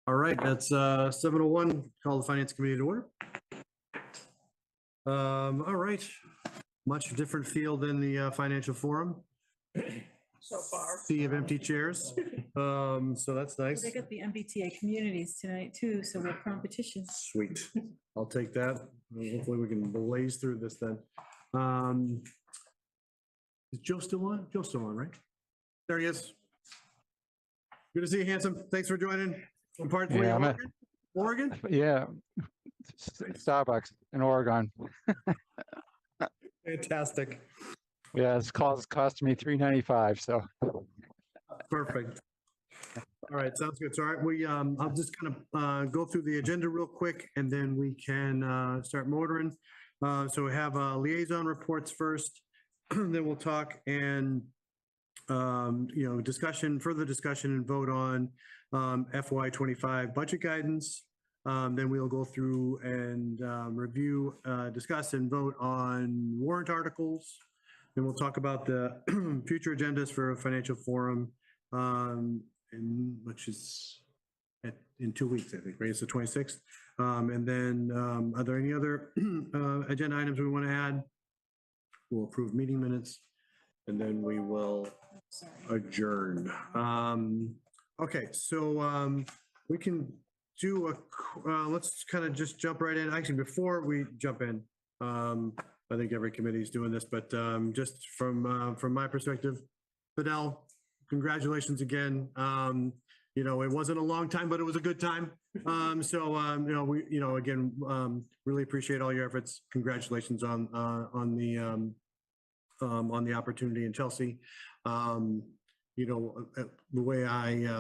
All right, that's 7:01. Call the Finance Committee to order. All right, much different feel than the Financial Forum. So far. Sea of empty chairs. So that's nice. They got the MBTA communities tonight too, so we're competition. Sweet. I'll take that. Hopefully we can blaze through this then. Is Joe still on? Joe's still on, right? There he is. Good to see you, handsome. Thanks for joining. I'm part of Oregon? Yeah, Starbucks in Oregon. Fantastic. Yeah, it's cost me $3.95. So Perfect. All right, sounds good. So, all right, I'll just kind of go through the agenda real quick, and then we can start motoring. So we have liaison reports first, then we'll talk and further discussion and vote on FY25 budget guidance. Then we'll go through and review, discuss and vote on warrant articles. Then we'll talk about the future agendas for a financial forum, which is in 2 weeks, I think, right? It's the 26th. And then are there any other agenda items we want to add? We'll approve meeting minutes, and then we will adjourn. Okay, so we can do let's kind of just jump right in. Actually, before we jump in, I think every committee is doing this, but just from my perspective, Fidel, congratulations again. It wasn't a long time, but it was a good time. Again, really appreciate all your efforts. Congratulations on the opportunity in Chelsea. The way I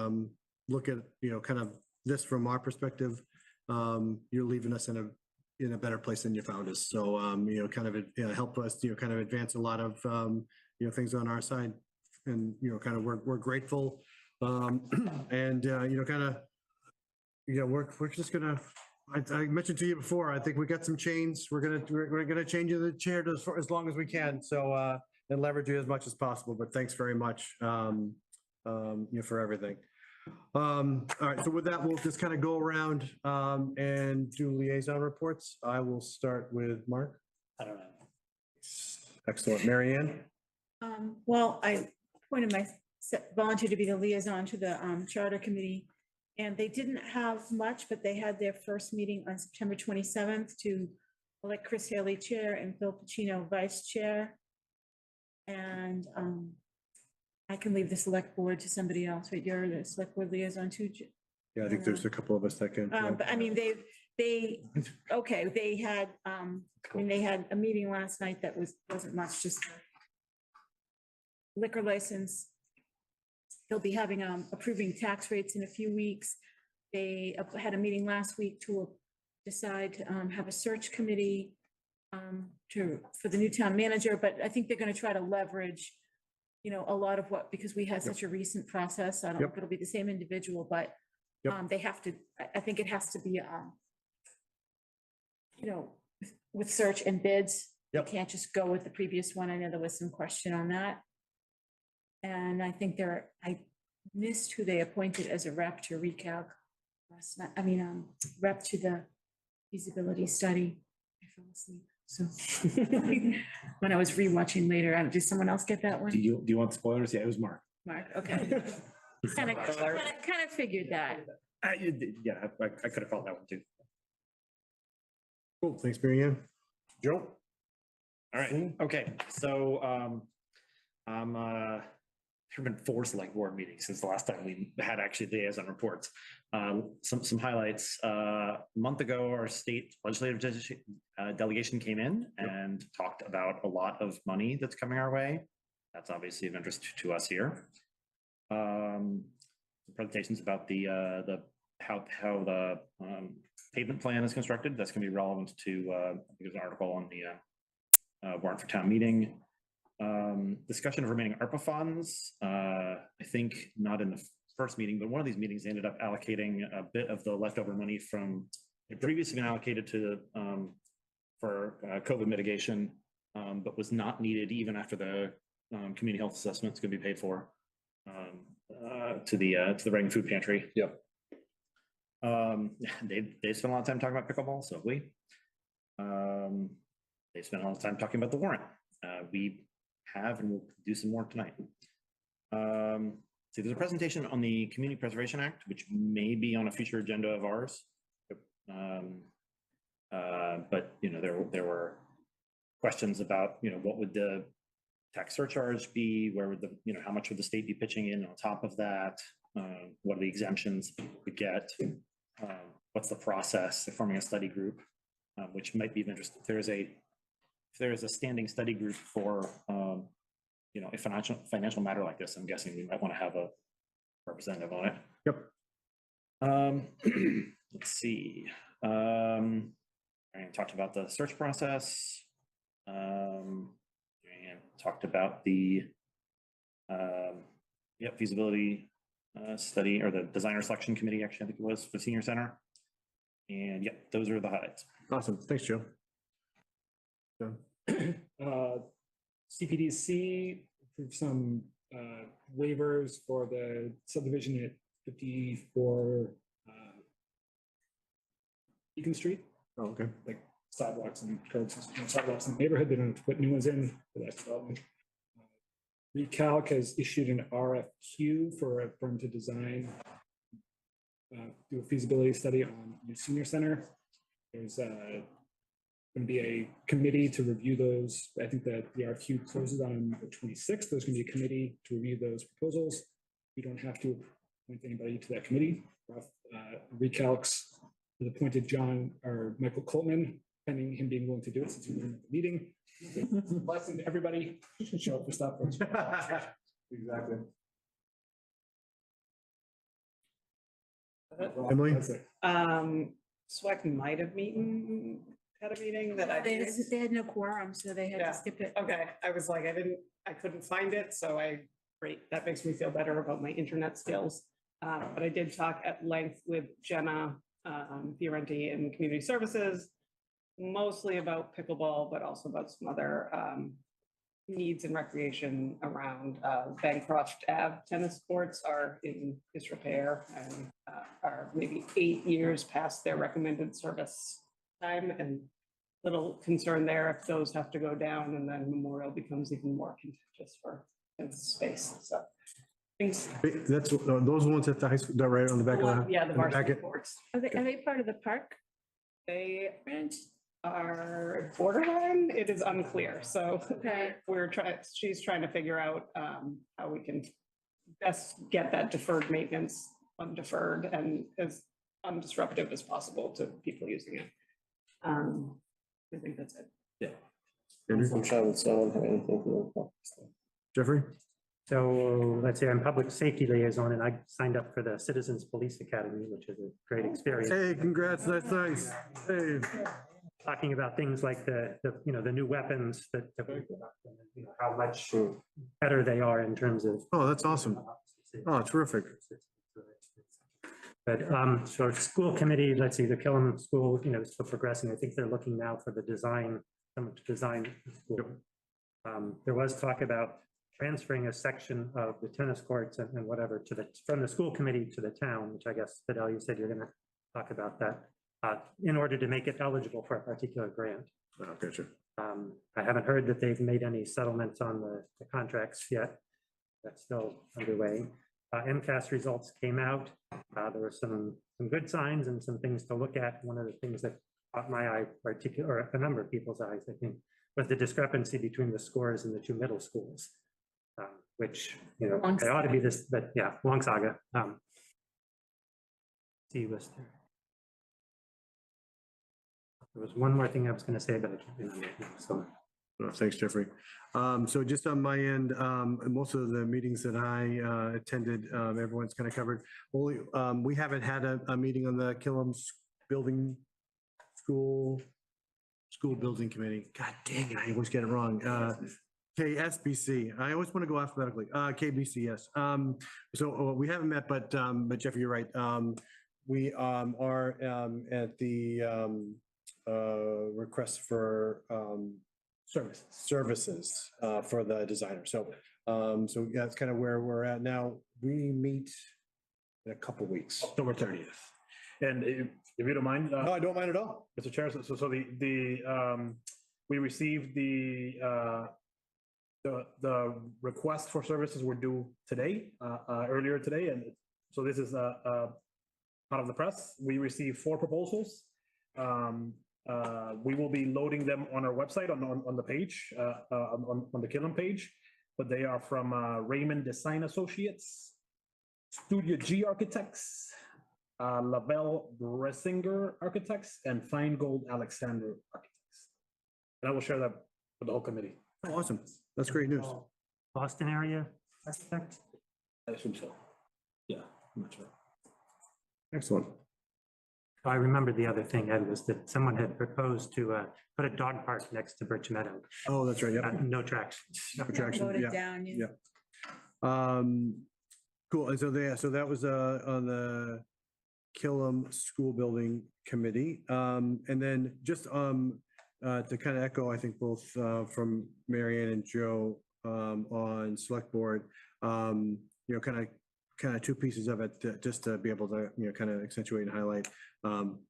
look at kind of this from our perspective, you're leaving us in a better place than you found us. So kind of help us kind of advance a lot of things on our side, and kind of we're grateful, and kind of we're just gonna. I mentioned to you before, I think we got some chains. We're gonna change the chair as long as we can. So and leverage you as much as possible. But thanks very much for everything. All right, so with that, we'll just kind of go around and do liaison reports. I will start with Mark. I don't know. Excellent. Mary Ann? Well, I volunteered to be the liaison to the charter committee, and they didn't have much, but they had their first meeting on September 27th to elect Chris Haley chair and Phil Pacino vice chair. And I can leave the select board to somebody else, right? You're the select board liaison too. Yeah, I think there's a couple of us that can. But I mean, they had, they had a meeting last night that wasn't much, just a liquor license. They'll be having, approving tax rates in a few weeks. They had a meeting last week to decide to have a search committee for the new town manager, but I think they're going to try to leverage a lot of because we had such a recent process. I don't know if it'll be the same individual, but they have to, I think it has to be, with search and bids. You can't just go with the previous one. I know there was some question on that. And I think I missed who they appointed as a rep to recalc last night. Rep to the feasibility study. I fell asleep. So when I was rewatching later, did someone else get that one? Do you want spoilers? Yeah, it was Mark. Mark, okay. kind of figured that. I could have felt that one too. Cool. Thanks, Mary Ann. Joe? All right. Okay. So there have been 4 select board meetings since the last time we had actually liaison reports. Some highlights. A month ago, our state legislative delegation came in and talked about a lot of money that's coming our way. That's obviously of interest to us here. Presentations about how the pavement plan is constructed. That's going to be relevant to I think there's an article on the warrant for town meeting. Discussion of remaining ARPA funds. I think not in the first meeting, but one of these meetings they ended up allocating a bit of the leftover money from it previously been allocated to for COVID mitigation, but was not needed even after the community health assessment is going to be paid for to the Reagan Food Pantry. Yep. They spent a lot of time talking about pickleball, so have we. They spent a lot of time talking about the warrant. We have and we'll do some more tonight. So there's a presentation on the Community Preservation Act, which may be on a future agenda of ours. But there were questions about what would the tax surcharge be? Where would the how much would the state be pitching in on top of that? What are the exemptions we get? What's the process of forming a study group, which might be of interest. If there is a standing study group for a financial matter like this, I'm guessing we might want to have a representative on it. Yep. Let's see. I talked about the search process. And talked about the feasibility study, or the designer selection committee, actually, I think it was, for the senior center. And those are the highlights. Awesome. Thanks, Joe. CPDC approved some waivers for the subdivision at 54 Beacon Street, Oh, okay. like sidewalks and curbs, sidewalks in the neighborhood. They don't have to put new ones in for that development. Recalc has issued an RFQ for a firm to design, do a feasibility study on the senior center. There's going to be a committee to review those. I think that the RFQ closes on the 26th. There's going to be a committee to review those proposals. We don't have to appoint anybody to that committee. Recalcs has appointed Michael Coltman, pending him being willing to do it since he was in the meeting. Blessing to everybody. Show up for stuff. Exactly. Emily? SWAC might have had a meeting that I They missed. had no quorum, so they had Yeah. to skip it. Okay, I was like, I couldn't find it, so great, that makes me feel better about my internet skills. But I did talk at length with Jenna Fiorenti in Community Services, mostly about pickleball, but also about some other needs and recreation around Bancroft Ave tennis courts are in disrepair and are maybe 8 years past their recommended service time, and little concern there if those have to go down and then Memorial becomes even more contentious for space. So thanks. That's those ones at the high school, right on the back of the. Yeah, the on the back varsity of- courts. Are they part of the park? They are borderline. It is unclear. So Okay. she's trying to figure out how we can best get that deferred maintenance undeferred and as undisruptive as possible to people using it. I think that's it. Andrew? Jeffrey? So let's say I'm public safety liaison and I signed up for the Citizens Police Academy, which is a great experience. Hey, congrats. That's nice. Hey. Talking about things like the new weapons that how much better they are in terms of. Oh, that's awesome. Oh, terrific. But so school committee, let's see, the Killam School, is still progressing. I think they're looking now for someone to design the school. There was talk about transferring a section of the tennis courts and whatever from the school committee to the town, which I guess, Fidel, you said you're going to talk about that in order to make it eligible for a particular grant. Okay, sure. I haven't heard that they've made any settlements on the contracts yet. That's still underway. MCAS results came out. There were some good signs and some things to look at. One of the things that caught my eye, or a number of people's eyes, I think, was the discrepancy between the scores in the two middle schools, which, they ought to be this, but yeah, long saga. See, was there was one more thing I was going to say, but I can't remember it now, so. Oh, thanks, Jeffrey. So just on my end, most of the meetings that I attended, everyone's kind of covered. Only, we haven't had a meeting on the Killam school building committee. God dang it, I always get it wrong. KSBC. I always want to go alphabetically. KBC, yes. So we haven't met, but Jeffrey, you're right. We are at the request for services for the designer. So that's kind of where we're at now. We meet in a couple weeks, October 30th. And if you don't mind, No, I don't mind at all. Mr. Chair, so we received the request for services were due today, earlier today, and so this is out of the press. We received 4 proposals. We will be loading them on our website on the page, on the Killam page, but they are from Raymond Design Associates, Studio G Architects, Lavelle Bressinger Architects, and Feingold Alexander Architects. And I will share that with the whole committee. Awesome. That's great news. Boston area architect? I assume so. Yeah, I'm not sure. Excellent. I remember the other thing, Ed, was that someone had proposed to put a dog park next to Birch Meadow. Oh, that's right. Yep. No traction. Attraction, Voted yeah. down, yeah. Cool. And so that was on the Killam School Building Committee. And then just to kind of echo, I think both from Marianne and Joe on select board, you know, kind of 2 pieces of it just to be able to, you know, kind of accentuate and highlight.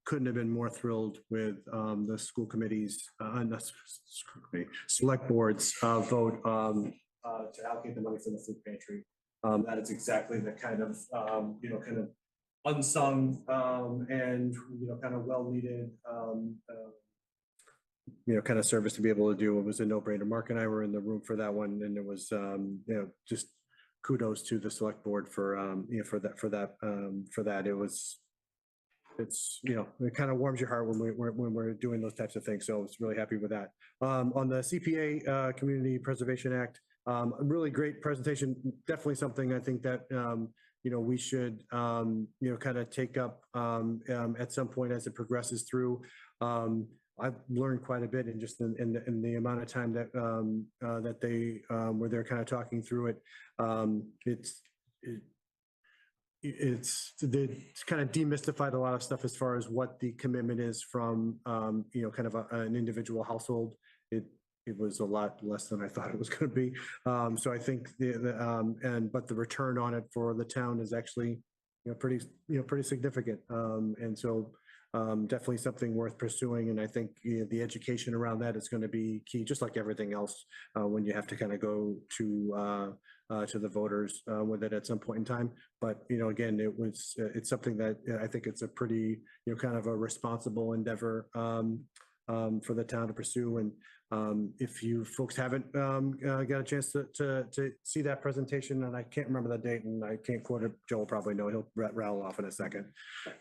Couldn't have been more thrilled with the school committees, not school committee, select boards vote to allocate the money for the food pantry. That is exactly the kind of, you know, kind of unsung and, you know, kind of well-needed, you know, kind of service to be able to do. It was a no-brainer. Mark and I were in the room for that one, and it was, you know, just kudos to the select board for, you know, for that. It's, you know, it kind of warms your heart when we're doing those types of things. So I was really happy with that. On the CPA, Community Preservation Act, a really great presentation. Definitely something I think that, you know, we should, you know, kind of take up at some point as it progresses through. I've learned quite a bit in just in the amount of time that that they were there kind of talking through it. It's kind of demystified a lot of stuff as far as what the commitment is from, you know, kind of an individual household. It was a lot less than I thought it was going to be. So I think but the return on it for the town is actually, you know, pretty significant. And so definitely something worth pursuing. And I think, you know, the education around that is going to be key, just like everything else, when you have to kind of go to the voters with it at some point in time. But, you know, again, it's something that I think it's a pretty, you know, kind of a responsible endeavor for the town to pursue. And if you folks haven't got a chance to see that presentation, and I can't remember the date and I can't quote it, Joe will probably know, he'll rattle off in a second.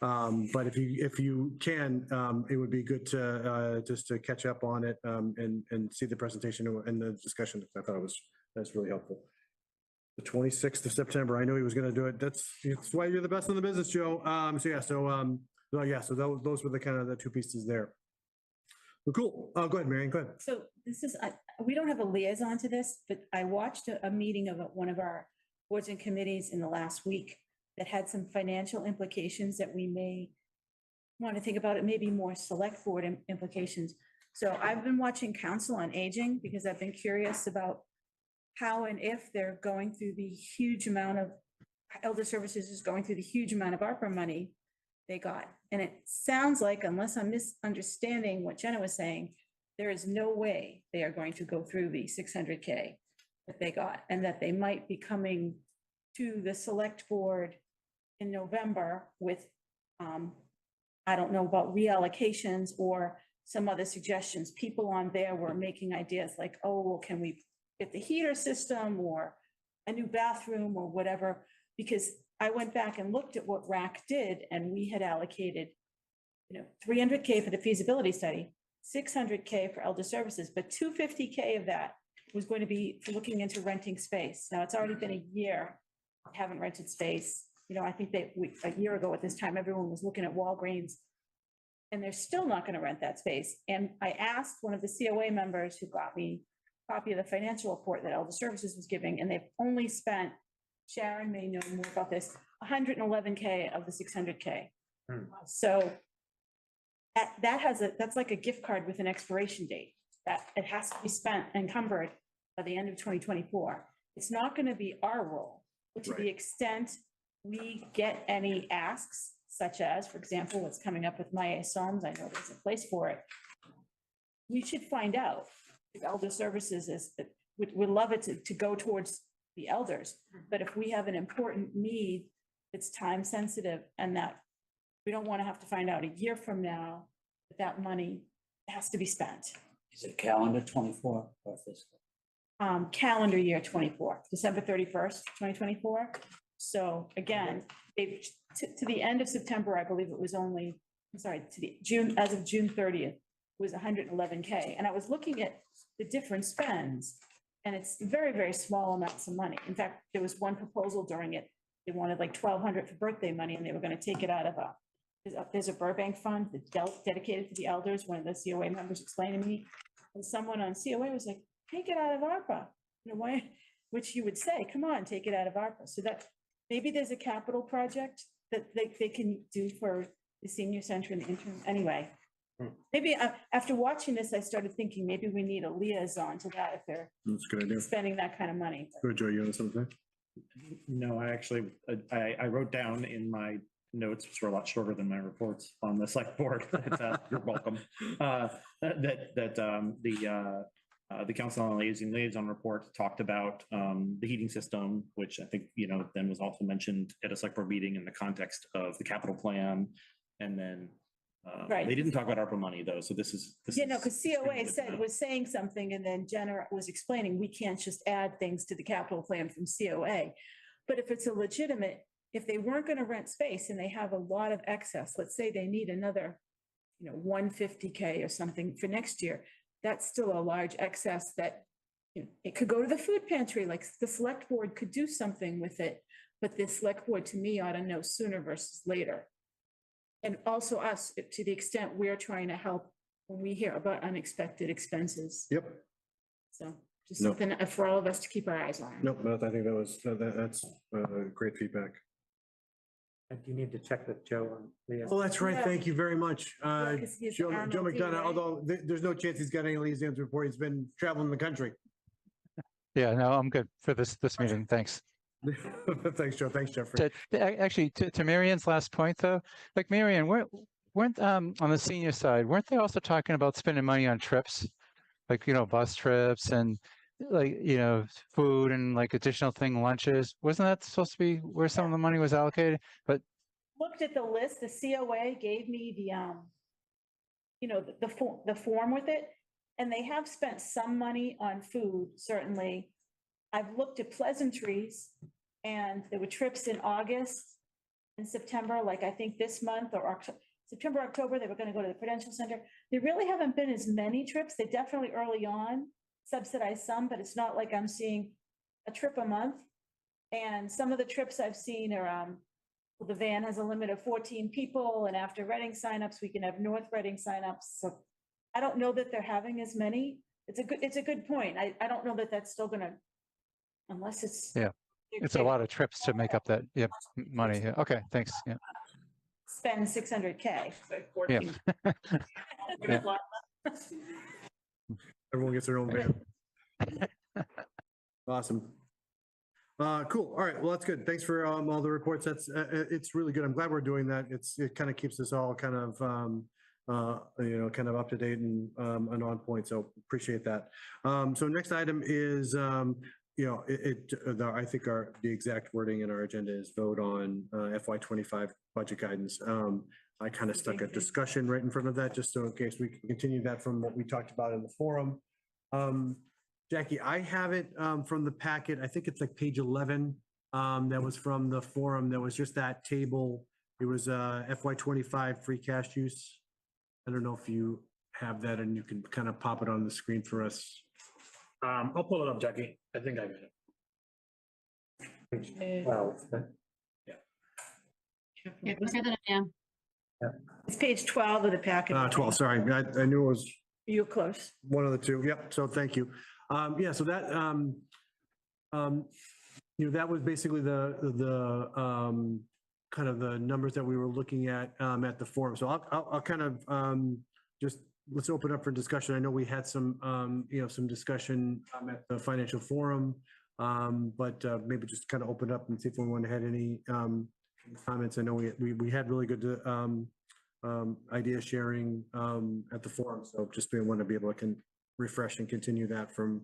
But if you can, it would be good to just to catch up on it and see the presentation and the discussion. I thought that's really helpful. The 26th of September, I knew he was going to do it. That's why you're the best in the business, Joe. So those were the kind of the 2 pieces there. Well, cool. Go ahead, Marion, go ahead. So this is, we don't have a liaison to this, but I watched a meeting of one of our boards and committees in the last week that had some financial implications that we may want to think about. It may be more select board implications. So I've been watching Council on Aging because I've been curious about how and if they're going through the huge amount of, Elder Services is going through the huge amount of ARPA money they got. And it sounds like, unless I'm misunderstanding what Jenna was saying, there is no way they are going to go through the 600K that they got, and that they might be coming to the select board in November with, I don't know about reallocations or some other suggestions. People on there were making ideas like, oh, well, can we get the heater system or a new bathroom or whatever? Because I went back and looked at what RAC did, and we had allocated, you know, 300K for the feasibility study, 600K for Elder Services, but 250K of that was going to be for looking into renting space. Now, it's already been a year, I haven't rented space. You know, I think that a year ago at this time, everyone was looking at Walgreens, and they're still not going to rent that space. And I asked one of the COA members who got me a copy of the financial report that Elder Services was giving, and they've only spent, Sharon may know more about this, 111K of the 600K. So that's like a gift card with an expiration date, that it has to be spent and encumbered by the end of 2024. It's not going to be our role, but to the extent we get any asks, such as, for example, what's coming up with Maya Psalms, I know there's a place for it. We should find out if elder services is, would love it to go towards the elders. But if we have an important need that's time sensitive and that we don't want to have to find out a year from now that that money has to be spent. Is it calendar 24 or fiscal? Calendar year 24, December 31st, 2024. So again, they've, to the end of September, I believe it was only, I'm sorry, to the June, as of June 30th, was 111K. And I was looking at the different spends and it's very, very small amounts of money. In fact, there was one proposal during it. They wanted like 1,200 for birthday money and they were going to take it out of there's a Burbank fund that's dedicated to the elders. One of the COA members explained to me, and someone on COA was like, take it out of ARPA. You know, why, which you would say, come on, take it out of ARPA. So that maybe there's a capital project that they can do for the senior center in the interim. Anyway, maybe after watching this, I started thinking maybe we need a liaison to that if they're That's a good idea. spending that kind of money. Good, Joe, you want something? No, I actually, I wrote down in my notes, which were a lot shorter than my reports on the select board. You're welcome. The Council on Aging liaison report talked about the heating system, which I think, you know, then was also mentioned at a select board meeting in the context of the capital plan. And then Right. they didn't talk about ARPA money though. So this is. Yeah, no, because COA was saying something and then Jenna was explaining, we can't just add things to the capital plan from COA. But if it's a legitimate, if they weren't going to rent space and they have a lot of excess, let's say they need another, you know, 150K or something for next year, that's still a large excess that, you know, it could go to the food pantry, like the select board could do something with it. But the select board to me ought to know sooner versus later. And also us, to the extent we're trying to help when we hear about unexpected expenses. Yep. So just No. something for all of us to keep our eyes on. Nope, I think that's great feedback. And you need to check with Joe on liaison. Oh, that's right. Yeah. Thank you very much. Yeah, 'cause he's Joe RMLD, McDonough, right? although there's no chance he's got any liaisons report. He's been traveling the country. yeah, no, I'm good for this meeting. Thanks. Thanks, Joe. Thanks, Jeffrey. Actually, to Marian's last point though, like Marian, weren't on the senior side, weren't they also talking about spending money on trips? Like, you know, bus trips and like, you know, food and like additional thing, lunches. Wasn't that supposed to be where some of the money was allocated? But Looked at the list, the COA gave me the, you know, the form with it. And they have spent some money on food, certainly. I've looked at pleasantries and there were trips in August and September, like I think this month or September, October, they were going to go to the Prudential Center. There really haven't been as many trips. They definitely early on subsidized some, but it's not like I'm seeing a trip a month. And some of the trips I've seen are, well, the van has a limit of 14 people and after Reading signups, we can have North Reading signups. So I don't know that they're having as many. It's a good point. I don't know that that's still gonna, unless it's. Yeah, it's a lot of trips to make up that, yeah, money. Yeah. Okay, thanks. Yeah. Spend 600K. Yeah. Yeah. Everyone gets their own van. Awesome. Cool. All right. Well, that's good. Thanks for all the reports. That's it's really good. I'm glad we're doing that. It kind of keeps us all kind of you know, kind of up to date and on point. So appreciate that. So next item is you know, I think the exact wording in our agenda is vote on FY25 budget guidance. I kind of stuck a discussion right in front of that, just so in case we can continue that from what we talked about in the forum. Jackie, I have it from the packet. I think it's like page 11. That was from the forum. There was just that table. It was FY25 free cash use. I don't know if you have that and you can kind of pop it on the screen for us. I'll pull it up, Jackie. I think I got it. Well, Yeah, go say that again. It's page 12 of the packet. 12, sorry. I knew it was You're close. one of the two. Yep. So thank you. Yeah, so that, you know, that was basically the kind of the numbers that we were looking at the forum. So I'll kind of just, let's open up for discussion. I know we had some, you know, some discussion at the financial forum, but maybe just kind of open up and see if anyone had any comments. I know we had really good idea sharing at the forum, so just we want to be able to refresh and continue that from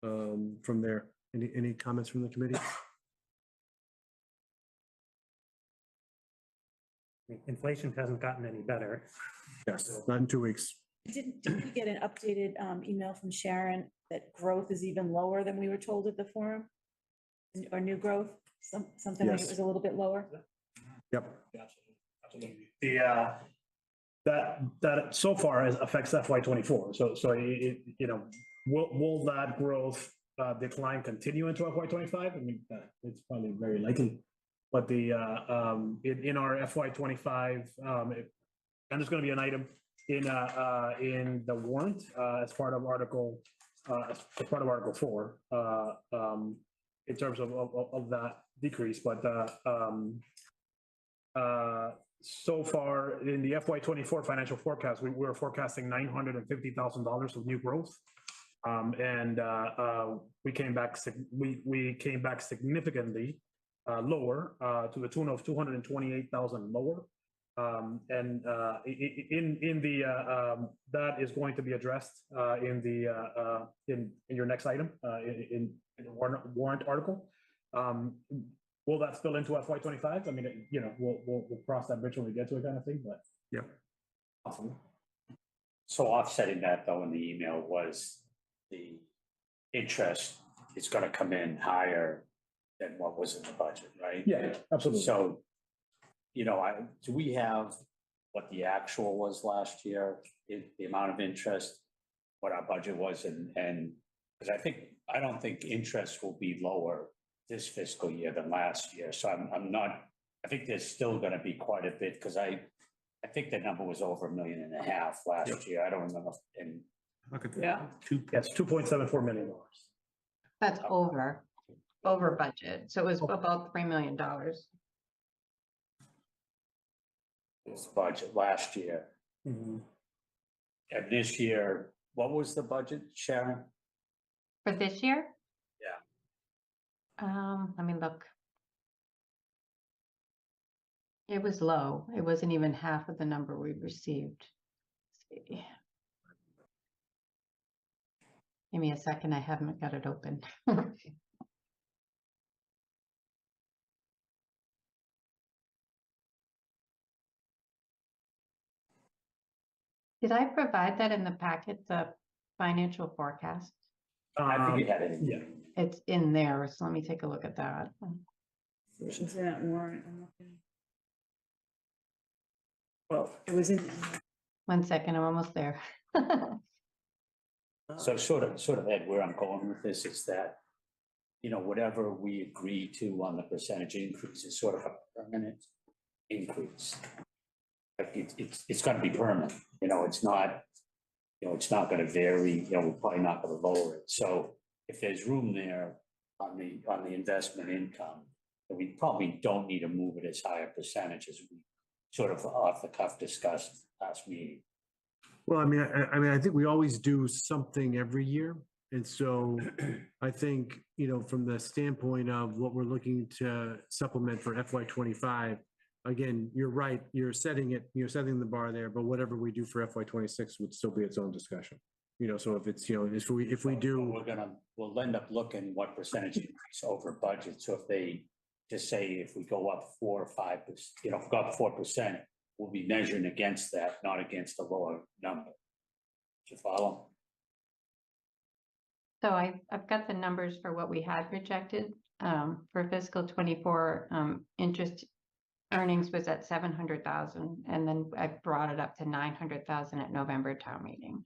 there. Any comments from the committee? Inflation hasn't gotten any better. Yes, not in 2 weeks. Didn't we get an updated email from Sharon that growth is even lower than we were told at the forum? Or new growth, something like it Yes. was a little bit lower? Yep. Absolutely. That so far affects FY '24. So will that growth decline continue into FY '25? I mean, it's probably very likely. But in our FY '25, and there's going to be an item in the warrant as part of Article 4 in terms of that decrease. But so far in the FY '24 financial forecast, we were forecasting $950,000 of new growth. And we came back significantly lower to the tune of 228,000 lower. And that is going to be addressed in your next item in the warrant article. Will that spill into FY '25? I mean, we'll cross that bridge when we get to it, kind of thing. But yeah. Awesome. So offsetting that though in the email was the interest is gonna come in higher than what was in the budget, right? Yeah, absolutely. So, do we have what the actual was last year, the amount of interest, what our budget was and because I don't think interest will be lower this fiscal year than last year. So I think there's still gonna be quite a bit because I think the number was over $1.5 million last year. I don't remember. And Yeah. Yes, $2.74 million. That's over budget. So it was about $3 million. was the budget last year. Mhm. And this year, what was the budget, Sharon? For this year? Yeah. Let me look. It was low. It wasn't even half of the number we received. Let's see. Give me a second. I haven't got it open. Did I provide that in the packet, the financial forecast? I think you had it in. Yeah. It's in there, so let me take a look at that. It's in that warrant. I'm looking. Well, it was in. 1 second, I'm almost there. So sort of, Ed, where I'm going with this is that, whatever we agree to on the percentage increase is sort of a permanent increase. Like it's gonna be permanent, it's not, it's not gonna vary, we're probably not gonna lower it. So if there's room there on the investment income, then we probably don't need to move it as high a percentage as we sort of off the cuff discussed last meeting. Well, I think we always do something every year. And so I think, from the standpoint of what we're looking to supplement for FY '25, again, you're right, you're setting the bar there, but whatever we do for FY '26 would still be its own discussion. So if it's, if we do. We'll end up looking what percentage increase over budget. So if they just say, if we go up 4 or 5%, if we go up 4%, we'll be measuring against that, not against a lower number. Do you follow? So I've got the numbers for what we had projected for fiscal '24. Interest earnings was at 700,000, and then I brought it up to 900,000 at November town meeting.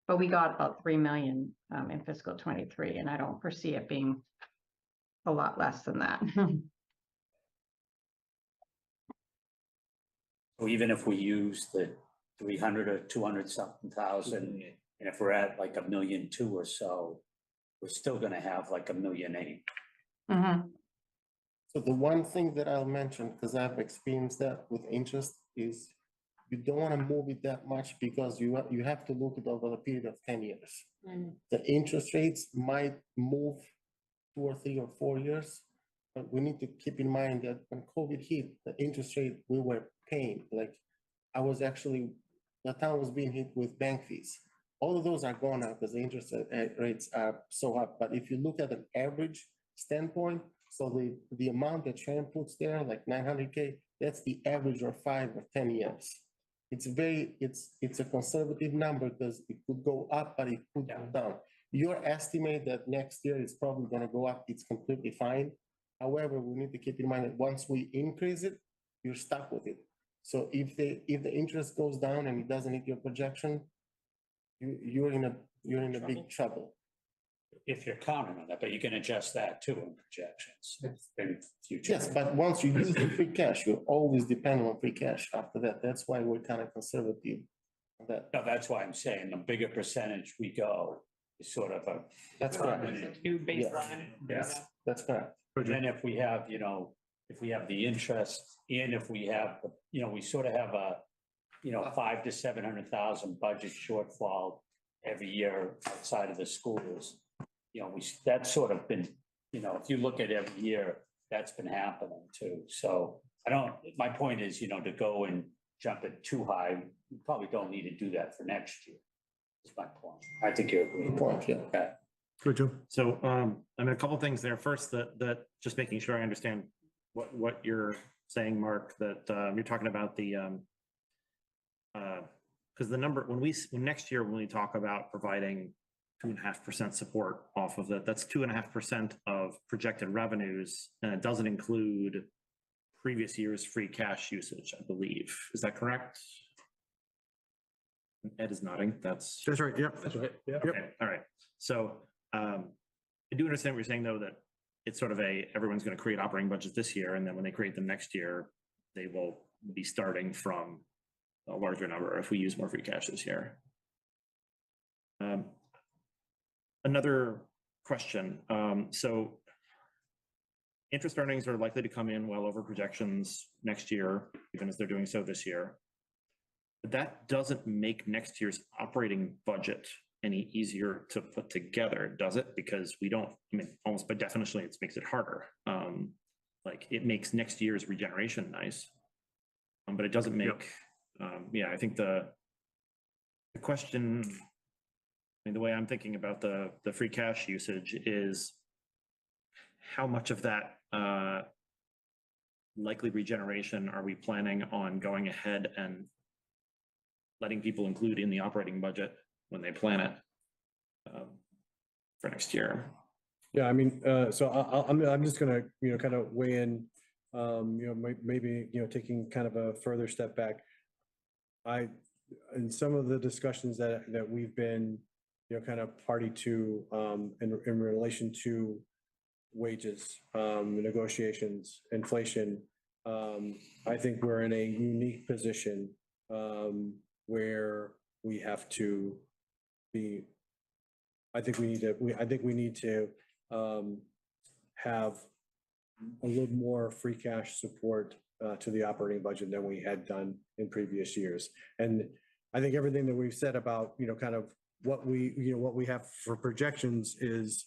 But we got about 3 million in fiscal '23, and I don't foresee it being a lot less than that. So even if we use the 300 or 200 something thousand, and if we're at like 1.2 million or so, we're still gonna have like 1.8 million. Mhm. So the one thing that I'll mention, because I've experienced that with interest, is you don't want to move it that much because you have to look at over a period of 10 years. The interest rates might move 2 or 3 or 4 years, but we need to keep in mind that when COVID hit, the interest rate we were paying, like I was actually, the town was being hit with bank fees. All of those are gone now because the interest rates are so up. But if you look at an average standpoint, so the amount that Sharon puts there, like 900K, that's the average of 5 or 10 years. It's a conservative number because it could go up, but it could go down. Your estimate that next year is probably gonna go up, it's completely fine. However, we need to keep in mind that once we increase it, you're stuck with it. So if the interest goes down and it doesn't hit your projection, you're in a big trouble. If you're counting on that, but you can adjust that too in projections in future. Yes, but once you use the free cash, you always depend on free cash after that. That's why we're kind of conservative on that. No, that's why I'm saying the bigger percentage we go is sort of a. That's correct. New baseline. Yes. That's correct. And then if we have, if we have the interest and if we have, we sort of have a, 500 to 700,000 budget shortfall every year outside of the schools. That's sort of been, if you look at every year, that's been happening too. So my point is, to go and jump it too high, you probably don't need to do that for next year. Is my point. I think you're agreeing. Good point, yeah. Okay. Good, Joe. So, I mean, a couple things there. First, that just making sure I understand what you're saying, Mark, that you're talking about the, because the number, when next year, when we talk about providing 2.5% support off of that, that's 2.5% of projected revenues, and it doesn't include previous year's free cash usage, I believe. Is that correct? Ed is nodding. That's right. Yep. That's right. Yeah. okay. All right. So I do understand what you're saying, though, that it's sort of everyone's going to create operating budgets this year, and then when they create them next year, they will be starting from a larger number if we use more free cash this year. Another question. So interest earnings are likely to come in well over projections next year, even as they're doing so this year. But that doesn't make next year's operating budget any easier to put together, does it? Because we don't, I mean, almost by definition, it makes it harder. Like it makes next year's regeneration nice, but it doesn't make, I think the question, I mean, the way I'm thinking about the free cash usage is how much of that likely regeneration are we planning on going ahead and letting people include in the operating budget when they plan it for next year? Yeah, I mean, so I'm just gonna, kind of weigh in, maybe, taking kind of a further step back. In some of the discussions that we've been, kind of party to, in relation to wages, negotiations, inflation, I think we're in a unique position, where we have to be, I think we need to have a little more free cash support to the operating budget than we had done in previous years. And I think everything that we've said about, kind of what we have for projections is,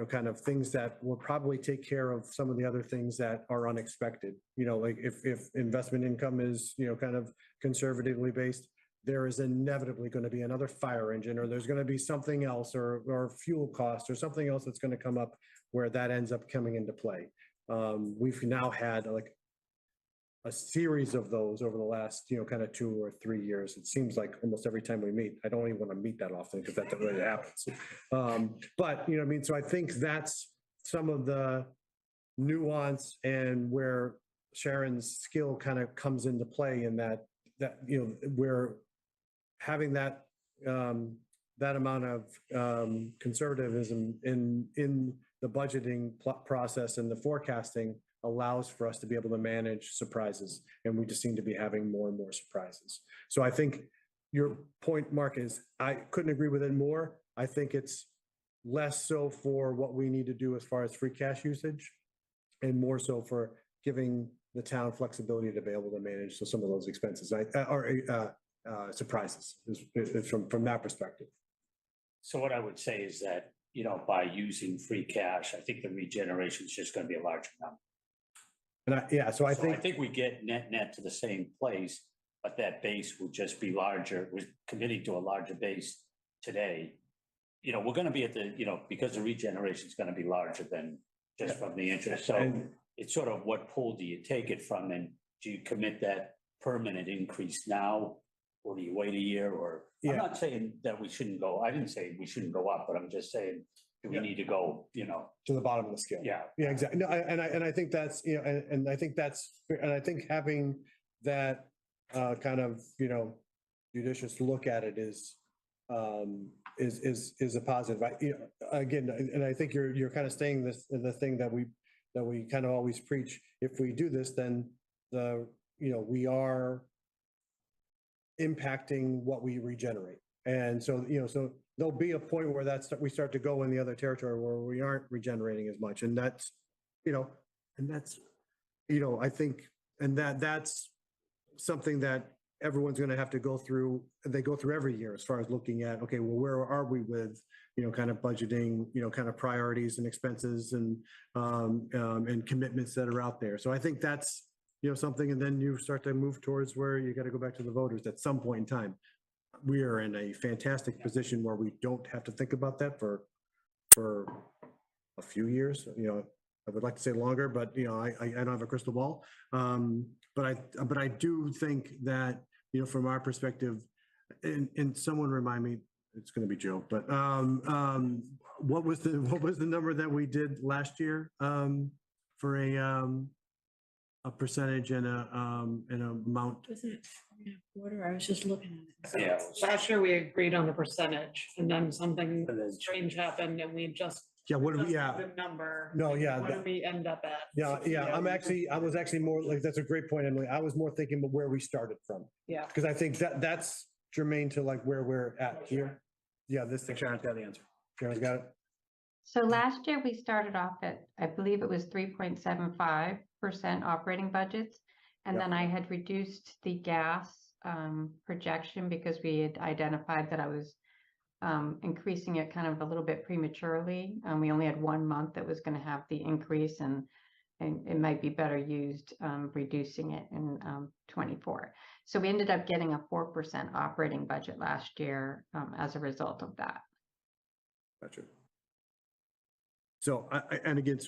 kind of things that will probably take care of some of the other things that are unexpected. Like if investment income is, kind of conservatively based, there is inevitably going to be another fire engine, or there's going to be something else, or fuel costs, or something else that's going to come up where that ends up coming into play. We've now had like a series of those over the last, kind of 2 or 3 years. It seems like almost every time we meet, I don't even want to meet that often because that really happens. But, what I mean? So I think that's some of the nuance and where Sharon's skill kind of comes into play in that, we're having that amount of conservatism in the budgeting process and the forecasting allows for us to be able to manage surprises. And we just seem to be having more and more surprises. So I think your point, Mark, is I couldn't agree with it more. I think it's less so for what we need to do as far as free cash usage and more so for giving the town flexibility to be able to manage some of those expenses or surprises from that perspective. So what I would say is that, you know, by using free cash, I think the regeneration is just gonna be a larger number. And so I So I think, think we get net to the same place, but that base will just be larger. We're committing to a larger base today. You know, we're gonna be at the, you know, because the regeneration is gonna be larger than just from the interest. So And- it's sort of what pool do you take it from, and do you commit that permanent increase now? Or do you wait a year, or, I'm Yeah. not saying that we shouldn't go, I didn't say we shouldn't go up, but I'm just saying, do we Yeah. need to go, you know, to the bottom of the scale. yeah. Yeah, exactly. No, and I think that's, you know, and I think that's, and I think having that kind of, you know, judicious look at it is a positive. You know, again, and I think you're kind of saying this, the thing that we kind of always preach. If we do this, then we are impacting what we regenerate. And so, so there'll be a point where we start to go in the other territory where we aren't regenerating as much. And that's, I think, and that's something that everyone's going to have to go through. They go through every year as far as looking at, okay, well, where are we with, kind of budgeting, kind of priorities and expenses and commitments that are out there. So I think that's, something, and then you start to move towards where you got to go back to the voters at some point in time. We are in a fantastic position where we don't have to think about that for a few years. I would like to say longer, but I don't have a crystal ball. But I do think that, from our perspective, and someone remind me, it's going to be Joe, but what was the number that we did last year for a percentage and an amount? Wasn't it quarter? I was just looking at it. Yeah. Last year, we agreed on the percentage, and then something strange happened, and we just. Yeah, what do we, adjusted yeah, the number. no, yeah. What do we end up at? Yeah, I was actually more like, that's a great point, Emily. I was more thinking about where we started from. Yeah. Because I think that's germane to like where we're at here. Yeah, this thing. Sharon's got the answer. Sharon's got it. So last year, we started off at, I believe it was 3.75% operating budgets. And Yeah. then I had reduced the gas projection because we had identified that I was increasing it kind of a little bit prematurely. We only had 1 month that was going to have the increase, and it might be better used reducing it in 24. So we ended up getting a 4% operating budget last year as a result of that. Gotcha. So, and again,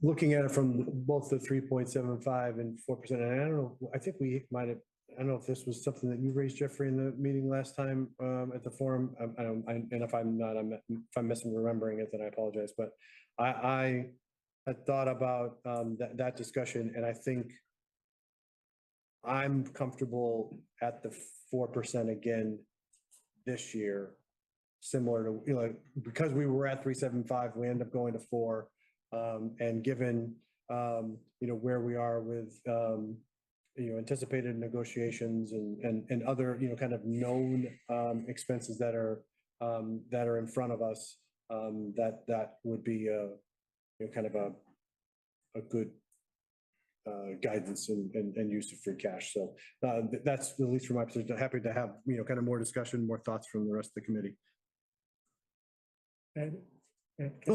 looking at it from both the 3.75 and 4%, and I don't know, I think we might have, I don't know if this was something that you raised, Jeffrey, in the meeting last time at the forum. And if I'm not, if I'm misremembering it, then I apologize. But I had thought about that discussion, and I think I'm comfortable at the 4% again this year. Similar to, because we were at 3.75, we end up going to 4. And given, where we are with, anticipated negotiations and other, kind of known expenses that are in front of us, that would be kind of a good guidance and use of free cash. So that's at least from my position. Happy to have, kind of more discussion, more thoughts from the rest of the committee. Oh,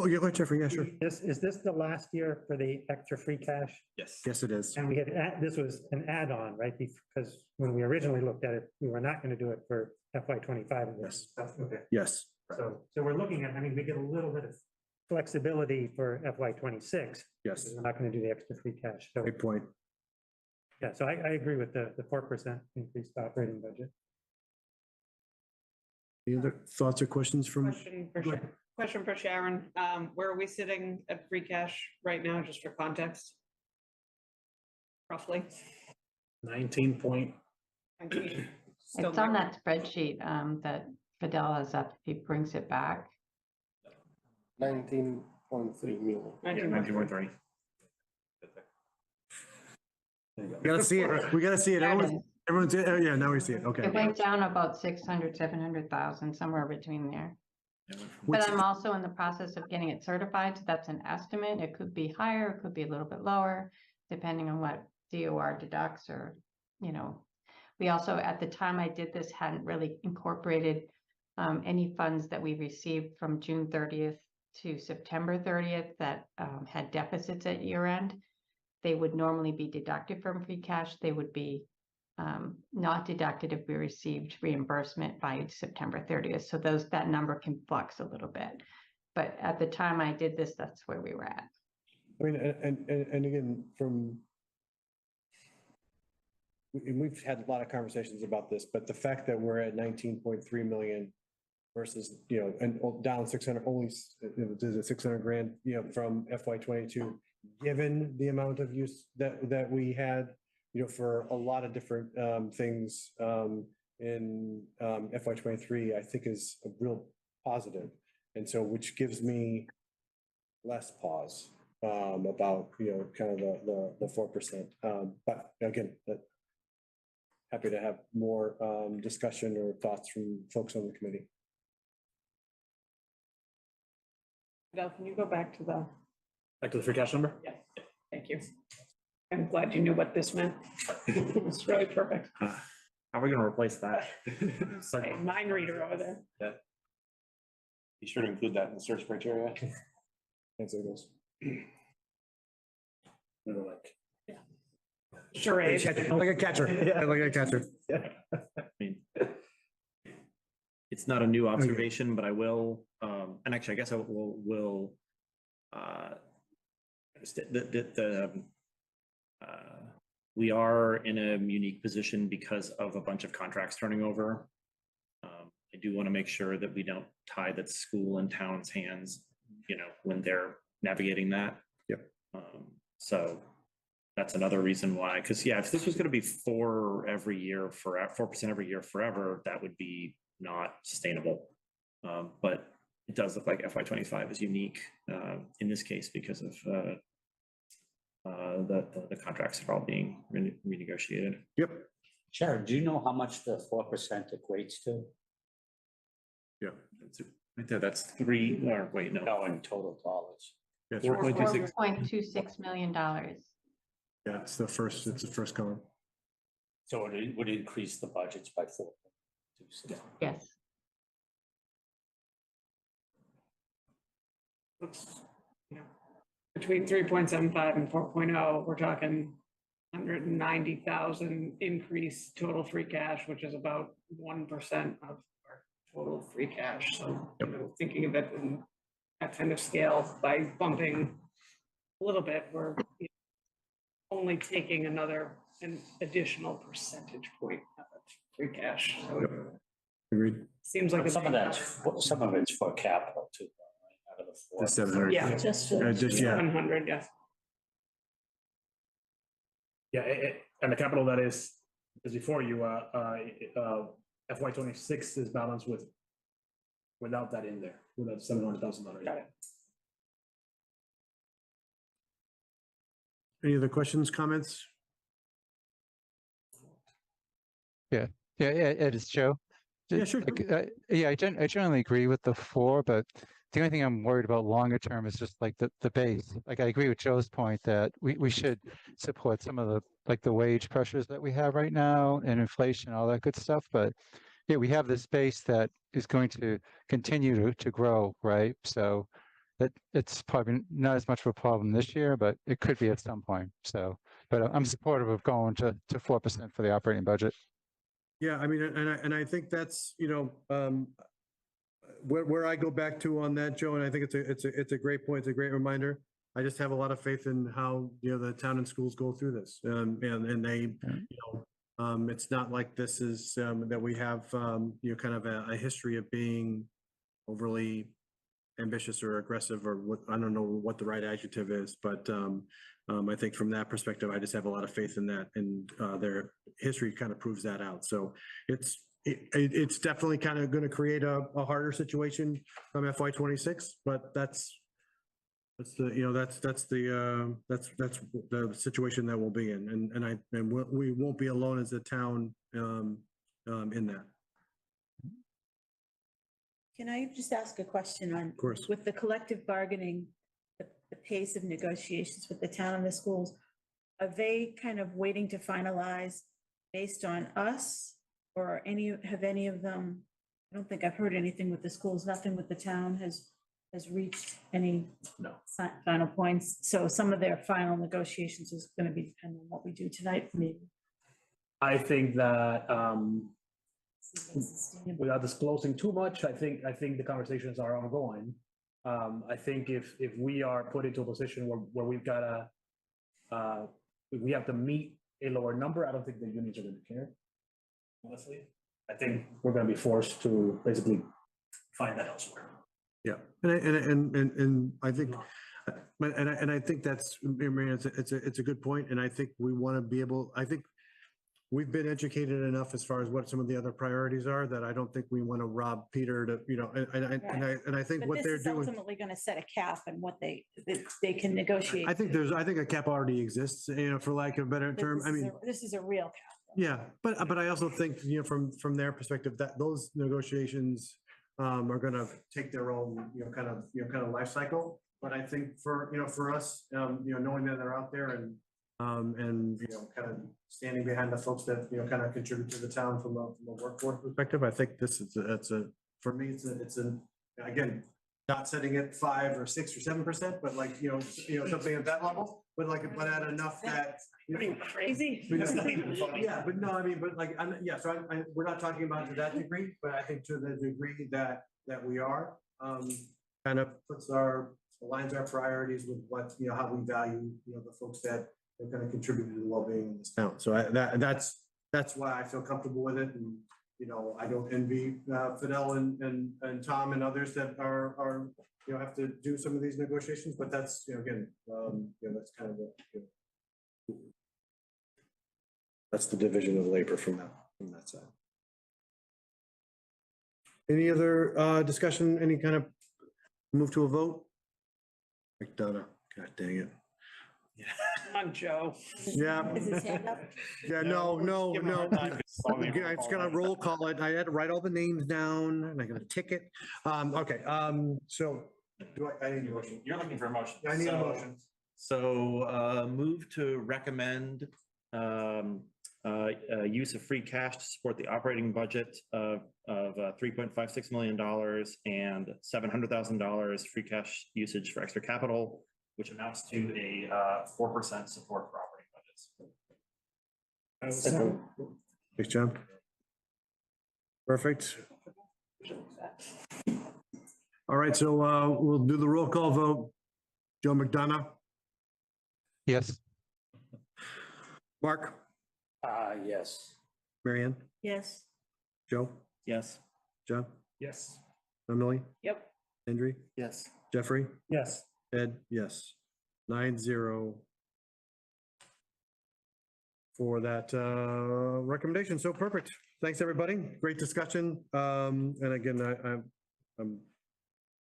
yeah, go ahead, Jeffrey. Yeah, sure. Is this the last year for the extra free cash? Yes. Yes, it is. And this was an add-on, right? Because when we originally looked at it, we were not going to do it for FY '25. Yes. Okay. Yes. So we're looking at, we get a little bit of flexibility for FY '26. Yes. We're not going to do the extra free cash. So, Great point. yeah, so I agree with the 4% increased operating budget. Any other thoughts or questions from? Question for Sharon. Where are we sitting at free cash right now, just for context? Roughly. 19 point. It's on that spreadsheet that Fidel has up, if he brings it back. 19.3 million. 19.3. We gotta see it. We gotta see it. Everyone's, oh, yeah, now we see it. Okay. It went down about 600, 700,000, somewhere between there. What's- But I'm also in the process of getting it certified, so that's an estimate. It could be higher, it could be a little bit lower, depending on what DOR deducts or, we also, at the time I did this, hadn't really incorporated any funds that we received from June 30th to September 30th that had deficits at year end, they would normally be deducted from free cash. They would be not deducted if we received reimbursement by September 30th. So that number can flux a little bit. But at the time I did this, that's where we were at. I mean, and again, we've had a lot of conversations about this, but the fact that we're at 19.3 million versus, and down 600, only, there's a 600 grand, from FY 22, given the amount of use that we had, for a lot of different things in FY 23, I think is a real positive. And so, which gives me less pause about, kind of the 4%. But again, happy to have more discussion or thoughts from folks on the committee. Adele, can you go back to the, Back to the free cash number? yeah, thank you. I'm glad you knew what this meant. It's really perfect. How are we gonna replace that? Sorry, mind reader over there. Be sure to include that in the search criteria. Answer those. Charade. Like a catcher. Yeah, like a catcher. I mean, it's not a new observation, but I will, and actually, I guess I will, we are in a unique position because of a bunch of contracts turning over. I do want to make sure that we don't tie that school and town's hands, when they're navigating that. Yep. So that's another reason why, because if this was going to be 4% every year forever, that would be not sustainable. But it does look like FY 25 is unique in this case because of the contracts are all being renegotiated. Yep. Sharon, do you know how much the 4% equates to? Yeah. Right there, that's 3, or wait, no. No, in total dollars. Yeah, it's 4.26. $4.26 million. Yeah, it's the first column. So it would increase the budgets by 4. Yes. Between 3.75 and 4.0, we're talking 190,000 increase total free cash, which is about 1% of our total free cash. So, thinking of it in that kind of scale, by bumping a little bit, we're only taking an additional percentage point of free cash. So Agreed. seems like Some of it's for capital too. Right? Out of the 4. The 700. Yeah, just 700, yes. Yeah, and the capital that is before you, FY 26 is balanced without that in there, without $700,000. Got it. Any other questions, comments? Yeah, Ed, it's Joe. Yeah, sure. I generally agree with the 4, but the only thing I'm worried about longer term is just like the base. Like I agree with Joe's point that we should support some of the wage pressures that we have right now and inflation, all that good stuff. But yeah, we have this base that is going to continue to grow, right? So that it's probably not as much of a problem this year, but it could be at some point. So, but I'm supportive of going to 4% for the operating budget. Yeah, I mean, and I think that's, where I go back to on that, Joe, and I think it's a great point. It's a great reminder. I just have a lot of faith in how, the town and schools go through this. And they, it's not like this is, that we have, kind of a history of being overly ambitious or aggressive or what, I don't know what the right adjective is, but I think from that perspective, I just have a lot of faith in that, and their history kind of proves that out. So it's definitely kind of going to create a harder situation from FY 26, but that's the situation that we'll be in, and we won't be alone as a town in that. Can I just ask a question on? Of course. With the collective bargaining, the pace of negotiations with the town and the schools, are they kind of waiting to finalize based on us? Or have any of them I don't think I've heard anything with the schools, nothing with the town has reached any No. final points. So some of their final negotiations is going to be dependent on what we do tonight, maybe. I think that, without disclosing too much, I think the conversations are ongoing. I think if we are put into a position where we've got we have to meet a lower number, I don't think the unions are gonna care. Honestly, I think we're gonna be forced to basically find that elsewhere. Yeah, and I think, and I think that's, Marianne, it's a good point, and I think we want to be able, I think we've been educated enough as far as what some of the other priorities are, that I don't think we want to rob Peter to, you know, and I think But what this they're is doing. ultimately going to set a cap and what they can negotiate. I think a cap already exists, you know, for lack of a better term. I mean, This is a real cap. yeah, but I also think, you know, from their perspective, that those negotiations are gonna take their own, you know, kind of life cycle. But I think for us, you know, knowing that they're out there and, you know, kind of standing behind the folks that, you know, kind of contribute to the town from a workforce perspective, I think this is, for me, it's again, not setting it 5 or 6 or 7%, but like, you know, something at that level, but at enough that. Crazy. Yeah, but no, I mean, but like, so we're not talking about to that degree, but I think to the degree that we are, kind of aligns our priorities with what, you know, how we value, you know, the folks that are going to contribute to the well-being in this town. So that's why I feel comfortable with it. And, you know, I don't envy Fidel and Tom and others that are, you know, have to do some of these negotiations, but that's, you know, again, you know, that's kind of what, you know, that's the division of labor from that side. Any other discussion, any kind of move to a vote? McDonough, god dang it. Come on, Joe. Yeah. Is his hand up? Yeah, no. I just gotta roll call it. I had to write all the names down and I got a ticket. Okay, so I need a motion. You're looking for a motion. I need a motion. So move to recommend use of free cash to support the operating budget of $3.56 million and $700,000 free cash usage for extra capital, which amounts to a 4% support for operating budgets. Thanks, John. Perfect. All right, so we'll do the roll call vote. Joe McDonough, Yes. Mark, Yes. Marianne, Yes. Joe, Yes. John, Yes. Emily, Yep. Andrew, Yes. Jeffrey, Yes. Ed, yes. 9-0 for that recommendation. So perfect. Thanks, everybody. Great discussion. And again, I'm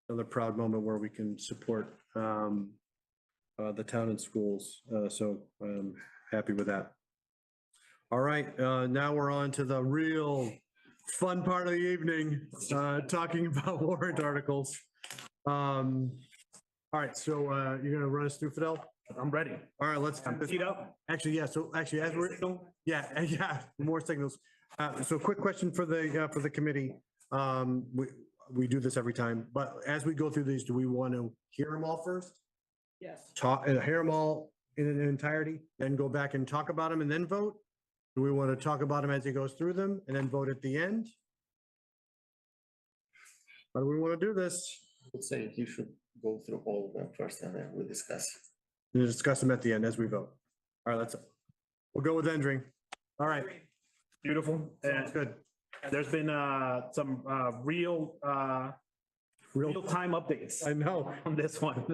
another proud moment where we can support the town and schools. So I'm happy with that. All right, now we're on to the real fun part of the evening, talking about warrant articles. All right, so you're gonna run us through, Fidel? I'm ready. All right, let's do this. Heat up. Actually, yeah, so actually, as we're, yeah, more signals. So quick question for the committee. We do this every time, but as we go through these, do we want to hear them all first? Yes. Hear them all in an entirety, then go back and talk about them and then vote? Do we want to talk about them as he goes through them and then vote at the end? How do we want to do this? I would say you should go through all of them first and then we'll discuss. We'll discuss them at the end as we vote. All right, we'll go with Endring. All right, Beautiful. that's good. There's been some real-time updates I know. on this one.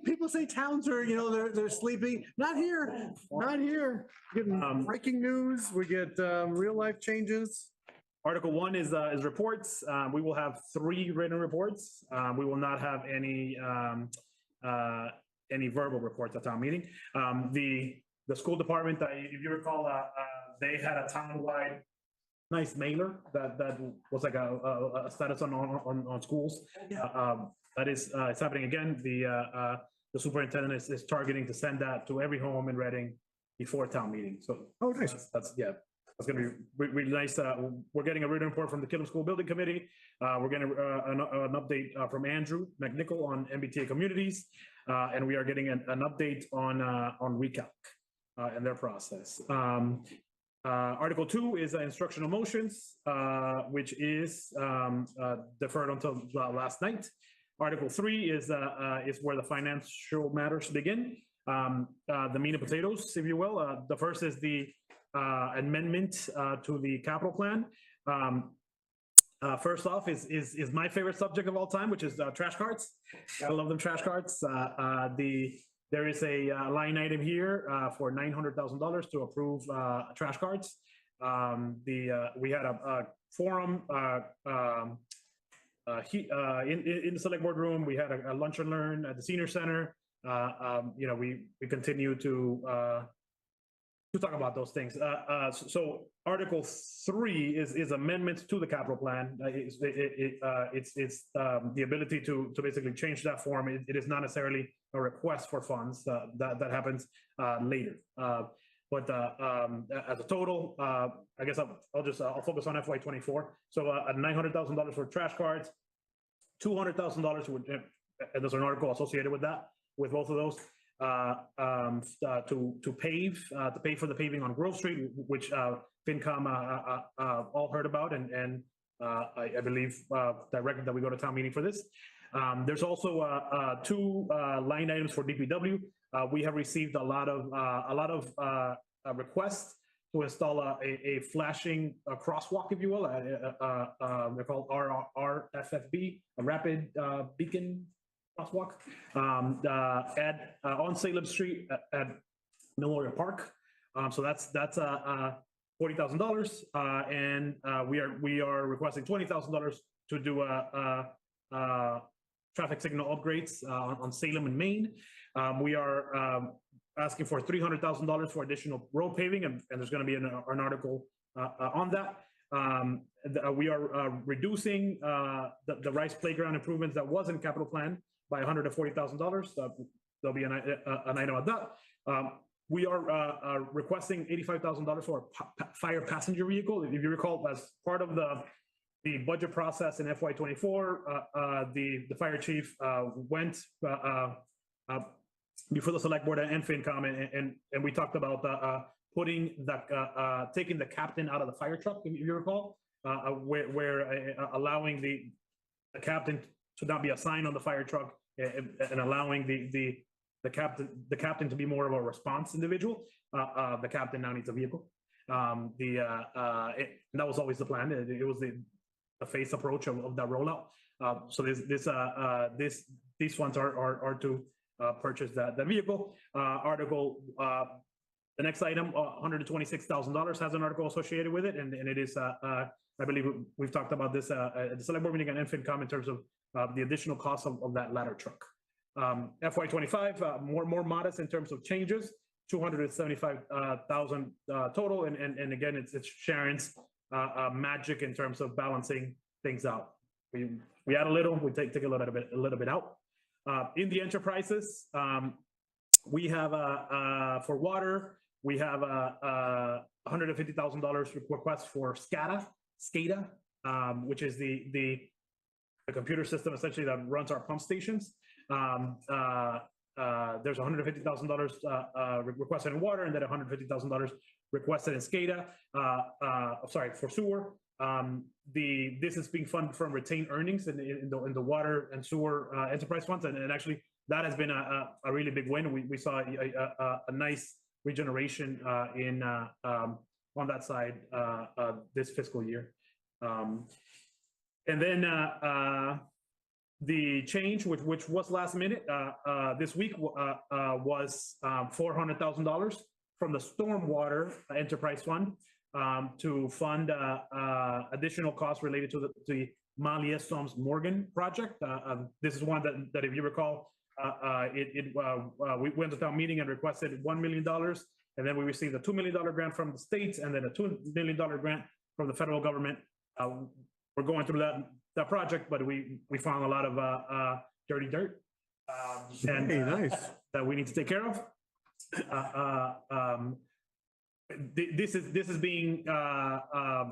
People say towns are, you know, they're sleepy. Not here, not here. Getting breaking news, we get real life changes. Article 1 is reports. We will have 3 written reports. We will not have any verbal reports at town meeting. The school department, if you recall, they had a townwide nice mailer that was like a status on schools. That is it's happening again. The superintendent is targeting to send that to every home in Reading before town meeting. So Oh, nice. that's yeah. That's gonna be really nice. We're getting a written report from the Killam School Building Committee. We're getting an update from Andrew McNichol on MBTA communities. And we are getting an update on recalc and their process. Article 2 is instructional motions, which is deferred until last night. Article 3 is where the financial matters begin. The meat and potatoes, if you will. The first is the amendment to the capital plan. First off is my favorite subject of all time, which is trash cards. I love them trash cards. There is a line item here for $900,000 to approve trash cards. We had a forum in the select board room. We had a lunch and learn at the senior center. We continue to talk about those things. So Article 3 is amendments to the capital plan. It's the ability to basically change that form. It is not necessarily a request for funds. That happens later. But as a total, I guess I'll focus on FY24. So $900,000 for trash cards, $200,000, and there's an article associated with that, with both of those. To pay for the paving on Grove Street, which FinCom all heard about, and I believe directed that we go to town meeting for this. There's also 2 line items for DPW. We have received a lot of requests to install a flashing crosswalk, if you will. They're called RFFB, a rapid beacon crosswalk on Salem Street at Memorial Park. So that's $40,000, and we are requesting $20,000 to do traffic signal upgrades on Salem and Main. We are asking for $300,000 for additional road paving, and there's going to be an article on that. We are reducing the Rice Playground improvements that was in capital plan by $140,000. There'll be an item of that. We are requesting $85,000 for a fire passenger vehicle. If you recall, as part of the budget process in FY24, the fire chief went before the select board and FinCom, and we talked about taking the captain out of the fire truck, if you recall, where allowing the captain to not be assigned on the fire truck, and allowing the captain to be more of a response individual. The captain now needs a vehicle. And that was always the plan. It was the phased approach of that rollout. So these funds are to purchase that vehicle. The next item, $126,000, has an article associated with it, and it is, I believe we've talked about this at the select board meeting and FinCom in terms of the additional cost of that ladder truck. FY25, more modest in terms of changes, $275,000 total, and again, it's Sharon's magic in terms of balancing things out. We add a little, we take a little bit out. In the enterprises, we have for water, we have $150,000 request for SCADA, which is the computer system essentially that runs our pump stations. There's $150,000 requested in water, and then $150,000 requested in SCADA. For sewer. This is being funded from retained earnings in the water and sewer enterprise funds, and actually that has been a really big win. We saw a nice regeneration on that side this fiscal year. And then the change, which was last minute this week, was $400,000 from the stormwater enterprise fund to fund additional costs related to the Malia Storms Morgan project. This is one that if you recall, we went to town meeting and requested $1 million, and then we received a $2 million grant from the states, and then a $2 million grant from the federal government. We're going through that project, but we found a lot of dirty dirt and Hey, nice. that we need to take care of. this is being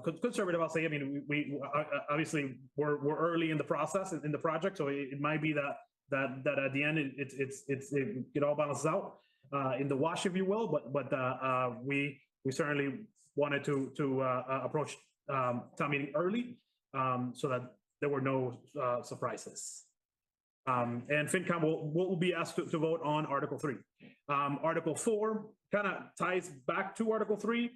conservative, I'll say. I mean, we obviously we're early in the process, in the project, so it might be that at the end, it all balances out in the wash, if you will, but we certainly wanted to approach town meeting early, so that there were no surprises. And FinCom will be asked to vote on Article 3. Article 4 kind of ties back to Article 3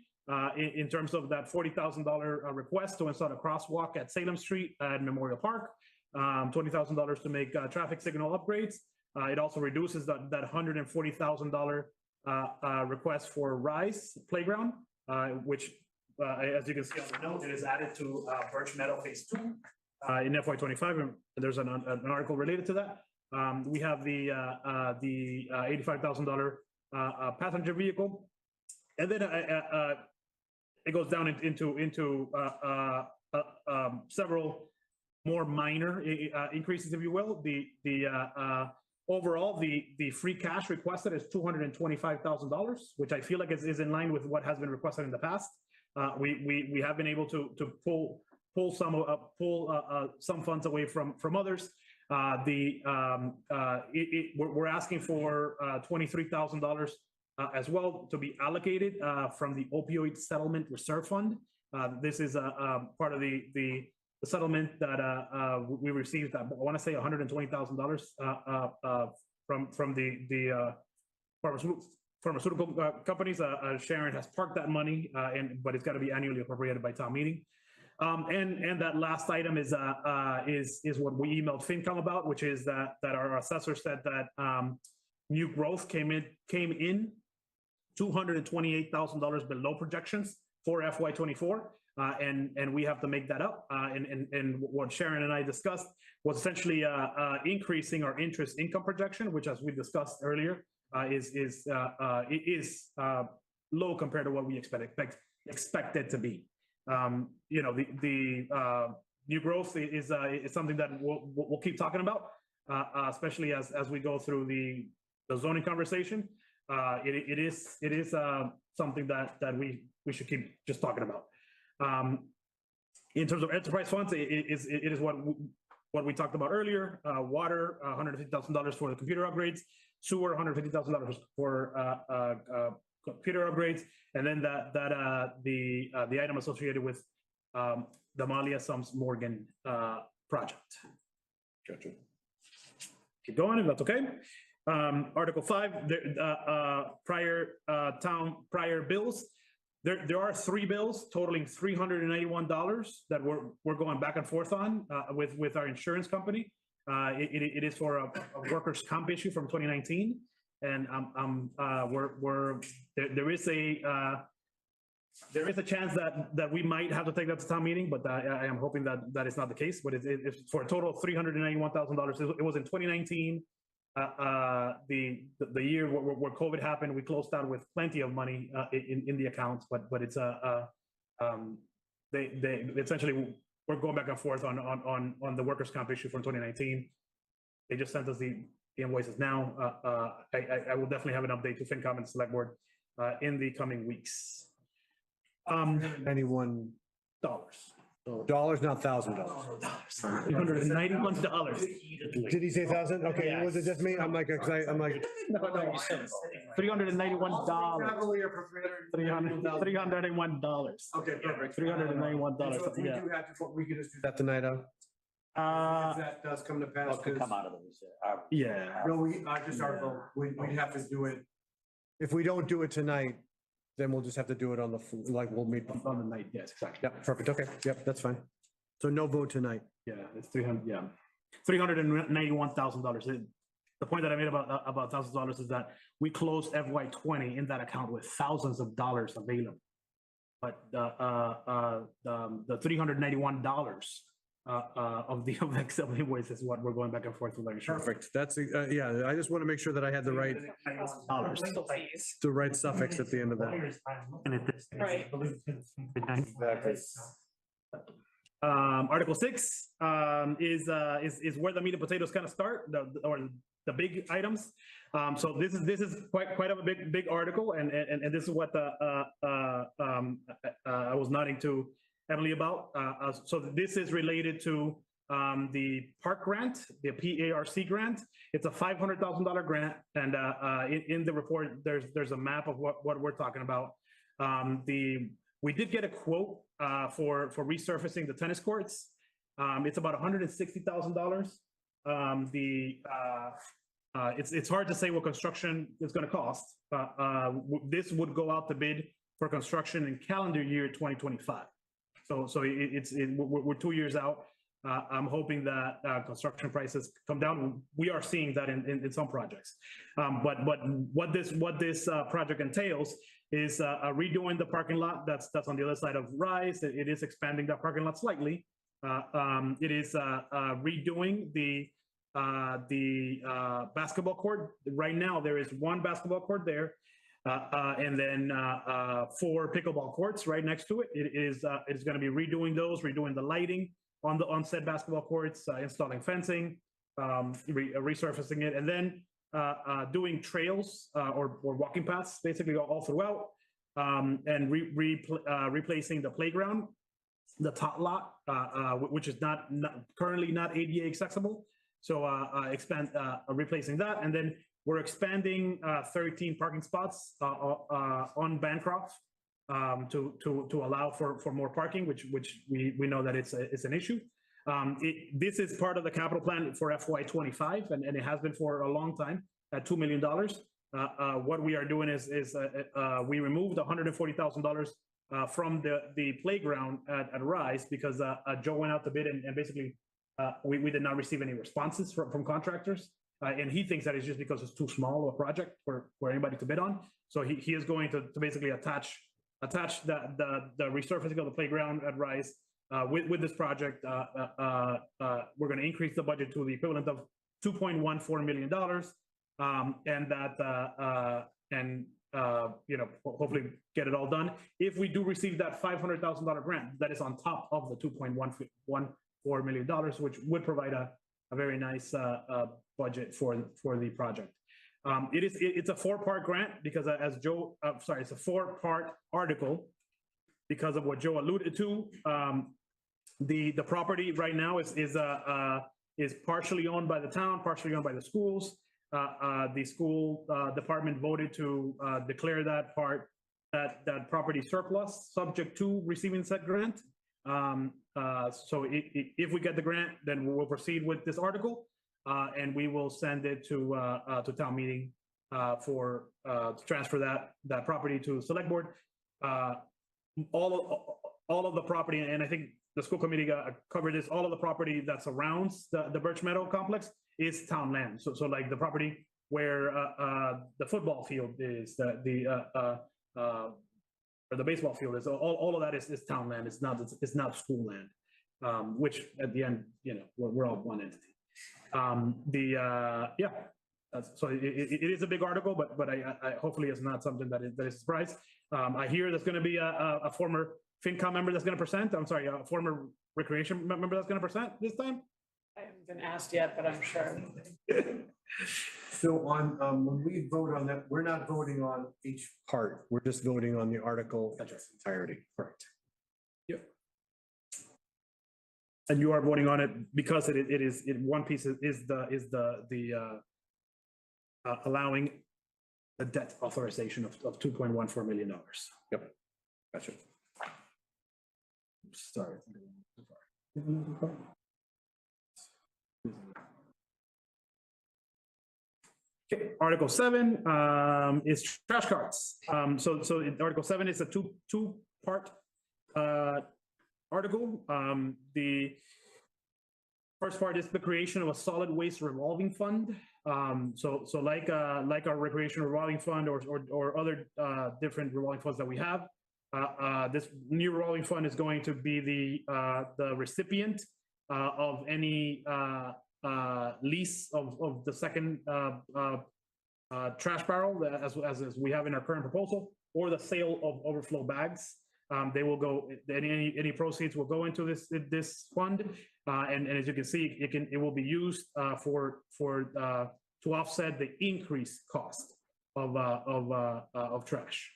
in terms of that $40,000 request to install a crosswalk at Salem Street and Memorial Park, $20,000 to make traffic signal upgrades. It also reduces that $140,000 request for Rise Playground, which, as you can see on the note, it is added to Birch Meadow Phase 2 in FY25, and there's an article related to that. We have the $85,000 passenger vehicle, and then it goes down into several more minor increases, if you will. Overall, the free cash requested is $225,000, which I feel like is in line with what has been requested in the past. We have been able to pull some funds away from others. We're asking for $23,000 as well to be allocated from the opioid settlement reserve fund. This is part of the settlement that we received. I want to say $120,000 from the pharmaceutical companies. Sharon has parked that money, but it's got to be annually appropriated by town meeting. And that last item is what we emailed FinCom about, which is that our assessor said that new growth came in $228,000 below projections for FY24, and we have to make that up. And what Sharon and I discussed was essentially increasing our interest income projection, which, as we discussed earlier, is low compared to what we expect it to be. The new growth is something that we'll keep talking about, especially as we go through the zoning conversation. It is something that we should keep just talking about. In terms of enterprise funds, it is what we talked about earlier. Water, $150,000 for the computer upgrades. Sewer, $150,000 for computer upgrades, and then the item associated with the Malia Sums Morgan project. Gotcha. Keep going, if that's okay. Article 5, prior bills. There are 3 bills totaling $391 that we're going back and forth on with our insurance company. It is for a workers' comp issue from 2019, and there is a chance that we might have to take that to town meeting, but I am hoping that is not the case. But it's for a total of $391,000. It was in 2019. The year where COVID happened, we closed out with plenty of money in the accounts, but it's they essentially, we're going back and forth on the workers' comp issue from 2019. They just sent us the invoices now. I will definitely have an update to FinCom and Select Board in the coming weeks. $91. Dollars, not $1,000. $391. Did he say 1,000? Okay, was it just me? I'm like, I'm like. No, you said $391. $391. Okay, perfect. $391. Yeah. We could just do that tonight, If that does come to pass. Could come out of the reserve. Yeah. No, we'd have to do it. If we don't do it tonight, then we'll just have to do it on we'll meet On the night, yes, exactly. Yeah, perfect. Okay. Yep, that's fine. So no vote tonight. Yeah, it's $391,000. The point that I made about $1,000 is that we closed FY20 in that account with thousands of dollars available. But the $391 of the invoice is what we're going back and forth with our insurance. Perfect. That's, yeah, I just want to make sure that I had the right suffix at the end of that. Right. Article 6 is where the meat and potatoes kind of start, or the big items. So this is quite a big article, and this is what I was nodding to Emily about. So this is related to the park grant, the PARC grant. It's a $500,000 grant, and in the report there's a map of what we're talking about. We did get a quote for resurfacing the tennis courts. It's about $160,000. It's hard to say what construction is going to cost. This would go out to bid for construction in calendar year 2025. So we're 2 years out. I'm hoping that construction prices come down. We are seeing that in some projects. But what this project entails is redoing the parking lot that's on the other side of Rise. It is expanding that parking lot slightly. It is redoing the basketball court. Right now, there is one basketball court there, and then 4 pickleball courts right next to it. It is going to be redoing those, redoing the lighting on said basketball courts, installing fencing, resurfacing it, and then doing trails or walking paths basically all throughout, and replacing the playground, the tot lot, which is currently not ADA accessible. So replacing that, and then we're expanding 13 parking spots on Bancroft to allow for more parking, which we know that it's an issue. This is part of the capital plan for FY25, and it has been for a long time at $2 million. What we are doing is we removed $140,000 from the playground at Rise because Joe went out to bid, and basically we did not receive any responses from contractors. And he thinks that it's just because it's too small a project for anybody to bid on. So he is going to basically attach the resurfacing of the playground at Rise with this project. We're going to increase the budget to the equivalent of $2.14 million, and hopefully get it all done. If we do receive that $500,000 grant, that is on top of the $2.14 million, which would provide a very nice budget for the project. It's a 4-part grant because it's a 4-part article because of what Joe alluded to. The property right now is partially owned by the town, partially owned by the schools. The school department voted to declare that property surplus, subject to receiving said grant. So if we get the grant, then we'll proceed with this article, and we will send it to town meeting to transfer that property to select board. All of the property, and I think the school committee covered this, all of the property that surrounds the Birch Meadow complex is town land. So like the property where the football field is, or the baseball field is, all of that is town land. It's not school land, which at the end, we're all one entity. So it is a big article, but I hopefully it's not something that is a surprise. I hear there's going to be a former FinCom member that's going to present. I'm sorry, a former recreation member that's going to present this time. I haven't been asked yet, but I'm sure. So when we vote on that, we're not voting on each part. We're just voting on the article in its entirety. Correct. Yep. And you are voting on it because one piece is allowing the debt authorization of $2.14 million. Yep. Gotcha. Sorry. Okay, Article 7 is trash carts. So Article 7 is a two-part article. The first part is the creation of a solid waste revolving fund. So like our recreation revolving fund or other different revolving funds that we have, this new revolving fund is going to be the recipient of any lease of the second trash barrel as we have in our current proposal, or the sale of overflow bags. They will go, any proceeds will go into this fund. And as you can see, it will be used to offset the increased cost of trash.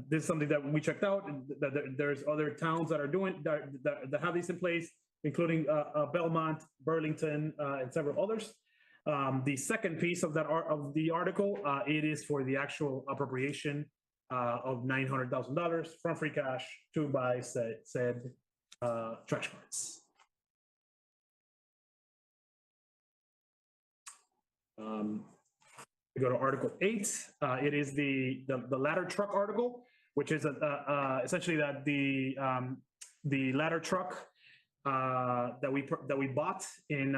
This is something that we checked out, and that there's other towns that are doing, that have these in place, including Belmont, Burlington, and several others. The second piece of the article, it is for the actual appropriation of $900,000 from free cash to buy said trash carts. We go to Article 8. It is the ladder truck article, which is essentially that the ladder truck that we bought in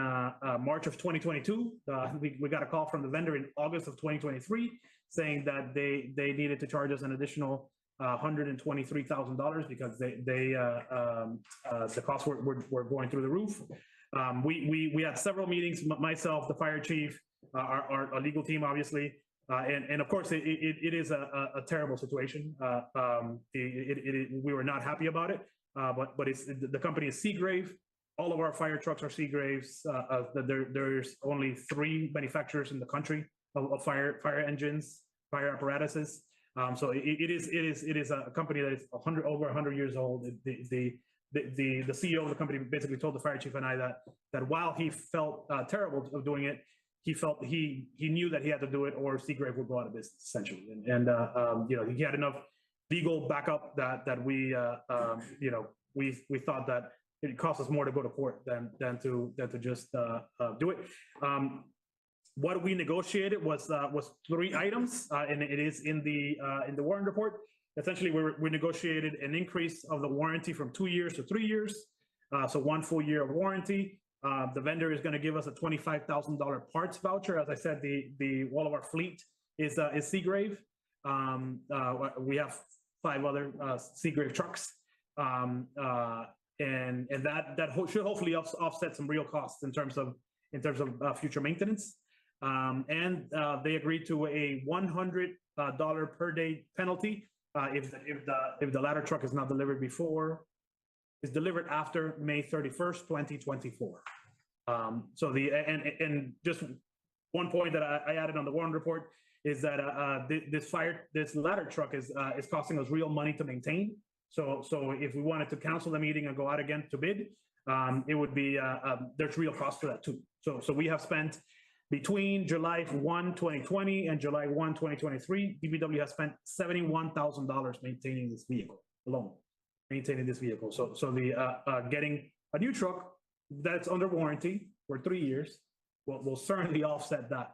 March of 2022. We got a call from the vendor in August of 2023 saying that they needed to charge us an additional $123,000 because the costs were going through the roof. We had several meetings, myself, the fire chief, our legal team, obviously, and of course, it is a terrible situation. We were not happy about it, but the company is Seagrave. All of our fire trucks are Seagraves. There's only 3 manufacturers in the country of fire engines, fire apparatuses. So it is a company that is over 100 years old. The CEO of the company basically told the fire chief and I that while he felt terrible of doing it, he felt he knew that he had to do it or Seagrave would go out of business essentially. And he had enough legal backup that we thought that it cost us more to go to court than to just do it. What we negotiated was 3 items, and it is in the warrant report. Essentially, we negotiated an increase of the warranty from 2 years to 3 years, so 1 full year of warranty. The vendor is going to give us a $25,000 parts voucher. As I said, all of our fleet is Seagrave. We have 5 other Seagrave trucks, and that should hopefully offset some real costs in terms of future maintenance. And they agreed to a $100 per day penalty if the ladder truck is not delivered is delivered after May 31st, 2024. So just one point that I added on the warrant report is that this ladder truck is costing us real money to maintain. So if we wanted to cancel the meeting and go out again to bid, it would be there's real cost to that too. So we have spent between July 1, 2020 and July 1, 2023, DPW has spent $71,000 maintaining this vehicle alone. So getting a new truck that's under warranty for 3 years will certainly offset the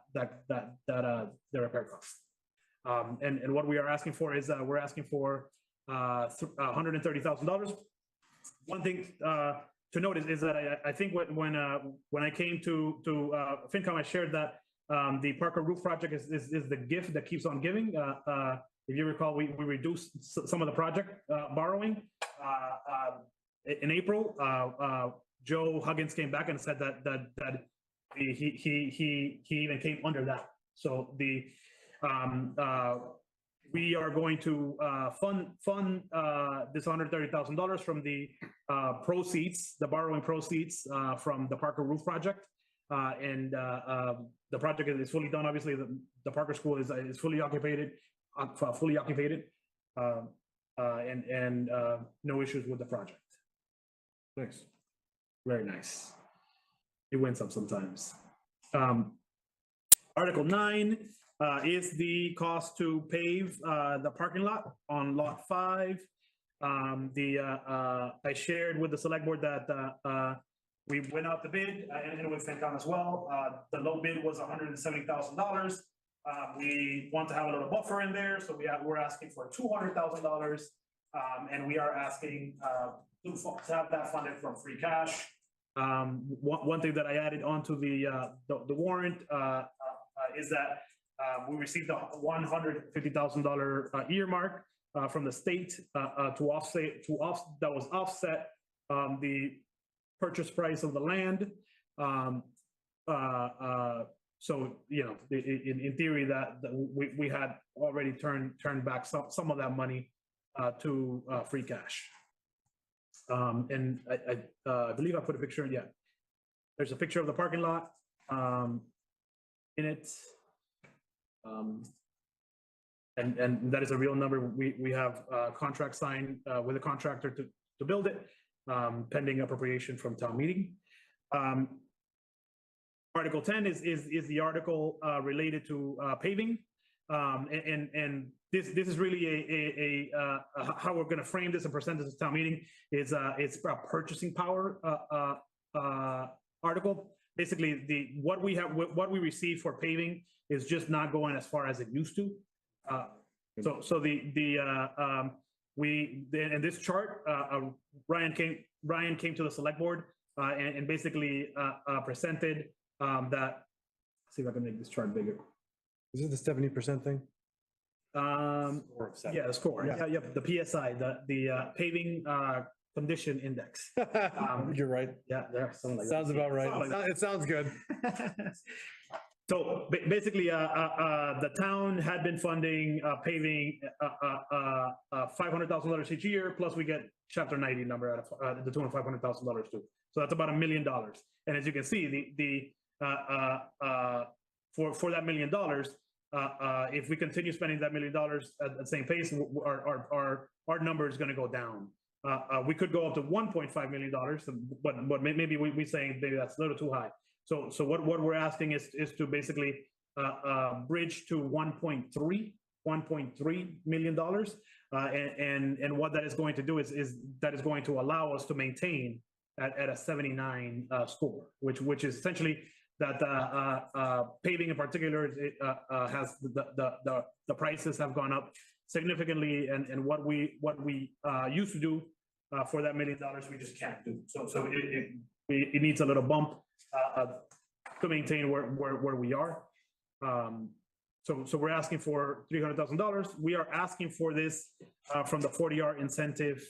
repair cost. And what we are asking for is we're asking for $130,000. One thing to note is that I think when I came to FinCom, I shared that the Parker Roof Project is the gift that keeps on giving. If you recall, we reduced some of the project borrowing. In April, Joe Huggins came back and said that he even came under that. So we are going to fund this $130,000 from the proceeds, the borrowing proceeds from the Parker Roof Project. And the project is fully done. Obviously, the Parker School is fully occupied, and no issues with the project. Nice. Very nice. It wins up sometimes. Article 9 is the cost to pave the parking lot on Lot 5. I shared with the select board that we went out to bid and with FinCom as well. The low bid was $170,000. We want to have a little buffer in there, so we're asking for $200,000, and we are asking to have that funded from free cash. One thing that I added onto the warrant is that we received a $150,000 earmark from the state that was offset the purchase price of the land. So, you know, in theory, that we had already turned back some of that money to free cash. And I believe I put a picture, yeah. There's a picture of the parking lot in it. And that is a real number. We have a contract signed with a contractor to build it, pending appropriation from town meeting. Article 10 is the article related to paving. And this is really how we're going to frame this and present this at town meeting is it's a purchasing power article. Basically, what we receive for paving is just not going as far as it used to. So in this chart, Ryan came to the select board and basically presented that. See if I can make this chart bigger. Is it the 70% thing? Yeah, the score. Yeah, the PSI, the paving condition index. You're right. Yeah, there. Sounds about right. It sounds good. So basically, the town had been funding paving $500,000 each year, plus we get Chapter 90 number out of the tune of $500,000 too. So that's about $1 million. And as you can see, for that $1 million, if we continue spending that $1 million at the same pace, our number is going to go down. We could go up to $1.5 million, but maybe we're saying maybe that's a little too high. So what we're asking is to basically bridge to $1.3 million. And what that is going to do is that is going to allow us to maintain at a 79 score, which is essentially that paving in particular has the prices have gone up significantly, and what we used to do for that $1 million we just can't do. So it needs a little bump to maintain where we are. So we're asking for $300,000. We are asking for this from the 40R incentive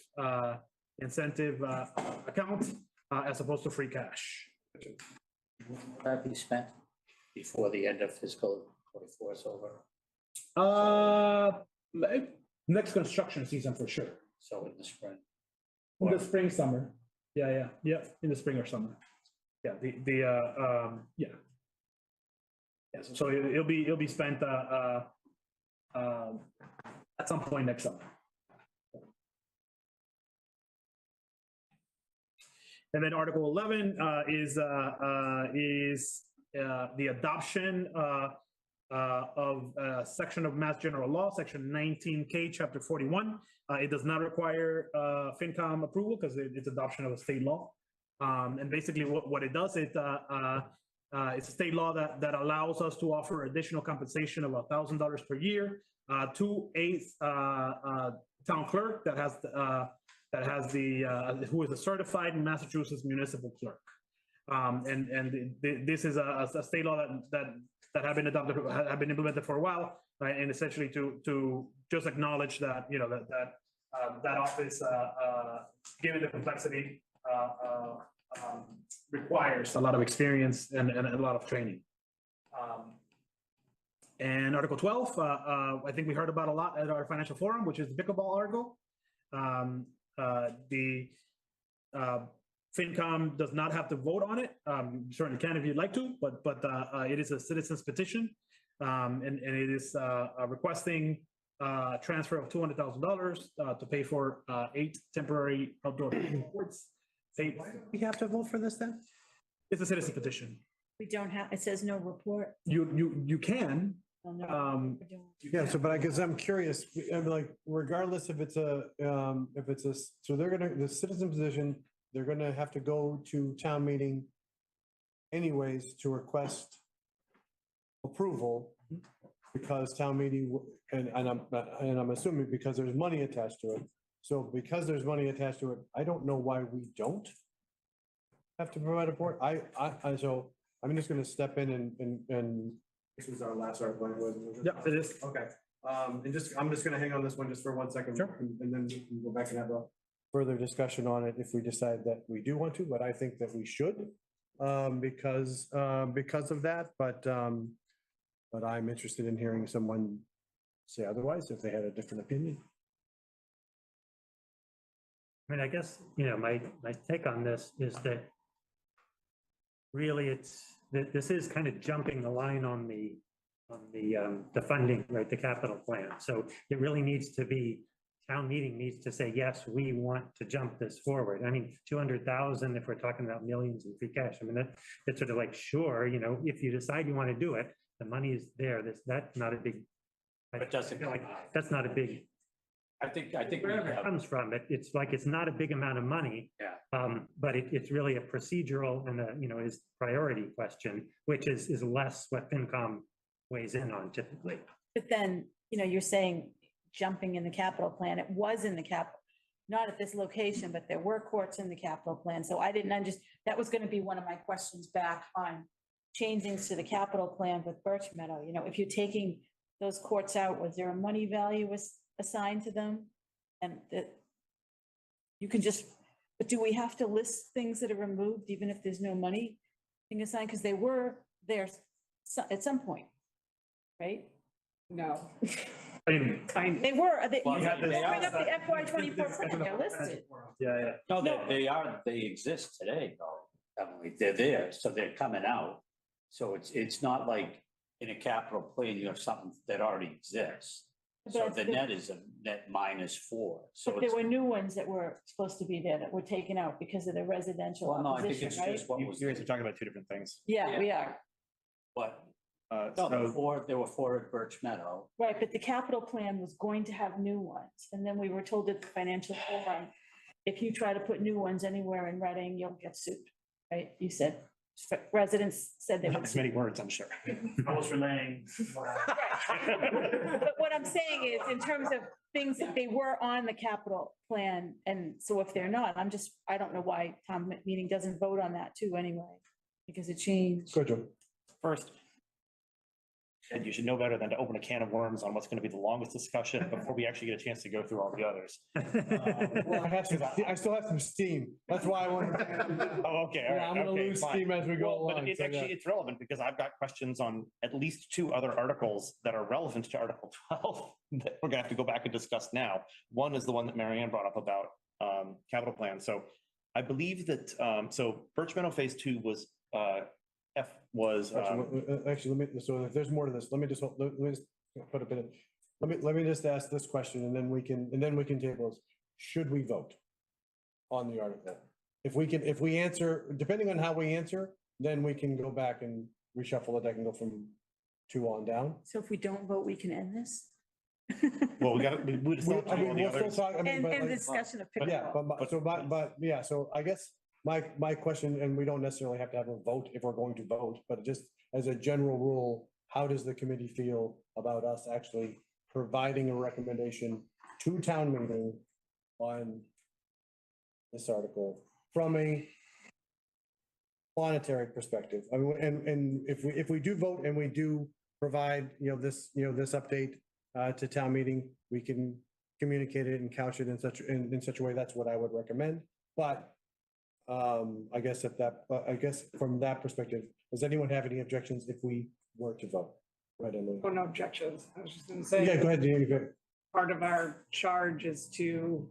account as opposed to free cash. Will that be spent before the end of fiscal 24 is over? Next construction season for sure. So in the spring. In the spring, summer. Yeah, in the spring or summer. Yeah, so it'll be spent at some point next summer. And then Article 11 is the adoption of a section of Mass General Law, Section 19K, Chapter 41. It does not require FinCom approval because it's adoption of a state law. And basically what it does, it's a state law that allows us to offer additional compensation of $1,000 per year to a town clerk that has who is a certified Massachusetts municipal clerk. And this is a state law that have been adopted, have been implemented for a while, right? And essentially to just acknowledge that, you know, that office, given the complexity, requires a lot of experience and a lot of training. And Article 12, I think we heard about a lot at our financial forum, which is the pickleball article. The FinCom does not have to vote on it. You certainly can if you'd like to, but it is a citizen's petition, and it is requesting transfer of $200,000 to pay for 8 temporary outdoor courts. We have to vote for this then? It's a citizen petition. We don't have, it says no report. You can. Oh, no, Yeah, so, but I guess I'm curious, I'm like, regardless if it's so they're gonna, the citizen position, they're gonna have to go to town meeting anyways to request approval because town meeting, and I'm assuming because there's money attached to it. So because there's money attached to it, I don't know why we don't have to provide a report. So I'm just gonna step in and this is our last article. Yeah, it is. Okay, I'm just gonna hang on this one just for 1 second. Sure. And then we can go back and have a further discussion on it if we decide that we do want to, but I think that we should. because of that, but I'm interested in hearing someone say otherwise if they had a different opinion. I mean, I guess, my take on this is that really this is kind of jumping the line on the funding, right, the capital plan. So it really needs to be, town meeting needs to say, yes, we want to jump this forward. I mean, 200,000, if we're talking about millions in free cash, I mean, that's sort of like, sure, if you decide you want to do it, the money is there. That's not a big, But doesn't, feel like that's not a big, I think we wherever it have, comes from, it's like, it's not a big amount of money. Yeah. But it's really a procedural and is priority question, which is less what FinCom weighs in on typically. But then, you're saying jumping in the capital plan, it was in the capital, not at this location, but there were courts in the capital plan. So I didn't understand, that was going to be one of my questions back on changing to the capital plan with Birch Meadow. If you're taking those courts out, was there a money value was assigned to them? And that you can just, but do we have to list things that are removed even if there's no money being assigned? Because they were there at some point, right? No. I mean, Kind They were, they, Well, you yeah, bring they up are. the FY '24 plan, they're listed. Yeah. no, they exist today, though. Emily, they're there, so they're coming out. So it's not like in a capital plan, you have something that already exists. So But the the- net is a net -4. So But there it's, were new ones that were supposed to be there that were taken out because of the residential well, no, I think opposition, it's right? just what was, You guys are talking about two different things. Yeah, we are. what, Uh, no, so- there were four at Birch Meadow. Right, but the capital plan was going to have new ones. And then we were told at the financial forum, if you try to put new ones anywhere in Reading, you'll get sued, right? You said, residents said they Not would. as many words, I'm sure. I was relaying. But what I'm saying is, in terms of things that they were on the capital plan, and so if they're not, I don't know why town meeting doesn't vote on that too anyway, because it changed. Go, Joe. First, and you should know better than to open a can of worms on what's going to be the longest discussion before we actually get a chance to go through all the others. Well, I still have some steam. That's why I want. Oh, okay, all right. I'm gonna okay, lose fine. steam as we go Well, but along. it so actually, yeah. it's relevant because I've got questions on at least two other articles that are relevant to Article 12 that we're gonna have to go back and discuss now. One is the one that Marianne brought up about capital plan. So I believe that, so Birch Meadow Phase 2 was, Actually, so if there's more to this, let me just put a bit of, let me just ask this question and then we can table this. Should we vote on the article? If we answer, depending on how we answer, then we can go back and reshuffle the deck and go from 2 on down. So if we don't vote, we can end this? well, we just don't I do all mean, the we'll still others. talk, I mean, And, but and like- discussion of yeah, pickleball. but yeah, so I guess my question, and we don't necessarily have to have a vote if we're going to vote, but just as a general rule, how does the committee feel about us actually providing a recommendation to town meeting on this article from a monetary perspective? I mean, and if we do vote and we do provide, this update to town meeting, we can communicate it and couch it in such a way, that's what I would recommend. But I guess from that perspective, does anyone have any objections if we were to vote? Right, Emily? Oh, no objections. I was just gonna say. Yeah, go ahead, Danny, go ahead. Part of our charge is to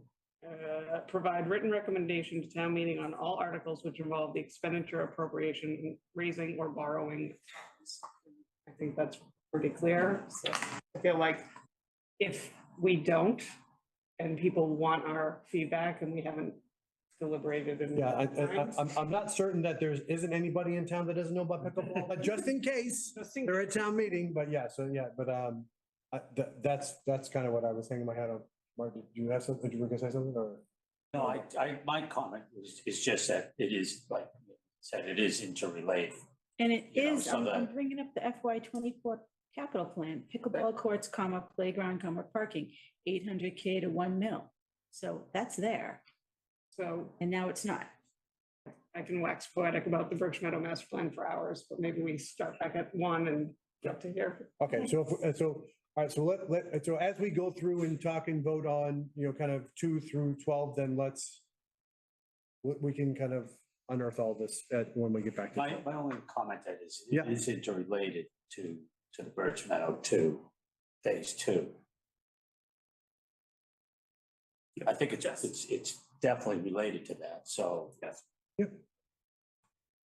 provide written recommendation to town meeting on all articles which involve the expenditure, appropriation, raising or borrowing. I think that's pretty clear. So I feel like if we don't, and people want our feedback and we haven't deliberated in. Yeah, I'm not certain that there isn't anybody in town that doesn't know about pickleball, but just in case, they're at town meeting, but yeah, that's kind of what I was thinking in my head of. Mark, did you have something, you were gonna say something, or? No, my comment is just that it is, like you said, it is interrelated. And it You know, is, so I'm that- bringing up the FY '24 capital plan, pickleball courts, playground, parking, 800K to 1 mil. So that's there, So and now it's not. I can wax poetic about the Birch Meadow master plan for hours, but maybe we start back at 1 and get to here. Okay, all right, so as we go through and talk and vote on, kind of 2 through 12, then we can kind of unearth all this when we get back to. My only comment that is, Yeah. it is interrelated to the Birch Meadow 2, phase 2. I think it's definitely related to that, so. Yes.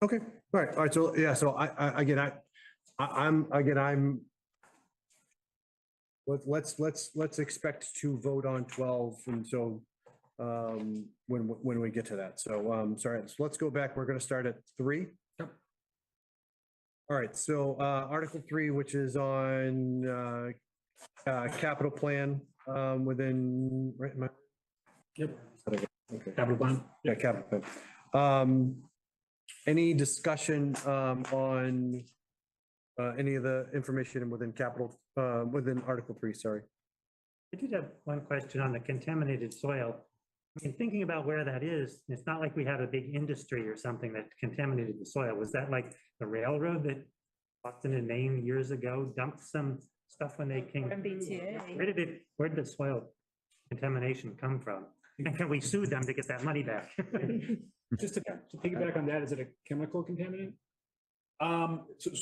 Okay, all right, so, yeah, so I'm. Let's expect to vote on 12, and so, when we get to that, so, sorry, so let's go back, we're gonna start at 3. Yep. All right, so, Article 3, which is on, capital plan, within, right, Yep. okay. Capital plan. Yeah, capital plan. Any discussion on any of the information within capital, within Article 3, sorry? I did have one question on the contaminated soil. I mean, thinking about where that is, it's not like we have a big industry or something that contaminated the soil. Was that like the railroad that Boston and Maine years ago dumped some stuff when they came? MBTA. Where did the soil contamination come from? And can we sue them to get that money back? Just to piggyback on that, is it a chemical contaminant?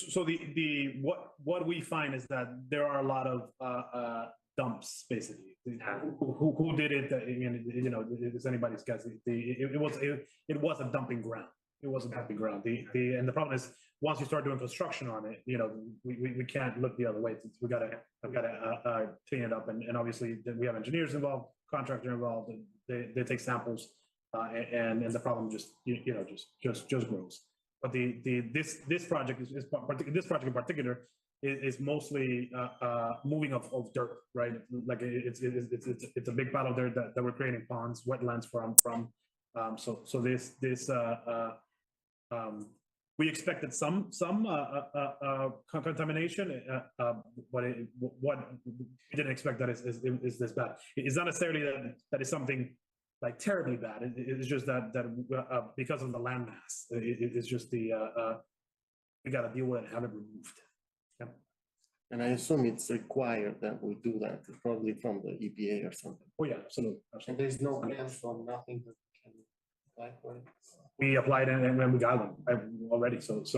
So what we find is that there are a lot of dumps, basically. Who did it? I mean, you know, it's anybody's guess. It was a dumping ground. It was a dumping ground. And the problem is, once you start doing construction on it, you know, we can't look the other way. We gotta clean it up. And obviously we have engineers involved, contractor involved. They take samples, and the problem just just grows. But this project this project in particular is mostly moving of dirt, right? Like it's a big pile of dirt that we're creating ponds, wetlands from. So this we expected some contamination, but what we didn't expect that is this bad. It's not necessarily that is something like terribly bad. It's just that because of the landmass, it's just we got to deal with it and have it removed. Yeah. And I assume it's required that we do that, probably from the EPA or something. Oh yeah, absolutely. And there's no grants or nothing that can apply for it. We applied and then we got them already. So This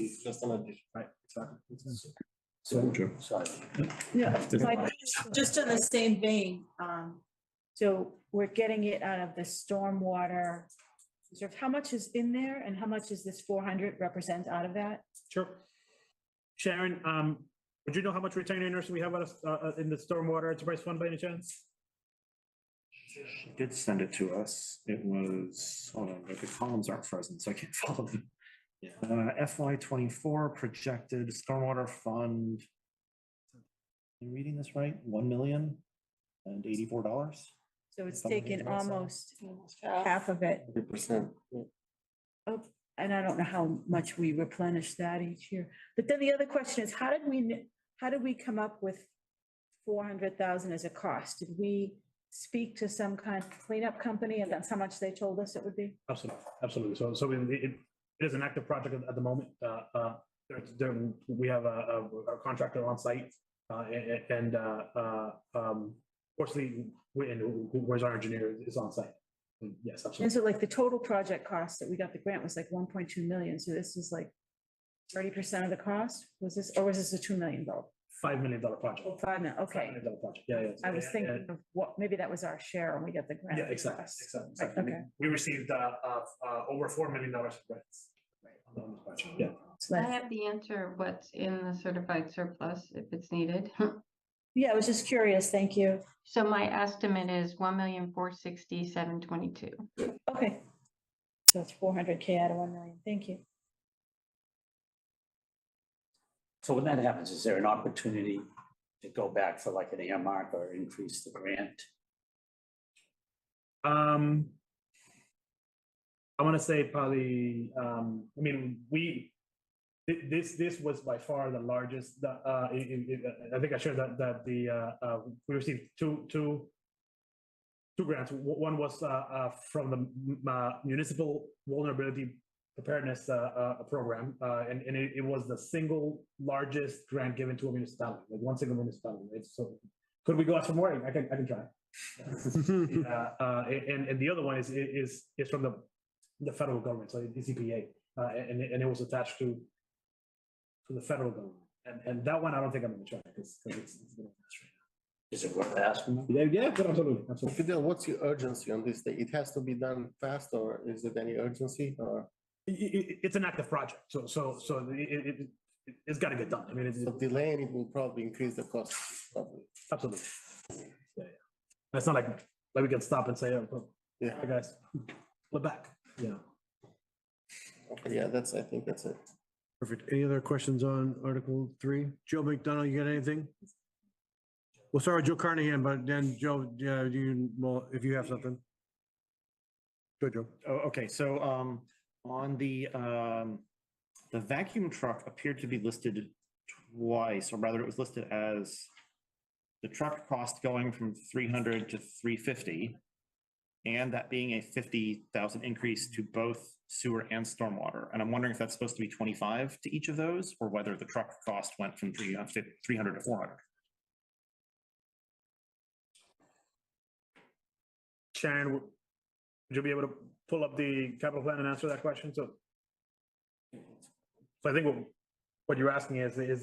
is just an addition. right, exactly. So, sorry. Yeah, like, just in the same vein, so we're getting it out of the stormwater reserve. How much is in there and how much is this 400 represent out of that? Sure. Sharon, would you know how much retained earnings we have in the stormwater enterprise fund by any chance? She did send it to us. It was, hold on, the columns aren't frozen, so I can't follow them. FY24 projected stormwater fund. Am I reading this right? $1,084,000. So it's taken almost half of it. 100%. Oh, and I don't know how much we replenish that each year. But then the other question is, how did we come up with 400,000 as a cost? Did we speak to some kind of cleanup company and that's how much they told us it would be? Absolutely. So it is an active project at the moment. We have a contractor on site, and fortunately, where's our engineer is on site. Yes, And absolutely. so like the total project cost that we got the grant was like 1.2 million. So this is like 30% of the cost? Was this, or was this a $2 million? $5 million project. Oh, 5 million, okay. $5 million project. Yeah. I was thinking of what, maybe that was our share when we got the grant. Yeah, exactly. Right, okay. We received over $4 million in grants. On the project. Yeah. So I that- have the answer, what's in the certified surplus if it's needed. Yeah, I was just curious, thank you. So my estimate is 1,460,722. Okay. So it's 400K out of 1 million, thank you. So when that happens, is there an opportunity to go back for like an earmark or increase the grant? I want to say probably, I mean, this was by far the largest, I think I shared that we received two grants. One was from the municipal vulnerability preparedness program, and it was the single largest grant given to a municipality, like one single municipality. Right? So could we go ask for more? I can try. And the other one is from the the federal government, so it's EPA, and it was attached to the federal government. And that one, I don't think I'm gonna try, because it's. Is it worth asking them? Yeah, but absolutely, absolutely. Fidel, what's your urgency on this thing? It has to be done fast, or is it any urgency, or It's an active project, so it's gotta get done. I mean, it's so delaying it will probably increase the cost, probably. absolutely. Yeah. It's not like we can stop and say, oh, Yeah, hey, guys, flip back, you know. okay, yeah, I think that's it. Perfect. Any other questions on Article 3? Joe McDonough, you got anything? We'll start with Joe Carnahan, but then Joe, yeah, well, if you have something. Go, Joe. Oh, okay, so on the vacuum truck appeared to be listed twice, or rather it was listed as the truck cost going from 300 to 350, and that being a 50,000 increase to both sewer and stormwater. And I'm wondering if that's supposed to be 25 to each of those, or whether the truck cost went from 300 to 400. Sharon, would you be able to pull up the capital plan and answer that question? So I think what you're asking is did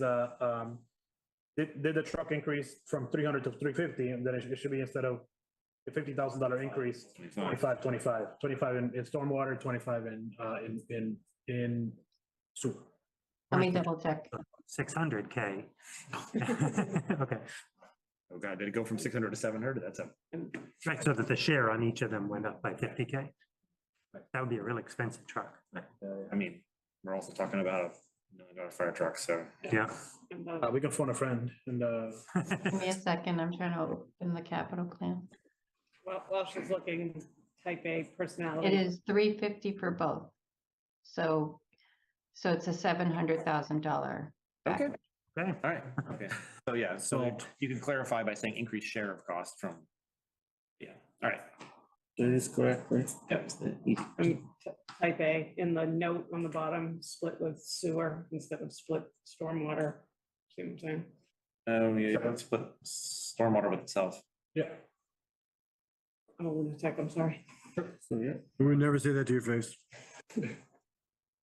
the truck increase from 300 to 350, and then it should be, instead of a $50,000 increase, 25 in stormwater, 25 in sewer. Let me double check. 600K. Okay, Oh God, did it go from 600 to 700? That's a, right, so that the share on each of them went up by 50K. That would be a real expensive truck. I mean, we're also talking about a $1 million fire truck, so. Yeah. We can phone a friend and Give me a second. I'm trying to open the capital plan. While she's looking, type A It personality. is 350 for both. So it's a $700,000. Okay, Okay. all right, okay. So yeah, so you can clarify by saying increased share of cost from, yeah, all right. That is correct, right? Type A in the note on the bottom, split with sewer instead of split stormwater. See what I'm saying? Oh, yeah, let's put stormwater with itself. yeah. I'm a lunatic, I'm sorry. So, yeah. We would never say that to your face.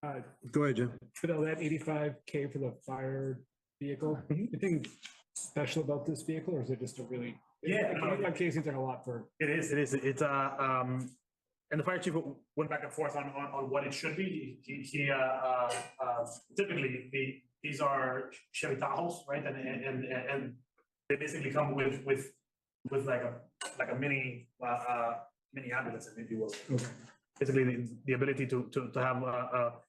Uh, Go ahead, Jim. Fidel, that 85K for the fire vehicle, anything special about this vehicle, or is it just a really? Yeah. 85K seems like a lot for. It is. It's and the fire chief went back and forth on what it should be. He typically these are Chevy Tahoes, right? And they basically come with like a mini ambulance, if you will. Basically, the ability to have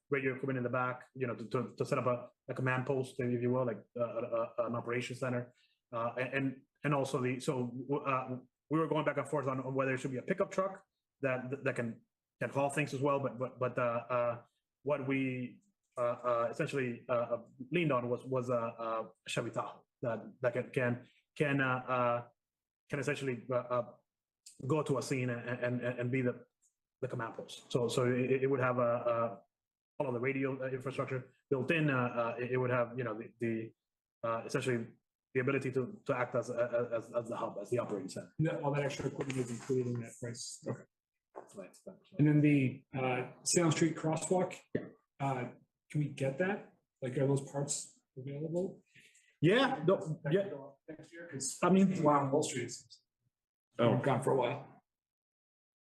radio equipment in the back, you know, to set up a command post, if you will, like an operations center, and also we were going back and forth on whether it should be a pickup truck that can haul things as well, but what we essentially leaned on was a Chevy Tahoe that can essentially go to a scene and be the command post. So it would have all of the radio infrastructure built in. It would have, you know, the essentially the ability to act as the hub, as the operating center. All that extra equipment is included in that price. Okay. And then the Salem Street crosswalk, can we get that? Like, are those parts available? Yeah, yeah. Next year, because I mean, wow, Wall Street. Oh. Gone for a while.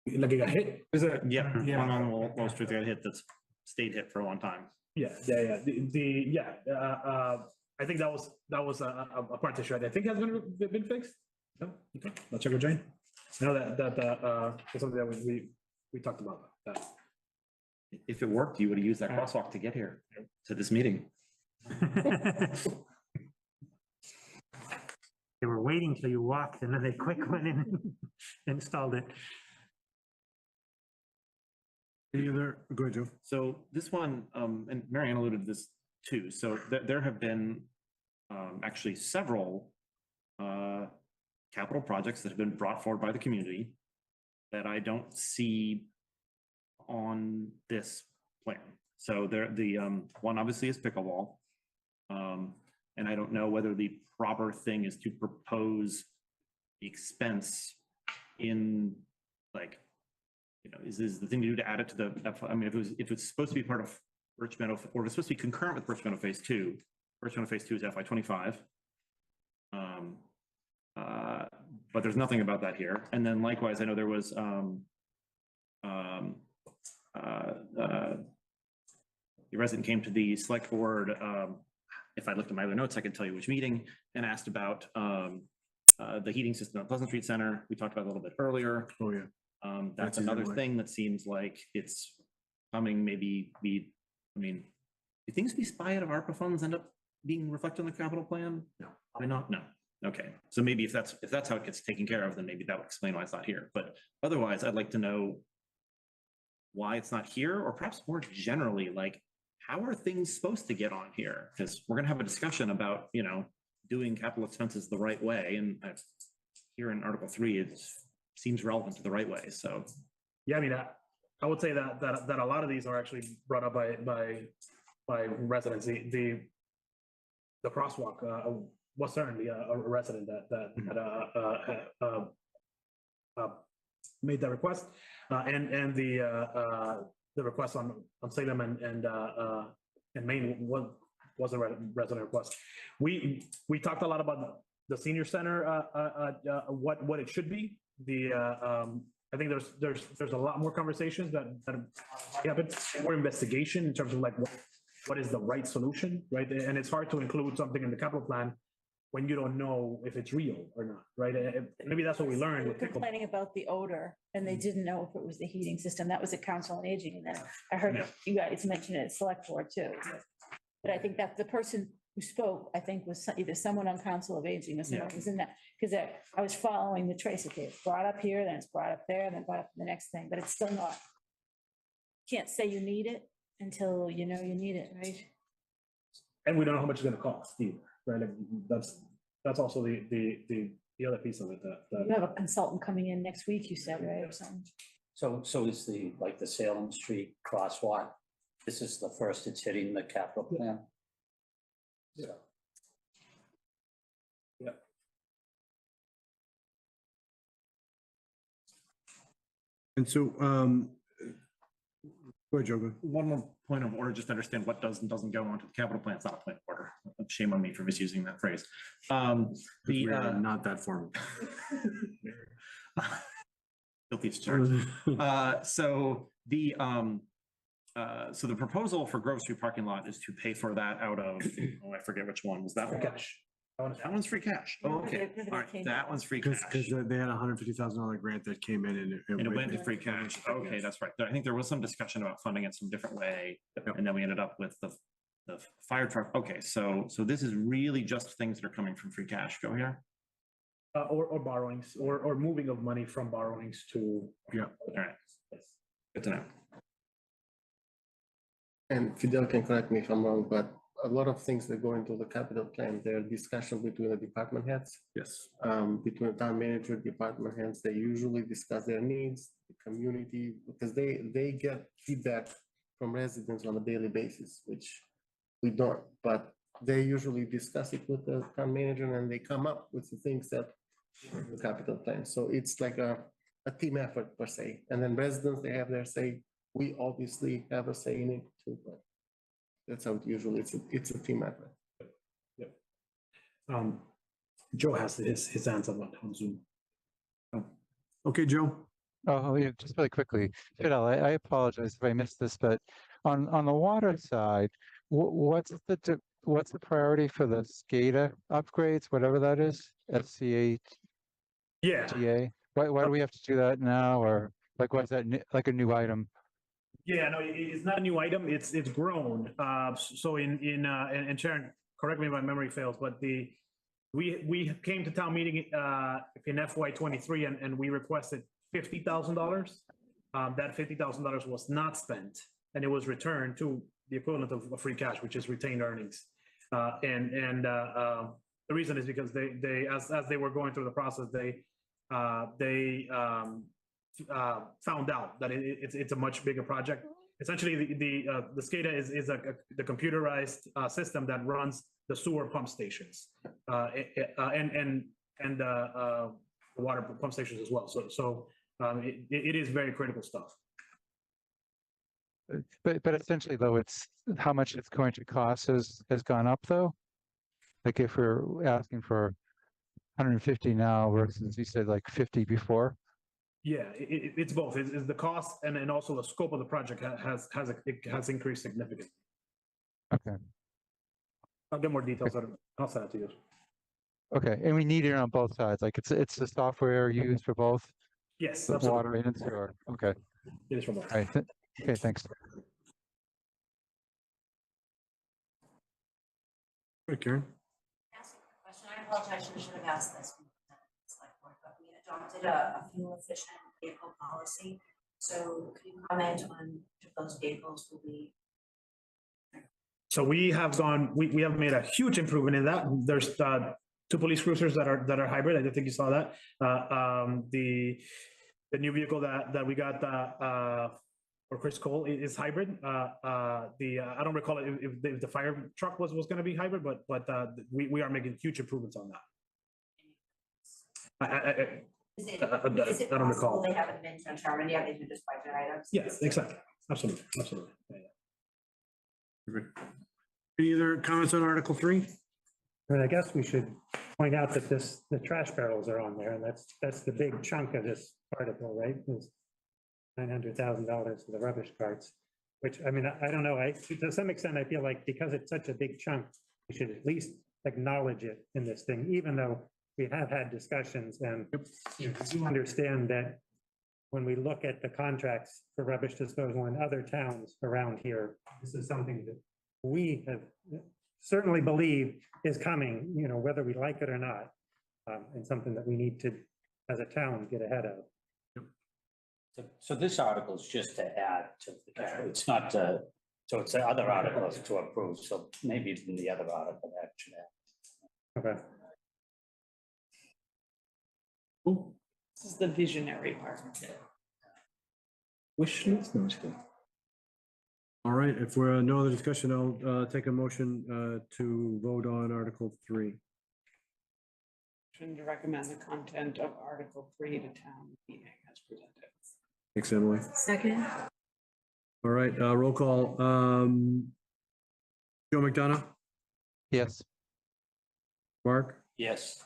like it got hit. Is it? Yeah, Yeah. one on Wall Street that got hit, that's stayed hit for a long time. Yeah. I think that was a part issue. I think has been fixed. No, okay. I'll check with Jane. I know that is something that we talked about. That. If it worked, you would have used that crosswalk to get here to this meeting. They were waiting till you walked and then they quick went in and installed it. Any other, go ahead, Joe. So this one, and Marianne alluded to this too, so there have been actually several capital projects that have been brought forward by the community that I don't see on this plan. So the one obviously is pickleball. And I don't know whether the proper thing is to propose the expense in like is the thing to do to add it to the, I mean, if it's supposed to be part of Birch Meadow, or if it's supposed to be concurrent with Birch Meadow Phase 2, Birch Meadow Phase 2 is FY25. But there's nothing about that here. And then likewise, I know there was, the resident came to the select board, if I looked at my other notes, I could tell you which meeting, and asked about the heating system at Pleasant Street Center. We talked about it a little bit earlier. Oh, yeah. That's That's another easy. thing that seems like it's coming, maybe be, I mean, do things we spy out of ARPA funds end up being reflected on the capital plan? No. Probably not, no. Okay, so maybe if that's how it gets taken care of, then maybe that would explain why it's not here. But otherwise, I'd like to know why it's not here, or perhaps more generally, like, how are things supposed to get on here? Because we're gonna have a discussion about, doing capital expenses the right way, and here in Article 3, it seems relevant to the right way, so. Yeah, I mean, I would say that a lot of these are actually brought up by residents. The crosswalk was certainly a resident that made that request, and the request on Salem and Maine was a resident request. We talked a lot about the senior center, what it should be. I think there's a lot more conversations that happen, more investigation in terms of like what is the right solution, right? And it's hard to include something in the capital plan when you don't know if it's real or not, right? Maybe that's what we learned. They were with pickle. complaining about the odor, and they didn't know if it was the heating system. That was a council on aging, and then I heard you guys mention it at select board too. But I think that the person who spoke, I think, was either someone on council of aging or someone who was in that, because I was following the trace. Okay, it's brought up here, then it's brought up there, then brought up in the next thing, but it's still not. Can't say you need it until you know you need it, right? And we don't know how much it's gonna cost either, right? Like, that's also the other piece of it that. You have a consultant coming in next week, you said, right, or something? So is the Salem Street crosswalk, this is the first it's hitting the capital plan? Yeah. Yeah. And so, go ahead, Joe. One more point of order, just to understand what does and doesn't go onto the capital plan. It's not a point of order. Shame on me for misusing that phrase. We're not that formal. Guilty as charged. So the proposal for Grove Street parking lot is to pay for that out of, I forget which one. Was that one? Cash. That one's free cash. Oh, okay. All right, that one's free cash. Because they had a $150,000 grant that came in And it went to free cash. Okay, that's right. I think there was some discussion about funding it some different way. And then we ended up with the fire truck. Okay, so this is really just things that are coming from free cash. Go here. Or borrowings, or moving of money from borrowings to. Yeah. All right. Good to know. And Fidel can correct me if I'm wrong, but a lot of things that go into the capital plan, there are discussions between the department heads. Yes. Between the town manager, department heads, they usually discuss their needs, the community, because they get feedback from residents on a daily basis, which we don't, but they usually discuss it with the town manager and they come up with the things that the capital plan. So it's like a team effort per se. And then residents, they have their say. We obviously have a say in it too, but that's how it usually, it's a team effort. Joe has his answer on Zoom. Okay, Joe. Oh, yeah, just really quickly. Fidel, I apologize if I missed this, but on the water side, what's the priority for the SCADA upgrades, whatever that is? SCA? Yeah. TA? Why do we have to do that now? Or like, why is that like a new item? Yeah, no, it's not a new item. It's grown. So and Sharon, correct me if my memory fails, but we came to town meeting in FY23 and we requested $50,000. That $50,000 was not spent, and it was returned to the equivalent of free cash, which is retained earnings. The reason is because they as they were going through the process, they found out that it's a much bigger project. Essentially, the SCADA is the computerized system that runs the sewer pump stations and the water pump stations as well. So It is very critical stuff. But essentially though, it's how much it's going to cost has gone up though. Like if we're asking for 150 now versus you said like 50 before. Yeah, it's both. It's the cost and also the scope of the project has increased significantly. Okay. I'll get more details. I'll send it to you. Okay, and we need it on both sides. Like it's the software used for both Yes, the absolutely. water and sewer. Okay. It is from both. All right. Okay. Thanks. Right, Karen? Ask a question. I apologize, I should have asked this. when we were at the select board, but we adopted a fuel efficient vehicle policy. So can you comment on which of those vehicles will be? So we have made a huge improvement in that. There's two police cruisers that are hybrid. I don't think you saw that. The new vehicle that we got for Chris Cole is hybrid. I don't recall if the fire truck was going to be hybrid, but we are making huge improvements on that. I don't recall. They haven't been determined yet, these are just budget items? Yes, exactly. Absolutely. Yeah. Any other comments on Article 3? And I guess we should point out that the trash barrels are on there, and that's the big chunk of this article, right? Is $900,000 for the rubbish carts, which, I mean, I don't know, to some extent, I feel like because it's such a big chunk, we should at least acknowledge it in this thing, even though we have had discussions and you know, I do understand that when we look at the contracts for rubbish disposal in other towns around here, this is something that we have certainly believe is coming, you know, whether we like it or not, and something that we need to, as a town, get ahead of. So this article is just to add to the category. It's not to, so it's the other articles to approve. So maybe even the other article actually. Okay. Cool. This is the visionary part. Wish list? No, just kidding. All right, if we're no other discussion, I'll take a motion to vote on Article 3. To recommend the content of Article 3 to town meeting as presented. Thanks, Emily. Second, All right, roll call. Joe McDonough, Yes. Mark, Yes.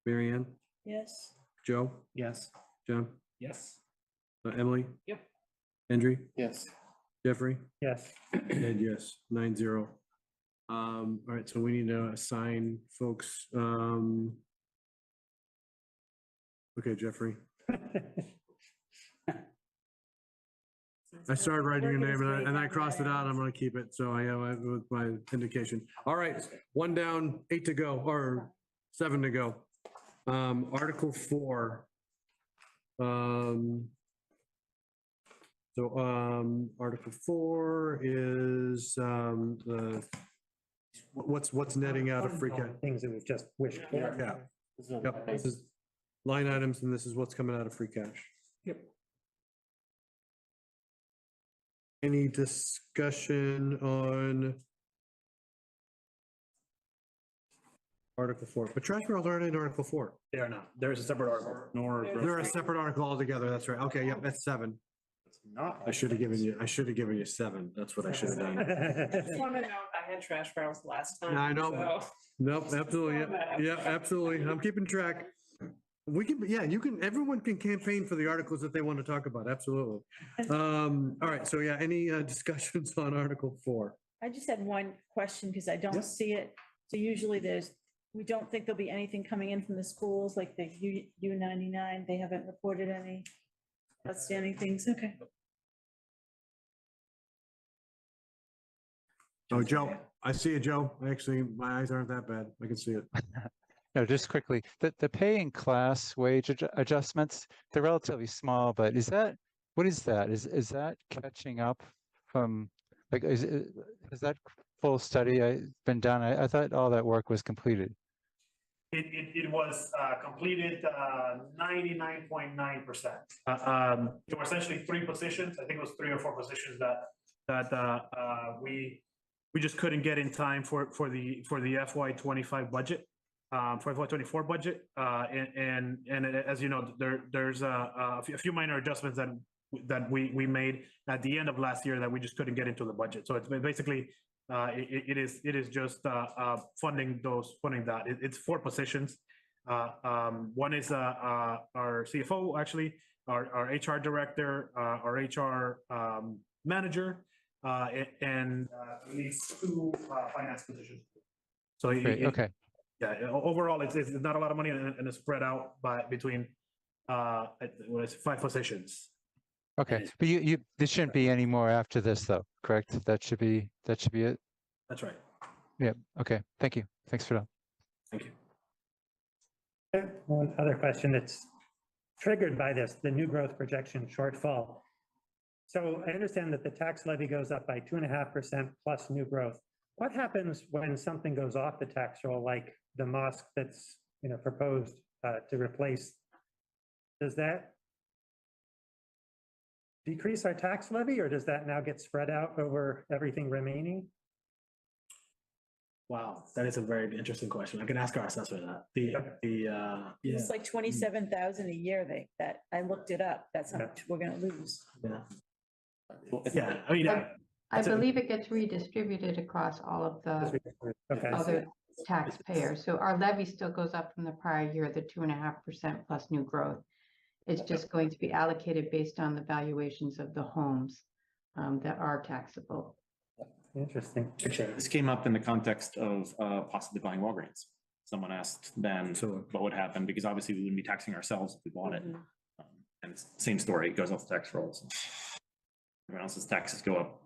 Mary Ann, yes. Joe, Yes. John, Yes. Emily? Yep. Andrew, Yes. Jeffrey? Yes. And yes, 9-0. All right, so we need to assign folks. Okay, Jeffrey. I started writing your name and I crossed it out. I'm gonna keep it. So I have with my indication. All right, 1 down, 8 to go, or 7 to go. Article 4. Article 4 is what's netting out of free cash. Things that we've just wished for. Yeah. Yep, this is line items and this is what's coming out of free cash. Yep. Any discussion on Article 4? But trash barrels aren't in Article 4. They are not. There's a separate article. Nor. They're a separate article altogether. That's right. Okay, yep, that's 7. Not. I should have given you 7. That's what I should have done. Just want to note, I had trash barrels last time. I know. so- Nope, absolutely. Yeah, absolutely. I'm keeping track. We can, yeah, you can, everyone can campaign for the articles that they want to talk about. Absolutely. All right. So yeah, any discussions on Article 4? I just had one question because I Yeah. don't see it. So usually we don't think there'll be anything coming in from the schools, like the U99, they haven't reported any outstanding things. Okay. Oh, Joe, I see you, Joe. Actually, my eyes aren't that bad. I can see it. No, just quickly, the pay in class wage adjustments, they're relatively small, but what is that? Is that catching up from, like, is that full study been done? I thought all that work was completed. It was completed 99.9%. There were essentially 3 positions. I think it was 3 or 4 positions that we just couldn't get in time for the FY25 budget. for FY '24 budget. And as you know, there's a few minor adjustments that we made at the end of last year that we just couldn't get into the budget. So it's basically, it is just funding that. It's 4 positions. One is our CFO, actually, our HR director, our HR manager, and at least 2 finance positions. So Great, okay. yeah, overall, it's not a lot of money, and it's spread out between 5 positions. Okay, but there shouldn't be any more after this though, correct? That should be it? That's right. Yeah, okay, thank you. Thanks for that. Thank you. One other question that's triggered by this, the new growth projection shortfall. So I understand that the tax levy goes up by 2.5% plus new growth. What happens when something goes off the tax roll, like the mosque that's, proposed to replace? Does that decrease our tax levy, or does that now get spread out over everything remaining? Wow, that is a very interesting question. I can ask our assessor that. It's like 27,000 a year that I looked it up. That's how much we're gonna lose. Yeah, I mean, I believe it gets redistributed across all of the Okay. other taxpayers. So our levy still goes up from the prior year, the 2.5% plus new growth. It's just going to be allocated based on the valuations of the homes that are taxable. Interesting. This came up in the context of possibly buying Walgreens. Someone asked then what would happen, because obviously we wouldn't be taxing ourselves if we bought it. And it's the same story, it goes off the tax rolls. Everyone else's taxes go up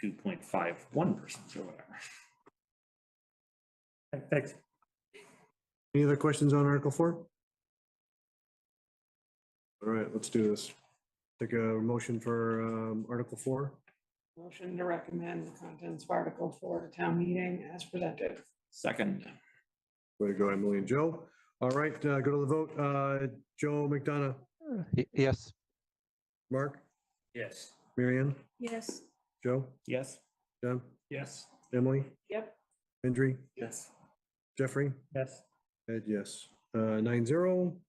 2.51% or whatever. Thanks. Any other questions on Article 4? All right, let's do this. Take a motion for Article 4. Motion to recommend the contents of Article 4 to town meeting as presented. Second. Way to go, Emily and Joe. All right, go to the vote. Joe McDonough, Yes, Mark, Yes. Marianne, Yes. Joe, Yes. John, yes. Emily, Yep. Andrew, Yes. Jeffrey, Yes. Ed, yes. 9-0.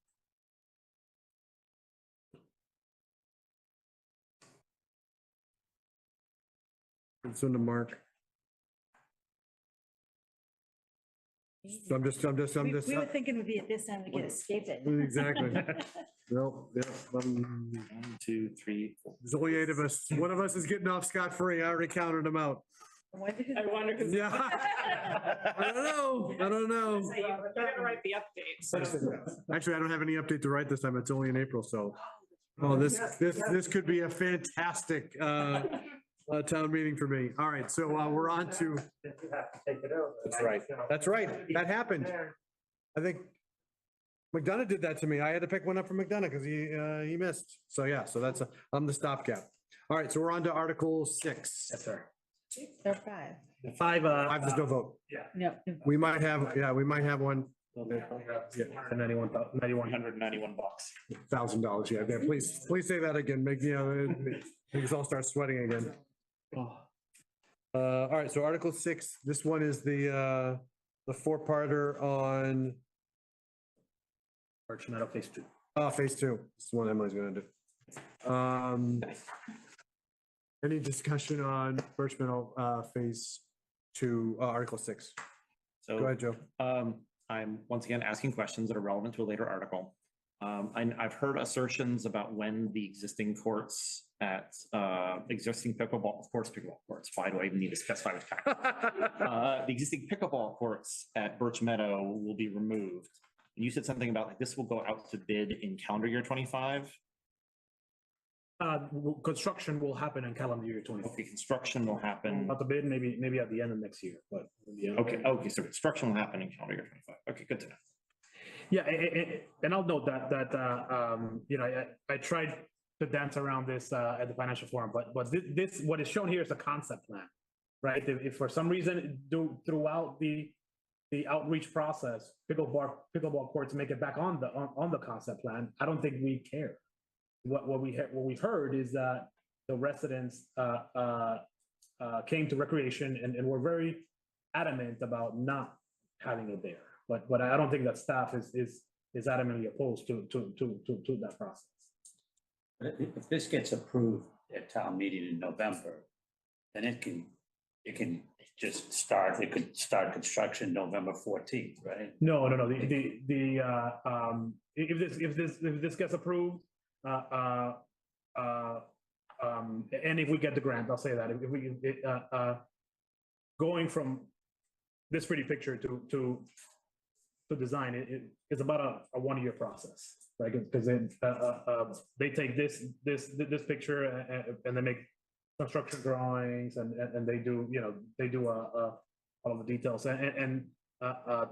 It's on to Mark. So I'm just. We were thinking it would be at this time we could escape it. Exactly. No, yeah. 1, 2, 3, 4. There's only 8 of us. One of us is getting off scot-free. I already counted them out. I wonder because. Yeah. I don't know. So you gotta write the updates. Actually, I don't have any update to write this time. It's only in April, so. Oh, this could be a fantastic town meeting for me. All right, so we're on to. You have to take it over. That's right. That's right. That happened. I think McDonough did that to me. I had to pick one up from McDonough because he missed. So yeah, so that's I'm the stopgap. All right, so we're on to Article 6. Yes, sir. Or 5. 5, 5, there's no vote. Yep. We might have one. $91,000. $1,000, yeah. Please say that again. Make, things all start sweating again. All right, so Article 6, this one is the 4-parter on Birch Meadow Phase 2. Phase 2. This is one Emily's gonna do. Any discussion on Birch Meadow Phase 2, Article 6? So Go ahead, Joe. I'm once again asking questions that are relevant to a later article. I've heard assertions about when the existing courts at existing pickleball courts, why do I even need to specify which kind? The existing pickleball courts at Birch Meadow will be removed. And you said something about like this will go out to bid in calendar year 25. Construction will happen in calendar year 20. Okay, construction will happen. Not the bid, maybe at the end of next year, but. Okay, so construction will happen in calendar year 25. Okay, good to know. Yeah, and I'll note that I tried to dance around this at the financial forum, but this what is shown here is a concept plan, right? If for some reason throughout the outreach process, pickleball courts make it back on the concept plan, I don't think we care. What we've heard is that the residents came to recreation and were very adamant about not having it there. but I don't think that staff is adamantly opposed to that process. But if this gets approved at town meeting in November, then it can just start, it could start construction November 14th, right? No, if this gets approved, and if we get the grant, I'll say that, if we, going from this pretty picture to design, it's about a 1-year process, right? Because they take this picture and they make construction drawings and they do, all of the details. And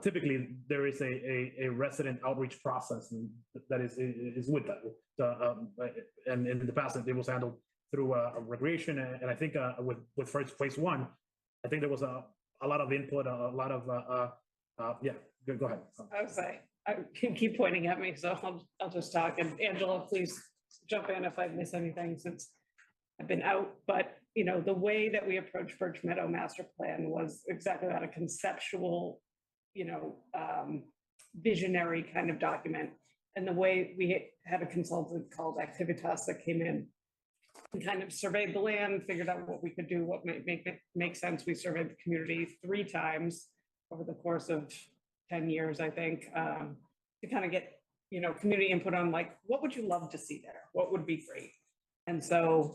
typically there is a resident outreach process that is with that. And in the past, it was handled through a recreation. And I think with first phase 1, I think there was a lot of input, a lot of, yeah, go ahead. I was like, I can keep pointing at me, so I'll just talk. And Angela, please jump in if I miss anything since I've been out. But, the way that we approached Birch Meadow Master Plan was exactly that, a conceptual, visionary kind of document. And the way we had a consultant called Activitas that came in and kind of surveyed the land, figured out what we could do, what might make sense. We surveyed the community 3 times over the course of 10 years, I think, to kind of get, community input on like, what would you love to see there? What would be great? And so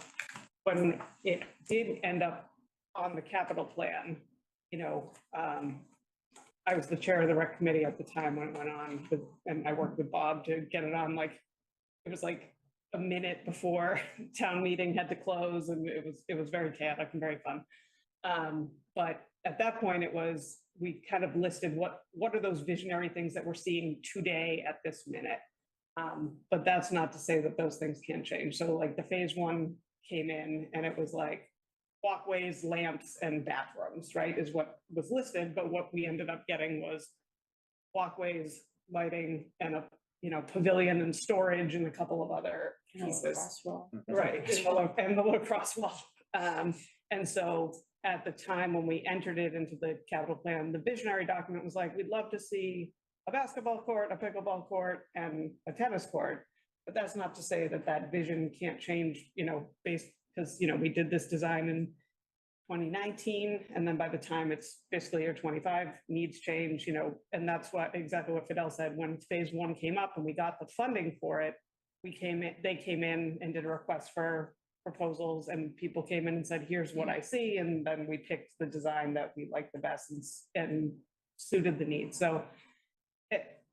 when it did end up on the capital plan, I was the chair of the rec committee at the time when it went on, and I worked with Bob to get it on. Like, it was like a minute before town meeting had to close, and it was very chaotic and very fun. But at that point, we kind of listed what are those visionary things that we're seeing today at this minute. But that's not to say that those things can't change. So like the phase 1 came in and it was like walkways, lamps, and bathrooms, right, is what was listed. But what we ended up getting was walkways, lighting, and a pavilion and storage and a couple of other pieces. Right, and the lacrosse wall. And so at the time when we entered it into the capital plan, the visionary document was like, we'd love to see a basketball court, a pickleball court, and a tennis court. But that's not to say that that vision can't change, based, because, we did this design in 2019, and then by the time it's fiscal year 25, needs change, and that's exactly what Fidel said. When phase 1 came up and we got the funding for it, they came in and did a request for proposals, and people came in and said, here's what I see, and then we picked the design that we liked the best and suited the needs. So,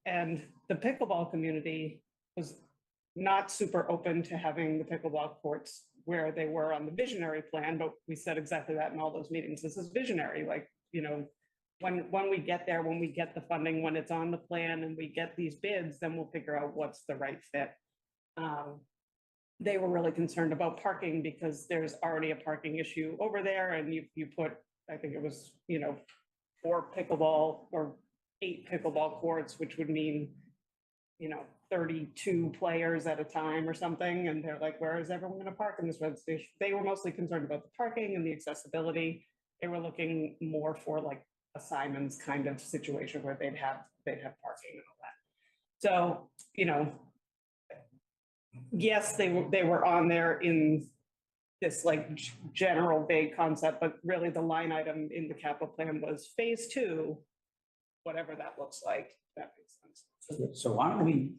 and the pickleball community was not super open to having the pickleball courts where they were on the visionary plan, but we said exactly that in all those meetings. This is visionary, like, when we get there, when we get the funding, when it's on the plan and we get these bids, then we'll figure out what's the right fit. They were really concerned about parking because there's already a parking issue over there, and you put, I think it was, 4 pickleball or 8 pickleball courts, which would mean, 32 players at a time or something. And they're like, where is everyone going to park in this red station? They were mostly concerned about the parking and the accessibility. They were looking more for like a Simon's kind of situation where they'd have parking and all that. So, yes, they were on there in this like general vague concept, but really the line item in the capital plan was phase 2, whatever that looks like. That makes sense. So aren't we,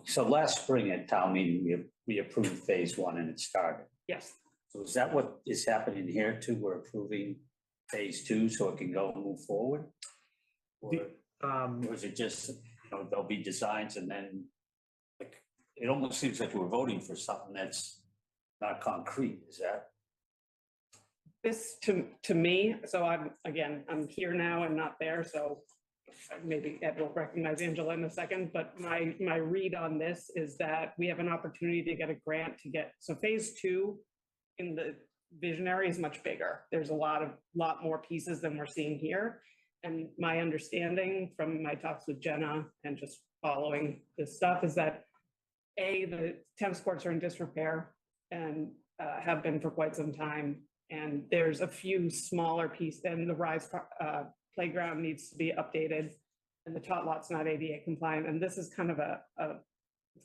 so last spring at town meeting, we approved phase 1 and it started. Yes. So is that what is happening here too? We're approving phase 2 so it can go and move forward? Or is it just, there'll be designs and then, like, it almost seems like we're voting for something that's not concrete, is that? This to me, so I'm here now and not there, so maybe Ed will recognize Angela in a second, but my read on this is that we have an opportunity to get a grant so phase 2 in the visionary is much bigger. There's a lot more pieces than we're seeing here. And my understanding from my talks with Jenna and just following this stuff is that the tennis courts are in disrepair and have been for quite some time. And there's a few smaller pieces, and the Rise playground needs to be updated. and the tot lot's not ADA compliant, and this is kind of let's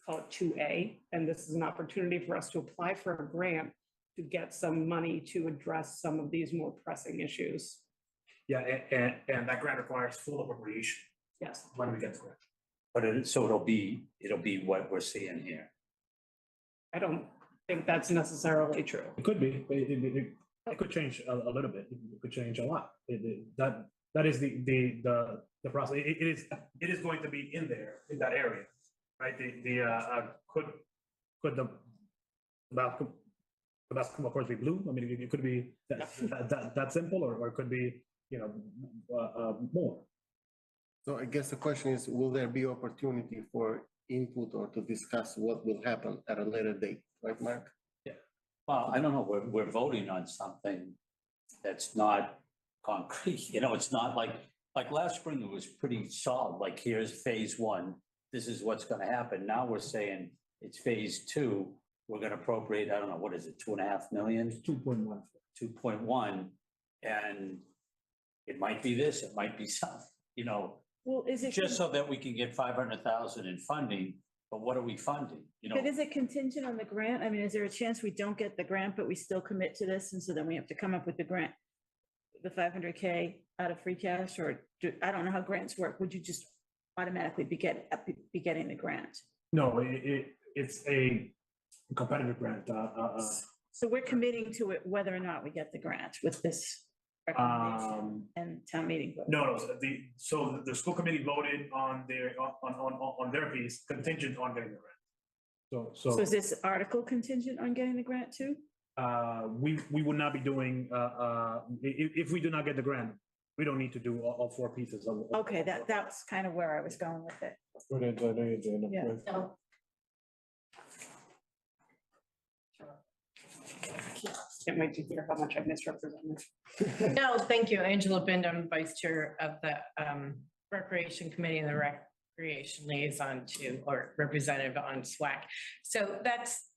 call it 2A, and this is an opportunity for us to apply for a grant to get some money to address some of these more pressing issues. Yeah, and that grant requires full appropriation Yes. when we get to it. But so it'll be what we're seeing here. I don't think that's necessarily true. It could be, but it could change a little bit. It could change a lot. That is the process. It is going to be in there, in that area, right? Could the basketball courts be blue? I mean, it could be that simple, or it could be, more. So I guess the question is, will there be opportunity for input or to discuss what will happen at a later date, right, Mark? Well, I don't know, we're voting on something that's not concrete, it's not like last spring, it was pretty solid, like here's phase one, this is what's gonna happen. Now we're saying it's phase two, we're gonna appropriate, I don't know, what is it, 2.5 million? 2.1. 2.1, and it might be this, it might be something, Well, is it? just so that we can get 500,000 in funding, but what are we funding, But is it contingent on the grant? I mean, is there a chance we don't get the grant, but we still commit to this? And so then we have to come up with the grant, the 500K out of free cash, or I don't know how grants work. Would you just automatically be getting the grant? No, it's a competitive grant. So we're committing to it whether or not we get the grant with this recommendation and town meeting vote. No, so the school committee voted on their piece contingent on getting the grant. So is this article contingent on getting the grant too? We would not be doing, if we do not get the grant, we don't need to do all four pieces of. Okay, that's kind of where I was going with it. Yeah. So Can't wait to hear how much I misrepresented. No, thank you. Angela Bind, I'm Vice Chair of the Recreation Committee and the Recreation Liaison or Representative on SWAC. So that's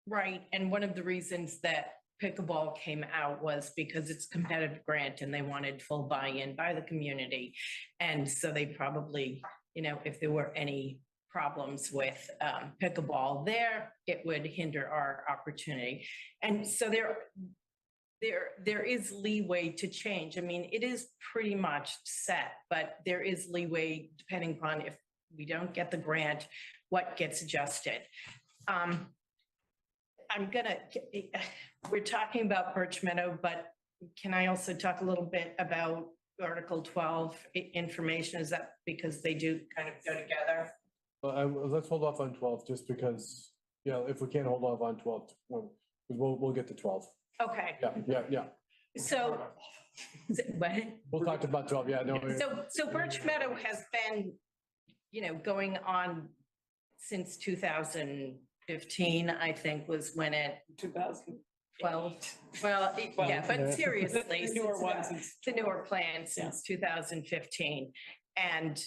right. And one of the reasons that pickleball came out was because it's a competitive grant and they wanted full buy-in by the community. And so they probably, if there were any problems with pickleball there, it would hinder our opportunity. And so there is leeway to change. I mean, it is pretty much set, but there is leeway depending upon if we don't get the grant, what gets adjusted. We're talking about Birch Meadow, but can I also talk a little bit about Article 12 information? Is that because they do kind of go together? Let's hold off on 12, just because, if we can't hold off on 12, we'll get to 12. Okay. Yeah. So, what? We'll talk about 12, no. So Birch Meadow has been, going on since 2015, I think was when it. 2012. Well, yeah, but seriously. The newer ones. The newer plan since 2015. And,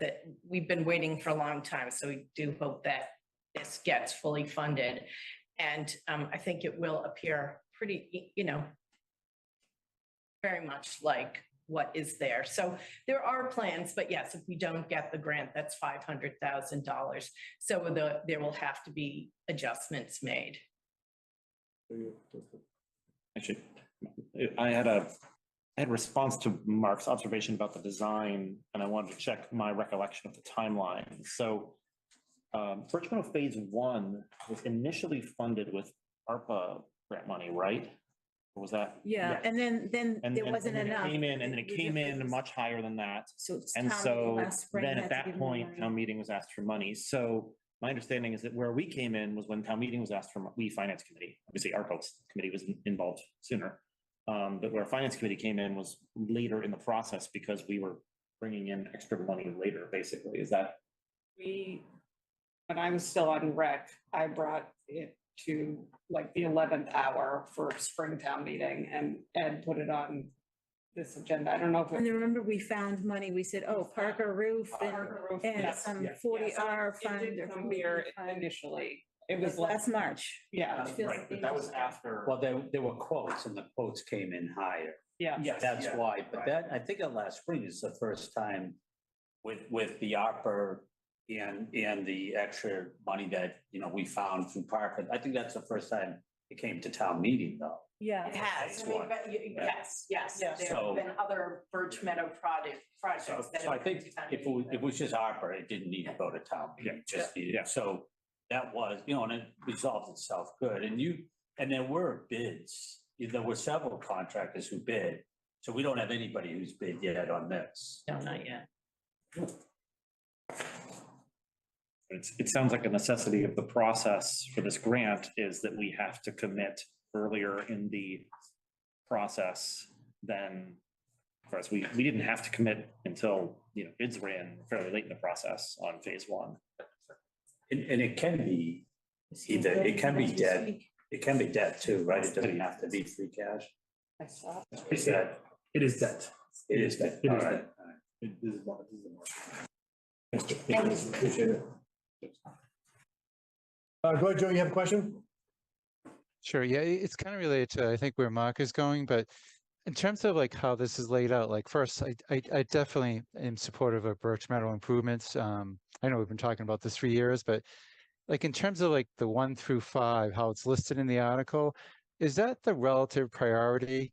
that we've been waiting for a long time. So we do hope that this gets fully funded. And I think it will appear pretty, very much like what is there. So there are plans, but yes, if we don't get the grant, that's $500,000. So there will have to be adjustments made. Actually, I had a response to Mark's observation about the design, and I wanted to check my recollection of the timeline. So Birch Meadow Phase 1 was initially funded with ARPA grant money, right? Or was that? Yeah, and then there wasn't enough. And then it came in much higher than that. So it's And town meeting so last spring then had at to that give more point, money. town meeting was asked for money. So my understanding is that where we came in was when town meeting was asked for, finance committee, obviously our committee was involved sooner. But where finance committee came in was later in the process because we were bringing in extra money later, basically. Is that? When I was still on rec, I brought it to like the 11th hour for Springtown meeting and Ed put it on this agenda. I don't know if. And remember, we found money. We said, Parker Roof and Yes, some yes. 40R It fund. did or come here 40R fund. initially. It was Last March. Yeah. Right, but that was after. Well, there were quotes and the quotes came in higher. Yeah. Yes, That's yeah, why, but right. that, I think that last spring is the first time with the ARPA and the extra money that, we found through Parker, I think that's the first time it came to town meeting though. Yeah. It has, Phase one. yes, yes, Yeah. there So- have been other Birch Meadow projects. So that so I have think been to town if meeting. it was just ARPA, it didn't need to go to town, meeting, it just needed, so that was, and it resolved itself good, and there were bids. There were several contractors who bid, so we don't have anybody who's bid yet on this. No, not yet. It sounds like a necessity of the process for this grant is that we have to commit earlier in the process than, of course, we didn't have to commit until, bids ran fairly late in the process on phase one. And it can be either, it can be debt, it can be debt too, right? It doesn't have to be free cash. I saw. Is that, It is debt. it is debt, It all is right. debt. This is more. Appreciate it. Go ahead, Joe, you have a question? Sure, yeah, it's kind of related to, I think, where Mark is going, but in terms of like how this is laid out, like first, I definitely am supportive of Birch Meadow improvements. I know we've been talking about this for years, but like in terms of like the 1 through 5, how it's listed in the article, is that the relative priority?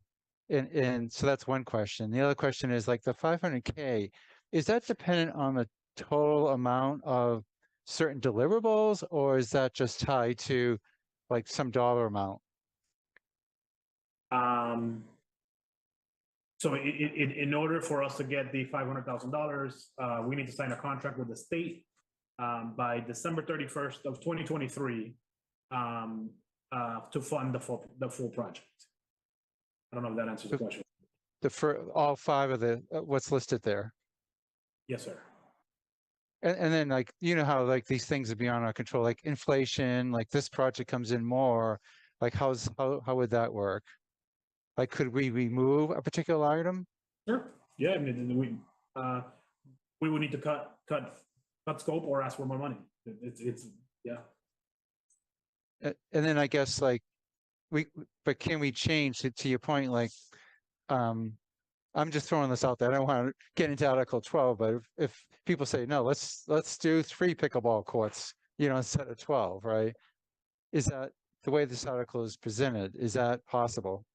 And so that's one question. The other question is like the 500K, is that dependent on the total amount of certain deliverables, or is that just tied to like some dollar amount? So in order for us to get the $500,000, we need to sign a contract with the state by December 31st of 2023 to fund the full project. I don't know if that answers the question. For all 5 of the what's listed there. Yes, sir. And then like, how like these things are beyond our control, like inflation, like this project comes in more, like how would that work? Like, could we remove a particular item? Sure. Yeah, I mean, we would need to cut scope or ask for more money. It's yeah. And then I guess like but can we change it to your point? Like, I'm just throwing this out there. I don't want to get into Article 12, but if people say, no, let's do 3 pickleball courts, instead of 12, right? Is that the way this article is presented? Is that possible?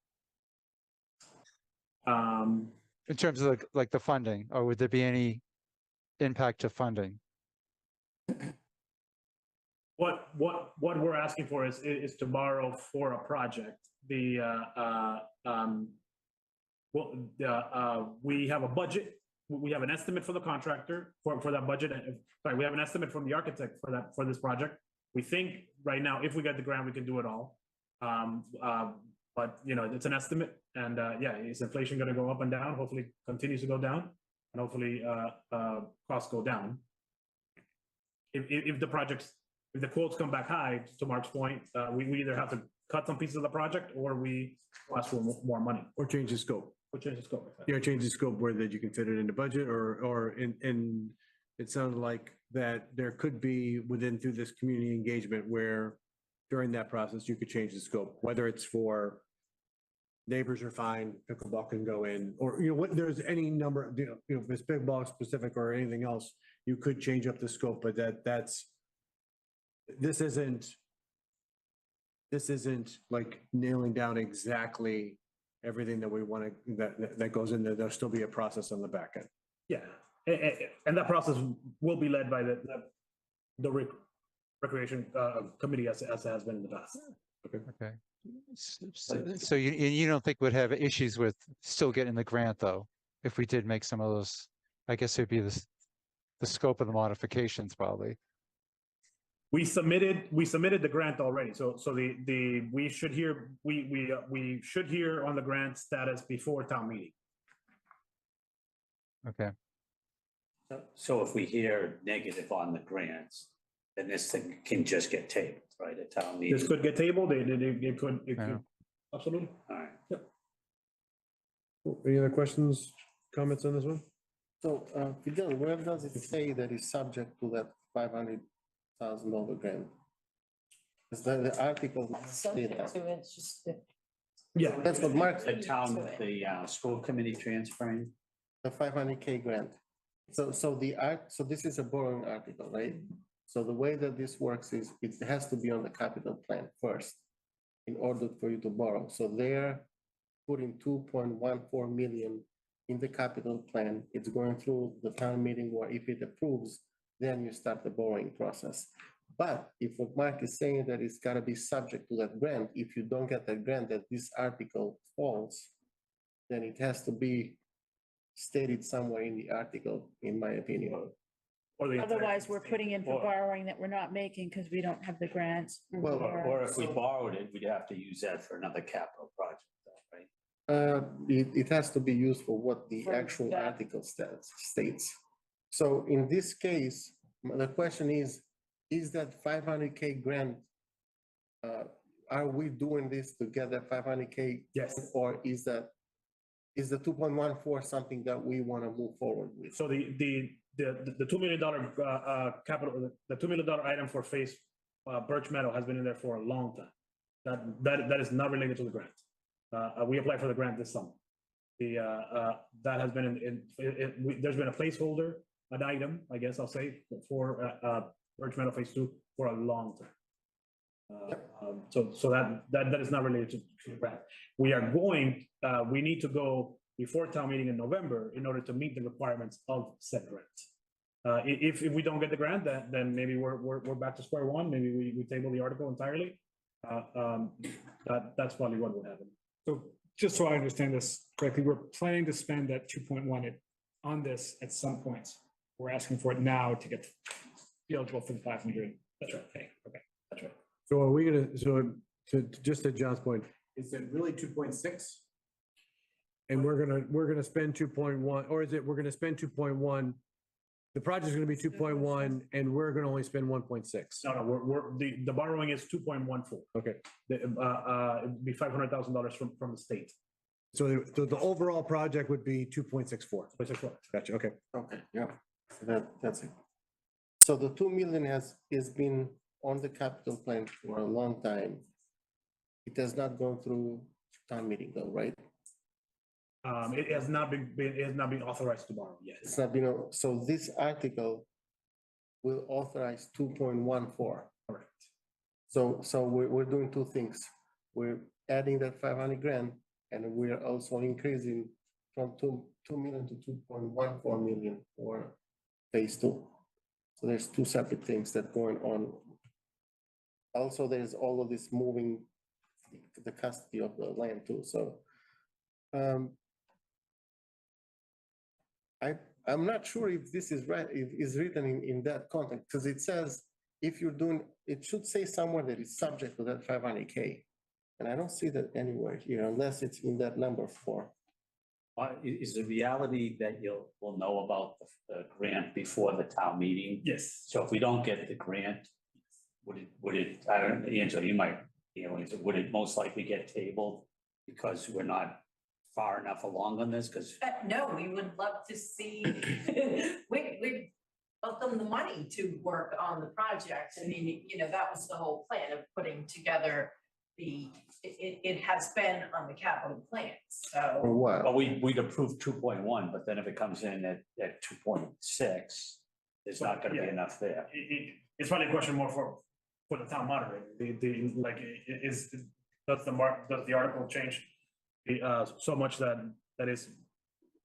In terms of like the funding, or would there be any impact to funding? What we're asking for is to borrow for a project. We have a budget. We have an estimate for the contractor for that budget. Sorry, we have an estimate from the architect for this project. We think right now, if we get the grant, we can do it all. But it's an estimate, and is inflation going to go up and down? Hopefully, continues to go down, and hopefully costs go down. If the quotes come back high, to Mark's point, we either have to cut some pieces of the project, or we ask for more money. Or change the scope. Or change the scope. Change the scope where that you can fit it in the budget, or in, it sounded like that there could be through this community engagement where during that process, you could change the scope, whether it's for neighbors are fine, pickleball can go in, or, there's any number, if it's pickleball specific or anything else, you could change up the scope, but this isn't like nailing down exactly everything that we want to, that goes in there. There'll still be a process on the back end. Yeah, and that process will be led by the recreation committee as it has been in the past. Okay. So you don't think we'd have issues with still getting the grant though, if we did make some of those? I guess it'd be the scope of the modifications probably. We submitted the grant already, so we should hear on the grant status before town meeting. Okay. So if we hear negative on the grants, then this thing can just get tabled, right, at town meeting? This could get tabled, it could, Yeah. absolutely. All right. Yep. Any other questions, comments on this one? So, Fidel, where does it say that it's subject to that $500,000 grant? Is that the article say that? It's just. Yeah. That's what Mark The town, the school committee transferring, the $500K grant. So the art, so this is a borrowing article, right? So the way that this works is it has to be on the capital plan first in order for you to borrow. So they're putting 2.14 million in the capital plan. It's going through the town meeting where if it approves, then you start the borrowing process. But if what Mark is saying that it's gotta be subject to that grant, if you don't get that grant, that this article falls, then it has to be stated somewhere in the article, in my opinion. Or the- Otherwise, we're putting in for Or- borrowing that we're not making because we don't have the grants. Well, Or if we borrowed it, we'd have to use that for another capital project, right? It has to be used for what the For actual that. article states. So in this case, the question is that 500K grant? Are we doing this to get that 500K? Yes. Or is the 2.14 something that we want to move forward with? So the $2 million capital, the $2 million item for phase Birch Meadow has been in there for a long time. That is not related to the grant. We applied for the grant this summer. That has been there's been a placeholder, an item, I guess I'll say, for Birch Meadow Phase 2 for a long time. So that is not related to the grant. We need to go before town meeting in November in order to meet the requirements of said grant. If we don't get the grant, then maybe we're back to square one. Maybe we table the article entirely. That's probably what will happen. So just so I understand this correctly, we're planning to spend that 2.1 on this at some point. We're asking for it now to get be eligible for the 500. That's right. Okay, that's right. So are we gonna, just to John's point, is it really 2.6? And we're gonna spend 2.1, or is it, we're gonna spend 2.1? The project's gonna be 2.1 and we're gonna only spend 1.6? No, the borrowing is 2.14. Okay, It'd be $500,000 from the state. so the overall project would be 2.64. Gotcha, okay. Okay, yeah, so that's it. So the 2 million has been on the capital plan for a long time. It has not gone through town meeting though, right? It has not been authorized to borrow yet. It's not been, so this article will authorize 2.14. Correct. So we're doing two things. We're adding that 500 grand and we're also increasing from 2 million to 2.14 million for phase 2. So there's two separate things that going on. Also, there's all of this moving the custody of the land too. So I'm not sure if this is right, if it's written in that context, because it says if you're doing, it should say somewhere that it's subject to that 500K. And I don't see that anywhere here unless it's in that number 4. Is the reality that we'll know about the grant before the town meeting? Yes. So if we don't get the grant, would it, I don't know, Angela, you might, would it most likely get tabled because we're not far enough along on this? Because No, we would love to see, we love them the money to work on the project. I mean, that was the whole plan of putting together it has been on the capital plan, so. For what? But we'd approve 2.1, but then if it comes in at 2.6, there's not gonna be enough there. It's probably a question more for the town moderator. Does the article change so much that is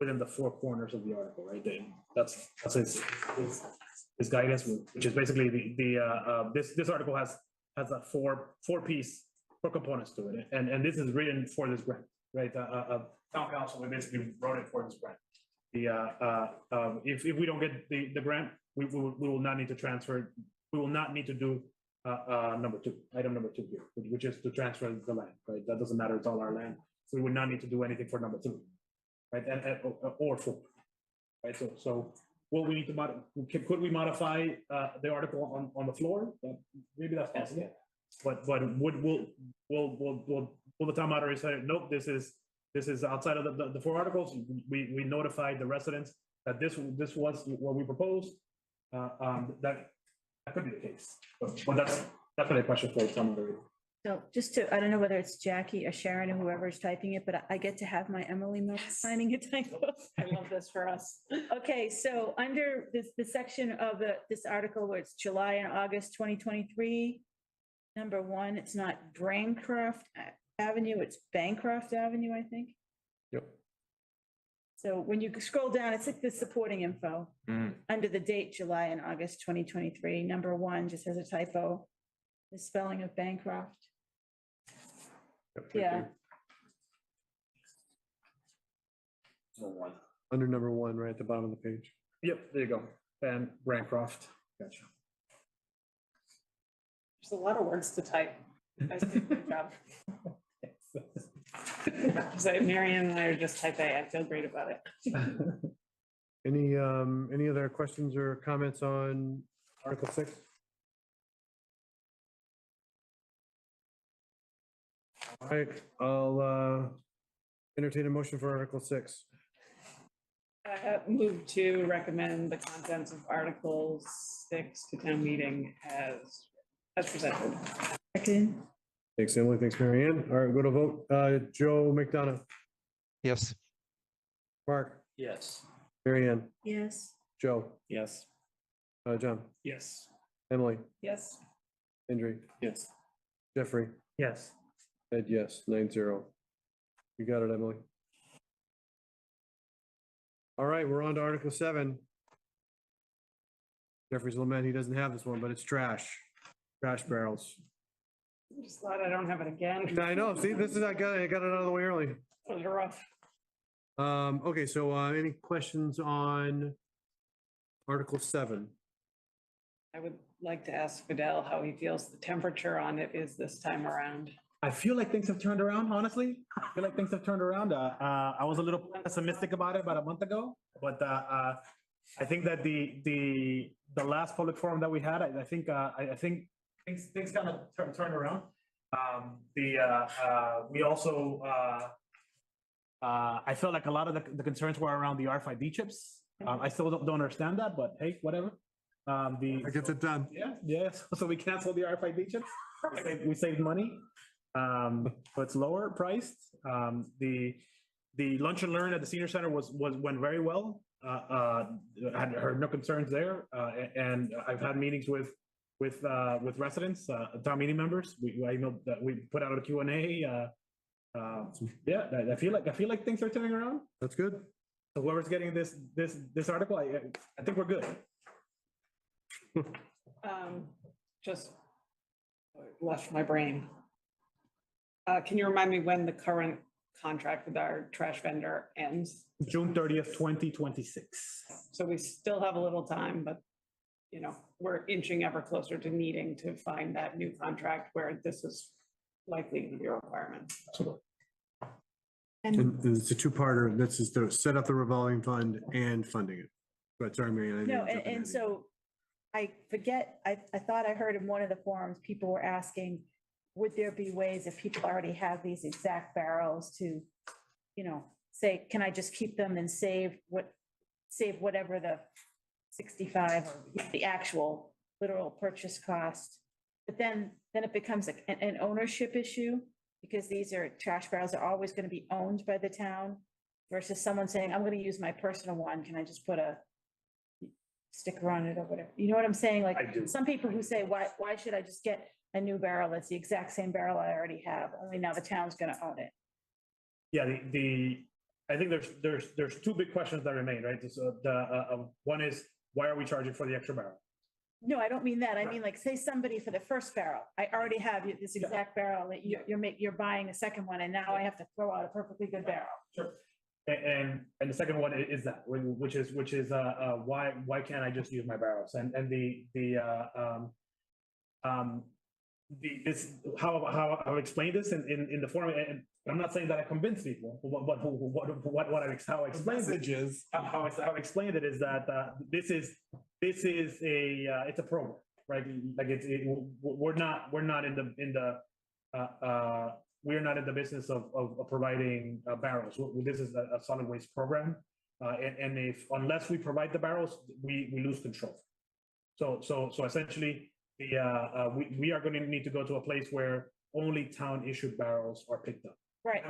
within the 4 corners of the article, right? That's his guidance, which is basically this article has a four-piece, 4 components to it, and this is written for this grant, right? Town council, we basically wrote it for this grant. If we don't get the grant, we will not need to transfer. We will not need to do item number 2 here, which is to transfer the land, right? That doesn't matter, it's all our land. So we would not need to do anything for number 2, right? Or 4, right? So will we need to could we modify the article on the floor? Maybe that's possible. But will the town moderator say, nope, this is outside of the 4 articles? We notified the residents that this was what we proposed. That could be the case, but that's really a question for the town moderator. So just to, I don't know whether it's Jackie or Sharon or whoever's typing it, but I get to have my Emily moment signing a typo. I love this for us. Okay, so under the section of this article where it's July and August 2023, number one, it's not Braincraft Avenue, it's Bancroft Avenue, I think. Yep. So when you scroll down, it's like the supporting info. Under the date July and August 2023, number one just has a typo. The spelling of Bancroft. Yep, right Yeah. there. Under number one, right at the bottom of the page. Yep, there you go. And Rancroft. Gotcha. There's a lot of words to type. You guys did a good job. So Marion and I are just type A. I feel great about it. Any other questions or comments on Article 6? All right, I'll entertain a motion for Article 6. Move to recommend the contents of Article 6 to town meeting as presented. Second. Thanks, Emily. Thanks, Mary Ann. All right, go to vote. Joe McDonough, Yes. Mark, Yes. Mary Ann, Yes. Joe, Yes. John, Yes. Emily, Yes. Andrew, Yes. Jeffrey, Yes. Ed, yes, 9-0. You got it, Emily. All right, we're on to Article 7. Jeffrey's lament, he doesn't have this one, but it's trash barrels. I'm just glad I don't have it again. I know, see, this is, I got it out of the way early. It was rough. Okay, so any questions on Article 7? I would like to ask Fidel how he feels the temperature on it is this time around. I feel like things have turned around, honestly. I feel like things have turned around. I was a little pessimistic about it about a month ago, but I think that the last public forum that we had, I think things kind of turned around. We also I felt like a lot of the concerns were around the RFID chips. I still don't understand that, but hey, whatever. It gets it done. Yeah. So we canceled the RFID chips. We saved money. So it's lower priced. The lunch and learn at the senior center went very well. I had heard no concerns there, and I've had meetings with residents, town meeting members. I know that we put out a Q&A. Yeah, I feel like things are turning around. That's good. So whoever's getting this article, I think we're good. Just left my brain. Can you remind me when the current contract with our trash vendor ends? June 30th, 2026. So we still have a little time, but you know, we're inching ever closer to needing to find that new contract where this is likely to be a requirement. And it's a two-parter. This is to set up the revolving fund and funding it. But sorry, Mary Ann, I didn't No, jump ahead of and you. so I forget, I thought I heard in one of the forums, people were asking, would there be ways if people already have these exact barrels to, you know, say, can I just keep them and save whatever the 65 or the actual literal purchase cost? But then it becomes an ownership issue because these are trash barrels are always going to be owned by the town versus someone saying, I'm going to use my personal one. Can I just put a sticker on it or whatever? You know what I'm saying? Like I do. some people who say, why should I just get a new barrel that's the exact same barrel I already have, only now the town's going to own it. Yeah, I think there's two big questions that remain, right? So one is, why are we charging for the extra barrel? No, I don't mean that. I mean, like, say somebody for the first barrel, I already have this exact barrel that you're buying a second one, and now I have to throw out a perfectly good barrel. Sure. And the second one is that, which is why can't I just use my barrels? And how I've explained this in the forum, and I'm not saying that I convinced people, but how I explained it, how I explained it is that this is it's a program, right? Like we're not in the business of providing barrels. This is a solid waste program, and unless we provide the barrels, we lose control. So essentially, we are going to need to go to a place where only town issued barrels are picked up. Right,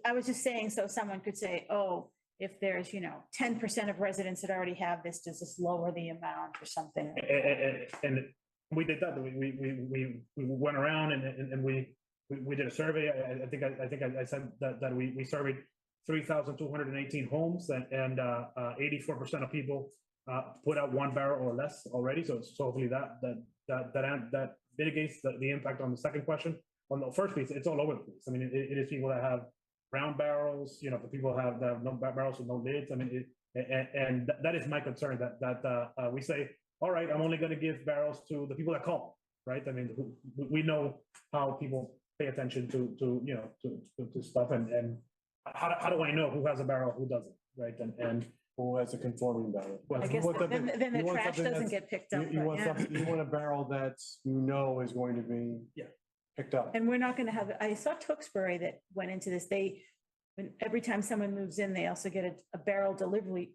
I was just saying, so someone could say, oh, if there's, 10% of residents that already have this, does this lower the amount or something? And we did that. We went around and we did a survey. I think I said that we surveyed 3,218 homes and 84% of people put out 1 barrel or less already. So hopefully that mitigates the impact on the second question. On the first piece, it's all over the place. I mean, it is people that have round barrels, for people that have no barrels with no lids. I mean, and that is my concern that we say, all right, I'm only going to give barrels to the people that call, right? I mean, we know how people pay attention to stuff, and how do I know who has a barrel, who doesn't, right? And who has a conforming barrel? I guess then the trash doesn't get picked up. You but want yeah. something, you want a barrel that is going to be picked up. And we're not gonna have, I saw Tewksbury that went into this, every time someone moves in, they also get a barrel delivery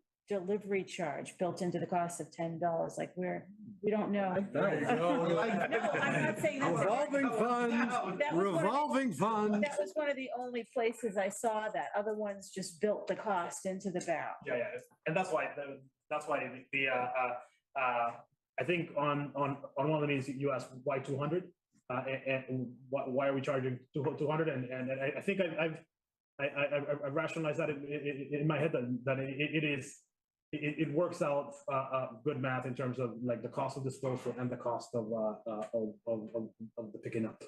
charge built into the cost of $10, like we don't know. There you go. No, I'm not saying that's. Revolving funds, That was one of the- revolving funds. That was one of the only places I saw that. Other ones just built the cost into the barrel. yeah, and that's why I think on one of the meetings you asked why 200 and why are we charging 200 and I think I've rationalized that in my head that it works out good math in terms of like the cost of disposal and the cost of the picking up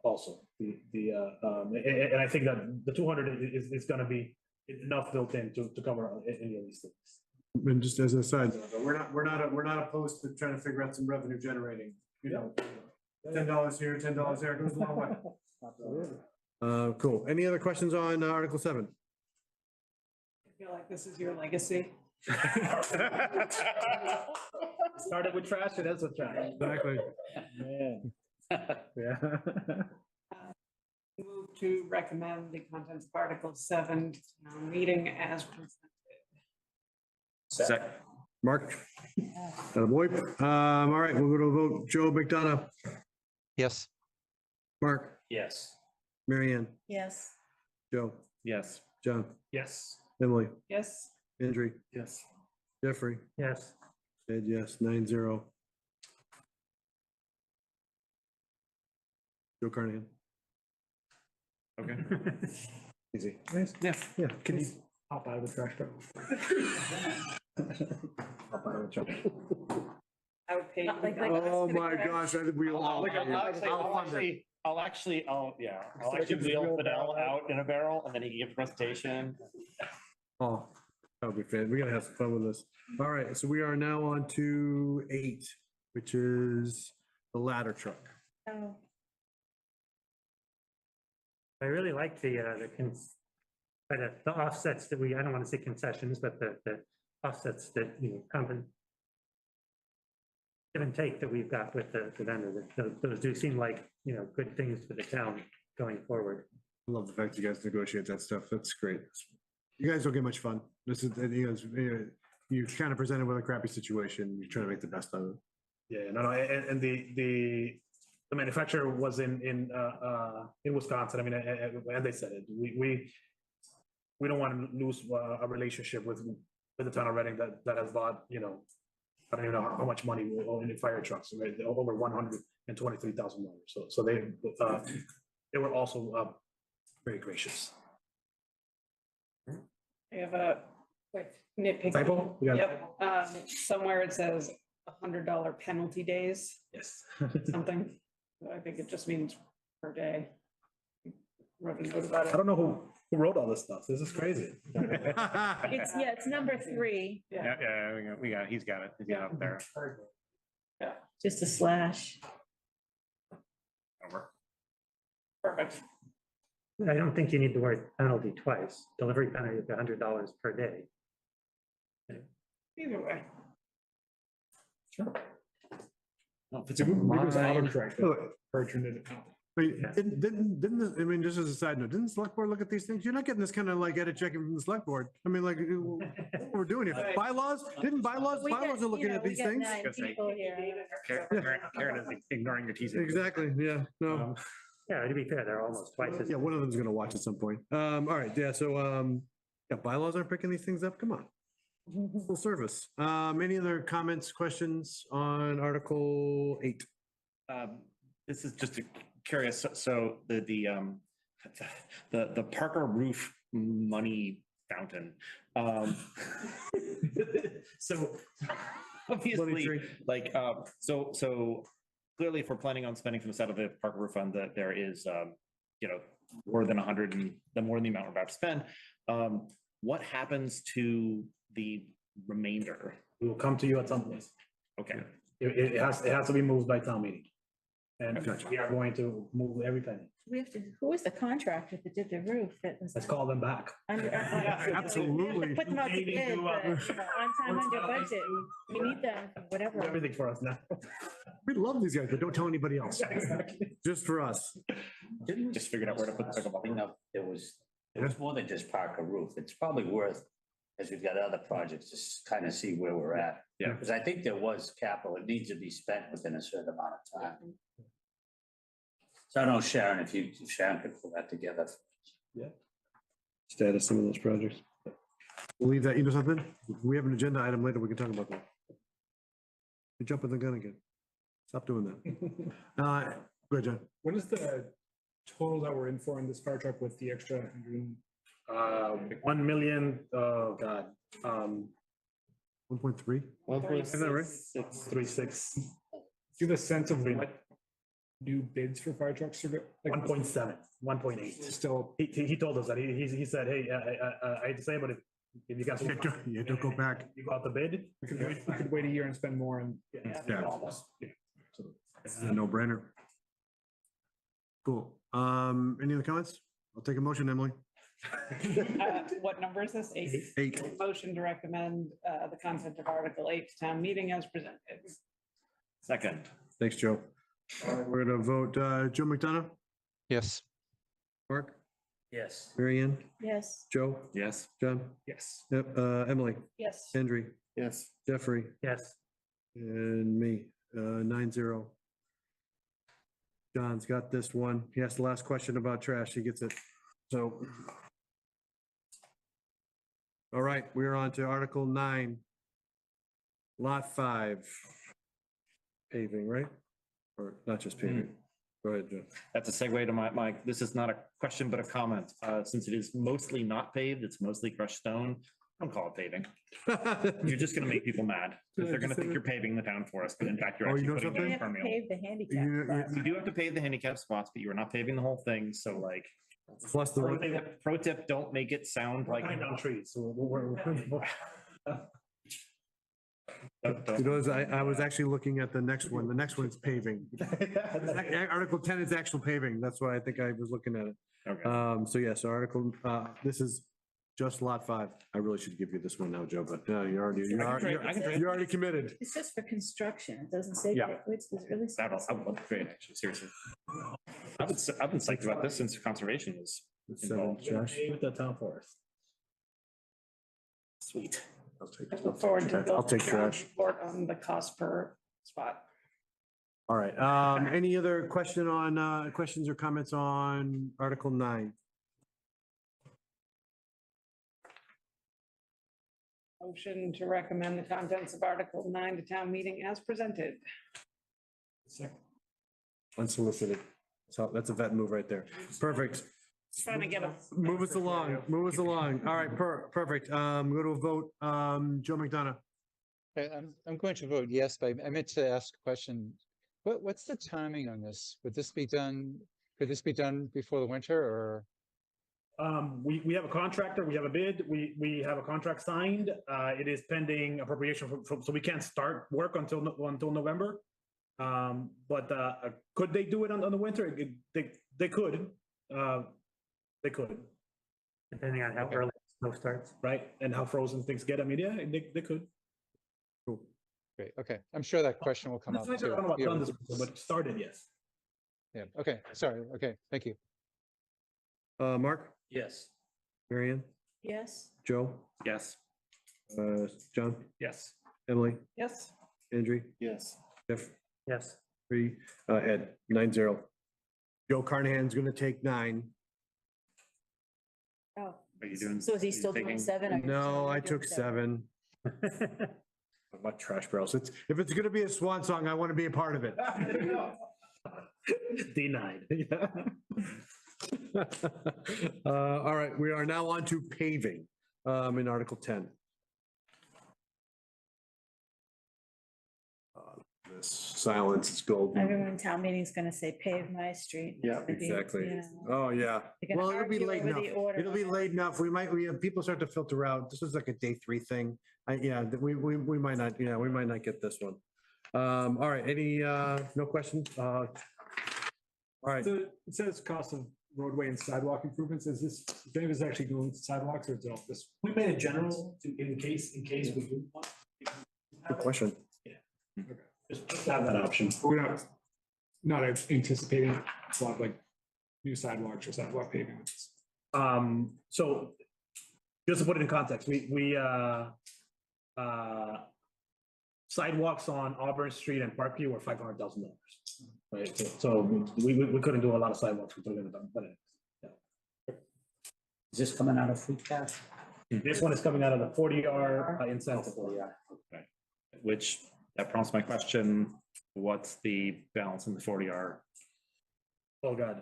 also and I think that the 200 is going to be enough built in to cover any of these things. And just as an aside, we're not opposed to trying to figure out some revenue generating, $10 here, $10 there, goes a long way. Cool. Any other questions on Article 7? I feel like this is your legacy. Started with trash, and that's what trash. Exactly. Man. Yeah. Move to recommend the contents of Article 7 to town meeting as presented. Second. Mark? Boy. All right, we'll go to a vote. Joe McDonough, Yes. Mark, Yes. Mary Ann, Yes. Joe, Yes. John, Yes. Emily, Yes. Andrew, Yes. Jeffrey, Yes. Ed, yes, 9-0. Joe Carnahan. Okay. Easy. Nice. Yeah. Can you hop out of the trash barrel? Hop out of the trash. I would pay. Oh my gosh, I think we all. I'll actually wheel Fidel out in a barrel and then he can give a presentation. Oh, that would be fun. We're gonna have some fun with this. All right, so we are now on to 8, which is the ladder truck. Oh, I really like the offsets that I don't want to say concessions, but the offsets that, give and take that we've got with the vendor. Those do seem like, good things for the town going forward. I love the fact you guys negotiate that stuff. That's great. You guys don't get much fun. This is, you kind of presented with a crappy situation. You're trying to make the best of it. Yeah, no, and the manufacturer was in Wisconsin. I mean, and they said it. We don't want to lose a relationship with the town of Reading that has bought, I don't even know how much money in fire trucks, right? Over $123,000. So they were also very gracious. I have a quick nitpick. Typo? You got it. Yep, somewhere it says $100 penalty days, Yes. something. I think it just means per day. Wrote a note about I it. don't know who wrote all this stuff. This is crazy. it's number 3, Yeah, he's got it. He's got it up there. just a slash. Perfect. I don't think you need the word penalty twice. Delivery penalty is $100 per day. Either way. Sure. No, if it's Maybe it was mine- autocorrect. Or turned it into- Wait, didn't this, I mean, just as a side note, didn't the select board look at these things? You're not getting this kind of like edit checking from the select board. I mean, like, what we're doing here. Right. Bylaws, bylaws are looking at these things. 9 people here. Karen is ignoring your teasing. Exactly, yeah, no. Yeah, to be fair, they're almost twice as. Yeah, one of them's gonna watch at some point. All right, yeah, so, yeah, bylaws aren't picking these things up, come on. Full service. Any other comments, questions on Article 8? This is just curious, so the Parker roof money fountain. So obviously, like, so clearly if we're planning on spending from the side of the Parker roof fund, that there is, more than 100 and more than the amount we're about to spend. What happens to the remainder? We will come to you at some point. Okay. It has to be moved by town meeting. And Gotcha. we are going to move every penny. We have to, who was the contractor that did the roof? That was. Let's call them back. Absolutely. Put them out to Maybe bid, do, but, on time, under budget. We need them, whatever. Everything for us now. We love these guys, but don't tell anybody else, Exactly. just for us. Just figured out where to put the pickleball. No, it was more than just Parker roof. It's probably worth, as we've got other projects, just kind of see where we're at. Yeah. Because I think there was capital, it needs to be spent within a certain amount of time. So I don't know, Sharon, if Sharon could pull that together. Status some of those projects. We'll leave that, you know something? We have an agenda item later, we can talk about that. You're jumping the gun again. Stop doing that. Go ahead, John. What is the total that we're in for in this fire truck with the extra 100? 1 million, oh God. 1.3? 1.36. Do you have a sense of what new bids for fire trucks are? 1.7, 1.8. Still, He told us that, he said, hey, I hate to say, but if you guys. You had to go back. You got the bid. we could wait a year and spend more and. Yeah. It's a no-brainer. Cool. Any other comments? I'll take a motion, Emily. What number is this? 8. 8. Motion to recommend the content of Article 8 to town meeting as presented. Second. Thanks, Joe. All right, we're gonna vote, Joe McDonough, Yes. Mark, Yes. Mary Ann, Yes. Joe, Yes. John, Yes. yep, Emily, Yes. Hendry, Yes. Jeffrey, Yes, and me, 9-0. John's got this one. He asked the last question about trash. He gets it. So. All right, we're on to Article 9. Lot 5. Paving, right? Or not just paving. Go ahead, Joe. That's a segue to my, this is not a question, but a comment. Since it is mostly not paved, it's mostly crushed stone. Don't call it paving. You're just gonna make people mad. Because they're gonna think you're paving the town forest, but in fact, you're Oh, you actually know putting You it have in to permeable. pave the handicap. You- spots. You do have to pave the handicap spots, but you are not paving the whole thing, so like. Plus the, Pro tip, don't make it sound like. Cutting down trees, so you know, I was actually looking at the next one. The next one is paving. Article 10 is actual paving. That's why I think I was looking at it. Okay. So yes, Article, this is just Lot 5. I really should give you this one now, Joe, but you're already committed. It's just for construction. It doesn't say, Yeah. which is really. I would love to create, actually, seriously. I've been psyched about this since conservation was Seven, involved. Josh. with the town forest. Sweet. I'll take Look forward to. I'll take John's trash. Report on the cost per spot. All right, any other questions or comments on Article 9? Motion to recommend the contents of Article 9 to town meeting as presented. Unsolicited. So that's a vet move right there. Perfect. Trying to get a. Move us along, move us along. All right, perfect. Go to a vote. Joe McDonough. Okay, I'm going to vote yes, but I meant to ask a question. What's the timing on this? Could this be done before the winter or? We have a contractor, we have a bid, we have a contract signed. It is pending appropriation so we can't start work until November. But could they do it on the winter? They could. They could, depending on how early snow starts. right? And how frozen things get. I mean, yeah, they could. Cool. Great, okay. I'm sure that question will come up I too. don't know about Yeah, done this, but it started, yes. Yeah, okay, sorry, okay, thank you. Mark, Yes. Mary Ann, Yes. Joe, Yes. John, Yes. Emily, Joe Carnahan's gonna take 9. Oh, Are you doing? so is he are you still doing taking- 7? or you're No, still I doing took 7. I'm not trash barrels. If it's gonna be a swan song, I want to be a part of it. Denied. All right, we are now on to paving, in Article 10. This silence is golden. Everyone in town meeting's gonna say pave my street. Yeah, It's gonna be, exactly. you know, Oh, yeah. they're gonna Well, it'll be argue late over enough. the order It'll be on it. late enough. We have people start to filter out. This is like a day 3 thing. We might not, we might not get this one. All right, any, no questions? All right, So it says cost of roadway and sidewalk improvements. Is this, is any of this actually going to sidewalks or is it all this? We made a general in case we do. want. good question. Just have that option. We're not anticipating a lot of like new sidewalks or sidewalk paving. So just to put it in context, we sidewalks on Auburn Street and Parkview were $500,000. Right, so we couldn't do a lot of sidewalks. We couldn't have done, but Is this coming out of free cash? this one is coming out of the 40R incentive. Which, that prompts my question, what's the balance in the 40R? Oh, God.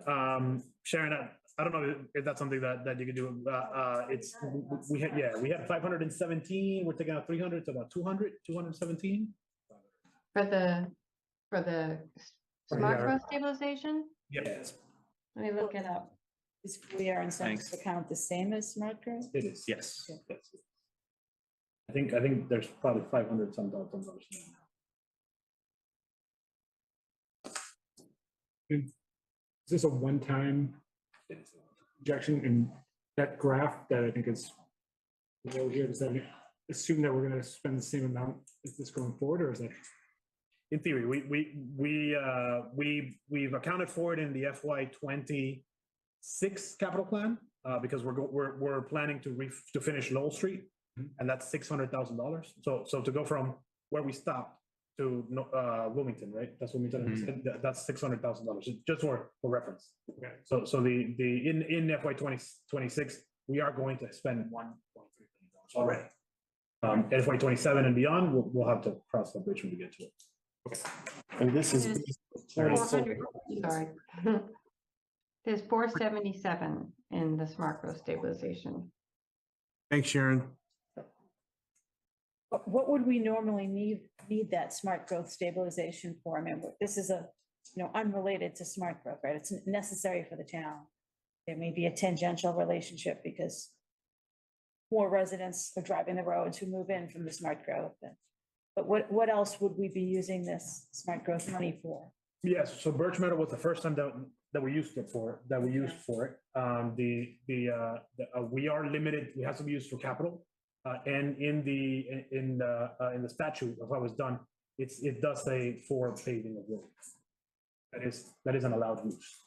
Sharon, I don't know if that's something that you could do. It's, we had 517, we're taking out 300, so about 217. For the smart growth stabilization? Yes, Let me look it up. Is we are incentives Thanks. account the same as smart growth? it is. Yes. I think there's probably 500 some dollars. Is this a one-time injection in that graph that I think is below here? Does that assume that we're going to spend the same amount as this going forward, or is that? In theory, we've accounted for it in the FY26 capital plan, because we're planning to finish Lowell Street, and that's $600,000. So to go from where we stopped to Wilmington, right? That's Wilmington. That's $600,000, just for reference. Okay. So in FY26, we are going to spend $1.3 million already. FY27 and beyond, we'll have to cross the bridge when we get to it. And this is. There's 400, sorry. There's 477 in the smart growth stabilization. Thanks, Sharon. What would we normally need that smart growth stabilization for? I mean, this is unrelated to smart growth, right? It's necessary for the town. There may be a tangential relationship because more residents are driving the roads who move in from the smart growth. But what else would we be using this smart growth money for? Yes, so Birch Meadow was the first time that we used it for it. We are limited, we have to be used for capital. And in the statute of how it was done, it does say for paving of roads. That is an allowed use.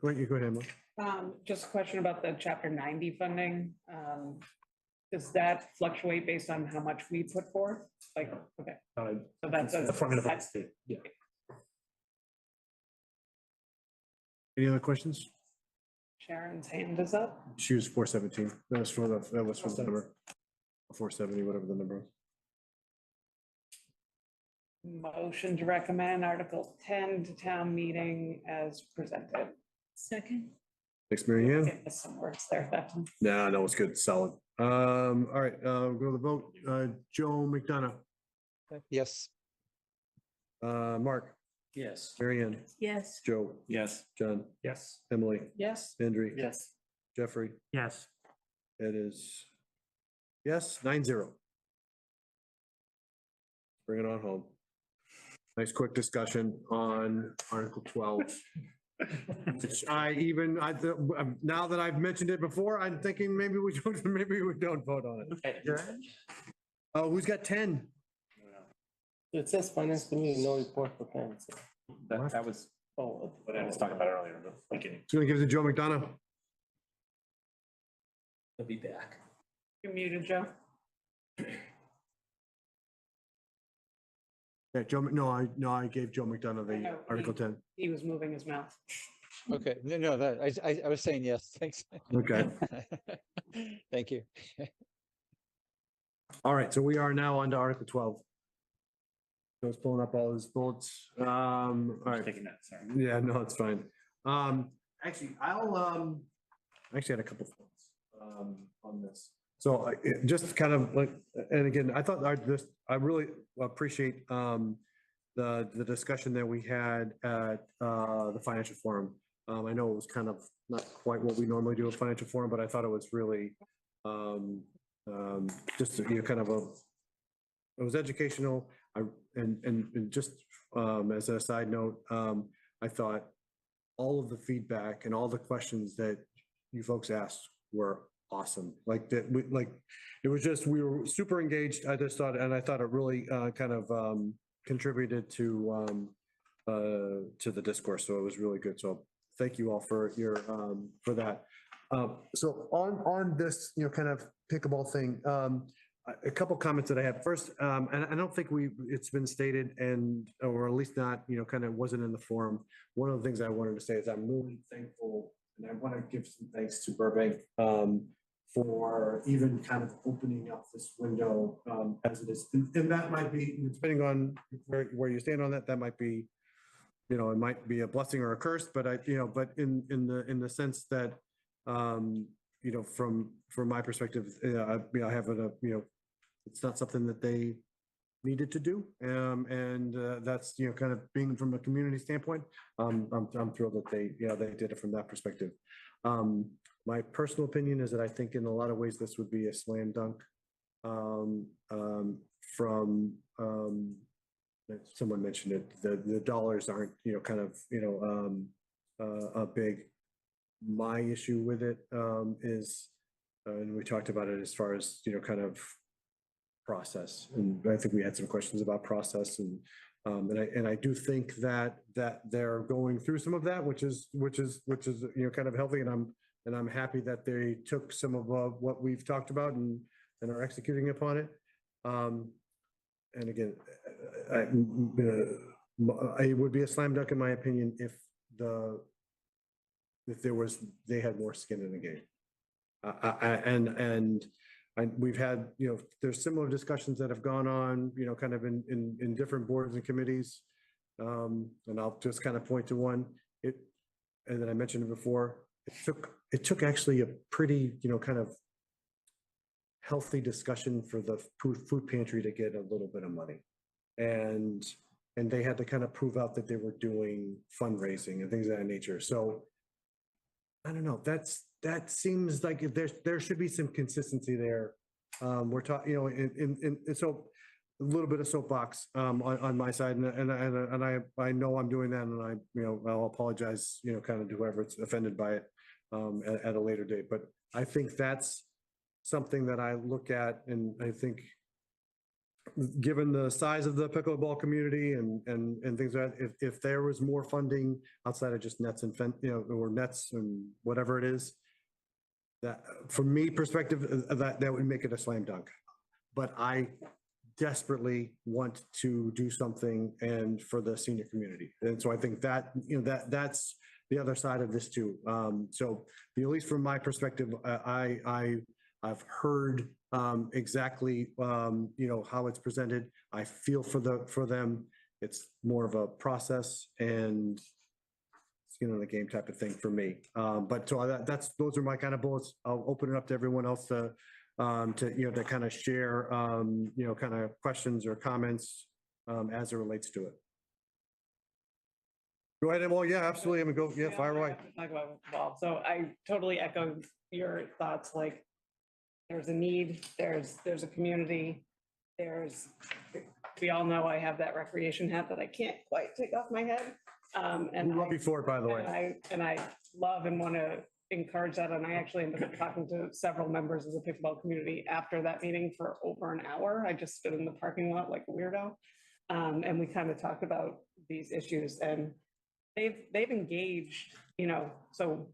Go ahead, Emma. Just a question about the chapter 90 funding. Does that fluctuate based on how much we put forth? Like, okay, so that's The formula for the that's- state, yeah. Any other questions? Sharon's hand is up. She was 417. That was for the number. 470, whatever the number was. Motion to recommend Article 10 to town meeting as presented. Second. Thanks, Mary Ann. Get some words there, that time. No, it's good, solid. All right, go to the vote. Joe McDonough, Yes. Mark, Yes. Mary Ann, Yes. Joe, Yes. John, Yes. Emily, Yes. Andrew. Yes. Jeffrey, Yes. it is yes, 9-0. Bring it on home. Nice quick discussion on Article 12. Which now that I've mentioned it before, I'm thinking maybe we don't vote on it. Oh, who's got 10? It says finance committee, no report for parents. That was Oh. what I was talking about earlier, the beginning. It's gonna give it to Joe McDonough. He'll be back. You're muted, Joe. Yeah, no, I gave Joe McDonough the know, Article 10. He was moving his mouth. Okay, no, I was saying yes, thanks. Okay. Thank you. All right, so we are now on to Article 12. I was pulling up all his bullets. All right. Taking that, sorry. Yeah, no, it's fine. Actually, I'll actually had a couple thoughts on this. So just kind of like, and again, I thought I really appreciate the discussion that we had at the financial forum. I know it was kind of not quite what we normally do at financial forum, but I thought it was really just, kind of it was educational. And just as a side note, I thought all of the feedback and all the questions that you folks asked were awesome. Like that, it was just, we were super engaged. I just thought, and I thought it really kind of contributed to the discourse. So it was really good. So thank you all for your, for that. So on this, kind of pickleball thing, a couple comments that I had. First, and I don't think it's been stated, or at least not, kind of wasn't in the forum. One of the things I wanted to say is I'm really thankful, and I want to give some thanks to Burbank for even kind of opening up this window as it is. And that might be, depending on where you stand on that, that might be, it might be a blessing or a curse, but but in the sense that, from my perspective, I have it's not something that they needed to do. And that's, kind of being from a community standpoint, I'm thrilled that they did it from that perspective. My personal opinion is that I think in a lot of ways, this would be a slam dunk from, someone mentioned it, the dollars aren't, kind of, a big, my issue with it is, and we talked about it as far as, kind of process. And I think we had some questions about process and I do think that they're going through some of that, which is, kind of healthy. And I'm happy that they took some of what we've talked about and are executing upon it. And again, it would be a slam dunk in my opinion if they had more skin in the game. We've had, there's similar discussions that have gone on, kind of in different boards and committees. And I'll just kind of point to one. And then I mentioned it before. It took actually a pretty, kind of healthy discussion for the food pantry to get a little bit of money, and they had to kind of prove out that they were doing fundraising and things of that nature. So I don't know. That seems like there should be some consistency there. We're talking, and so a little bit of soapbox on my side, and I know I'm doing that, and I'll apologize, kind of to whoever's offended by it at a later date. But I think that's something that I look at, and I think, given the size of the pickleball community and things like that, if there was more funding outside of just nets and or nets and whatever it is, that from me perspective, that would make it a slam dunk. But I desperately want to do something and for the senior community. And so I think that, that's the other side of this too. So at least from my perspective, I've heard exactly, how it's presented. I feel for them. It's more of a process and skin in the game type of thing for me. But so those are my kind of bullets. I'll open it up to everyone else to kind of share, kind of questions or comments as it relates to it. Go ahead, Emil. Yeah, absolutely. I'm gonna go. Yeah, fire away. Talk about football. So I totally echo your thoughts. Like, there's a need, there's a community, we all know I have that recreation hat that I can't quite take off my head. We love you for it, by the way. And I love and want to encourage that. And I actually ended up talking to several members of the pickleball community after that meeting for over an hour. I just stood in the parking lot like a weirdo. And we kind of talked about these issues, and they've engaged, so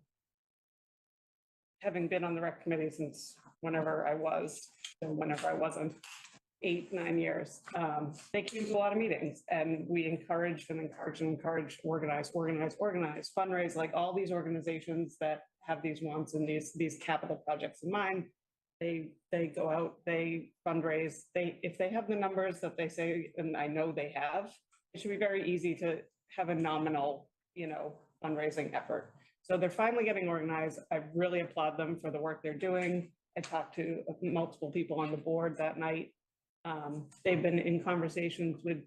having been on the rec committee since whenever I was and whenever I wasn't, 8, 9 years. They came to a lot of meetings and we encouraged and encouraged and encouraged, organize, fundraise, like all these organizations that have these wants and these capital projects in mind. They go out, they fundraise, if they have the numbers that they say, and I know they have, it should be very easy to have a nominal, fundraising effort. So they're finally getting organized. I really applaud them for the work they're doing. I talked to multiple people on the board that night. They've been in conversations with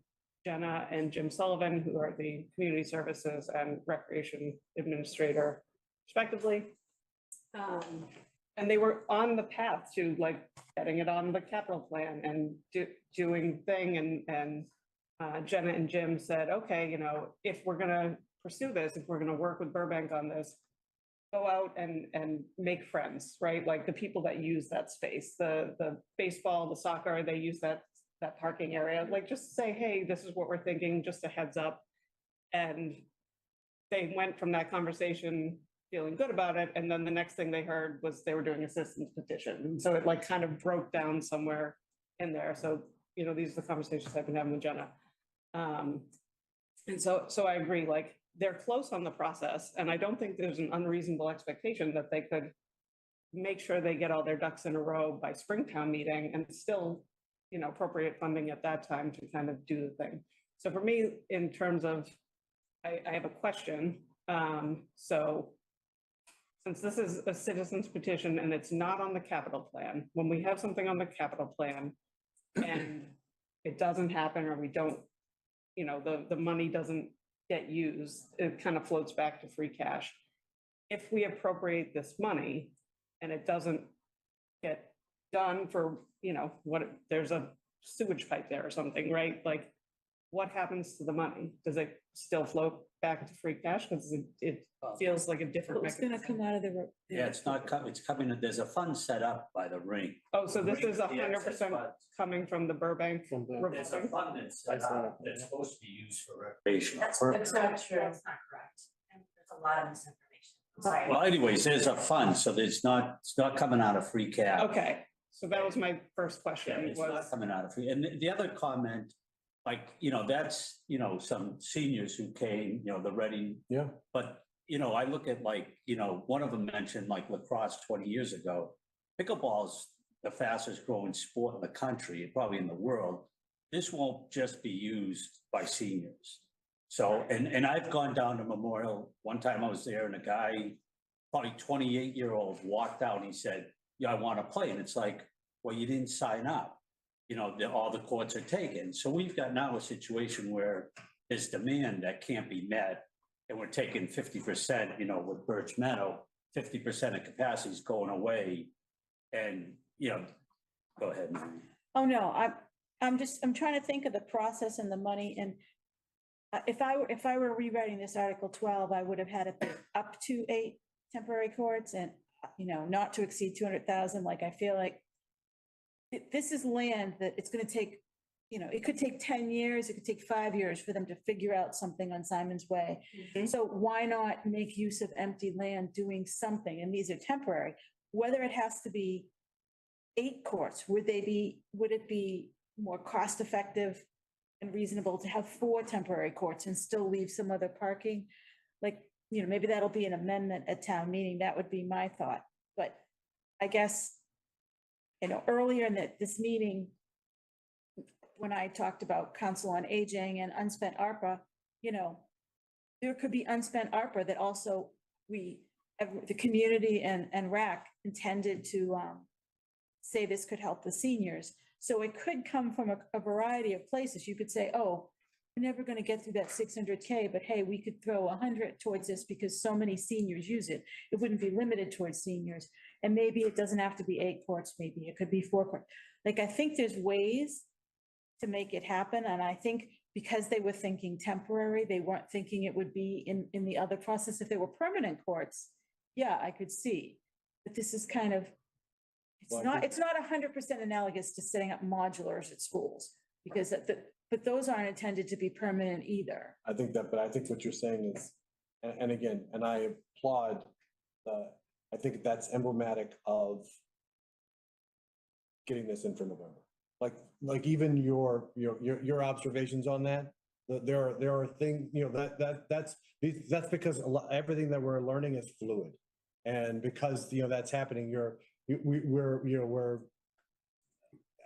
Jenna and Jim Sullivan, who are the community services and recreation administrator respectively. And they were on the path to like getting it on the capital plan and doing thing. And Jenna and Jim said, okay, if we're gonna pursue this, if we're gonna work with Burbank on this, go out and make friends, right? Like the people that use that space, the baseball, the soccer, they use that parking area, like just say, hey, this is what we're thinking, just a heads up. And they went from that conversation feeling good about it. And then the next thing they heard was they were doing a citizens petition. And so it like kind of broke down somewhere in there. So, these are the conversations I've been having with Jenna. And so I agree, like they're close on the process. And I don't think there's an unreasonable expectation that they could make sure they get all their ducks in a row by Springtown meeting and still, appropriate funding at that time to kind of do the thing. So for me, in terms of, I have a question. So since this is a citizens petition and it's not on the capital plan, when we have something on the capital plan and it doesn't happen or we don't, the money doesn't get used, it kind of floats back to free cash. If we appropriate this money and it doesn't get done for, there's a sewage pipe there or something, right? Like what happens to the money? Does it still float back to free cash? Because it feels like a different It's gonna mechanism. come out of the. Yeah, it's not coming, it's coming, there's a fund set up by the ring. Oh, so this is The excess 100% funds. coming from the Burbank. From the- There's a revolving? fund that's set up that's supposed to be used for recreation. That's not true. That's not correct. And there's a lot of misinformation. I'm sorry. Well, anyways, there's a fund, so it's not coming out of free cash. Okay, so that was my first Yeah, question it's not was, coming out of free. And the other comment, like, that's, some seniors who came, the Reading. Yeah. But, I look at like, one of them mentioned like lacrosse 20 years ago. Pickleball's the fastest growing sport in the country, probably in the world. This won't just be used by seniors. So, and I've gone down to Memorial. One time I was there and a guy, probably 28-year-old, walked out and he said, yeah, I want to play. And it's like, well, you didn't sign up. All the courts are taken. So we've got now a situation where there's demand that can't be met. And we're taking 50%, with Birch Meadow, 50% of capacity is going away. And, go ahead, Mary. Oh, no, I'm trying to think of the process and the money and if I were rewriting this Article 12, I would have had it be up to 8 temporary courts and, not to exceed 200,000. Like, I feel like this is land that it's going to take, it could take 10 years, it could take 5 years for them to figure out something on Simon's Way. So why not make use of empty land doing something? And these are temporary, whether it has to be 8 courts, would it be more cost effective and reasonable to have 4 temporary courts and still leave some other parking? Like, maybe that'll be an amendment at town meeting. That would be my thought. But I guess, earlier in this meeting, when I talked about Council on Aging and unspent ARPA, there could be unspent ARPA that also the community and RAC intended to say this could help the seniors. So it could come from a variety of places. You could say, oh, we're never going to get through that 600K, but hey, we could throw 100 towards this because so many seniors use it. It wouldn't be limited towards seniors. And maybe it doesn't have to be 8 courts, maybe it could be 4 courts. Like, I think there's ways to make it happen. And I think because they were thinking temporary, they weren't thinking it would be in the other process. If they were permanent courts, yeah, I could see. But this is kind of, it's not 100% analogous to setting up modulars at schools, because but those aren't intended to be permanent either. I think what you're saying is, and again, and I applaud I think that's emblematic of getting this in for November. like even your observations on that, there are things, that's because everything that we're learning is fluid. And because, that's happening, we're,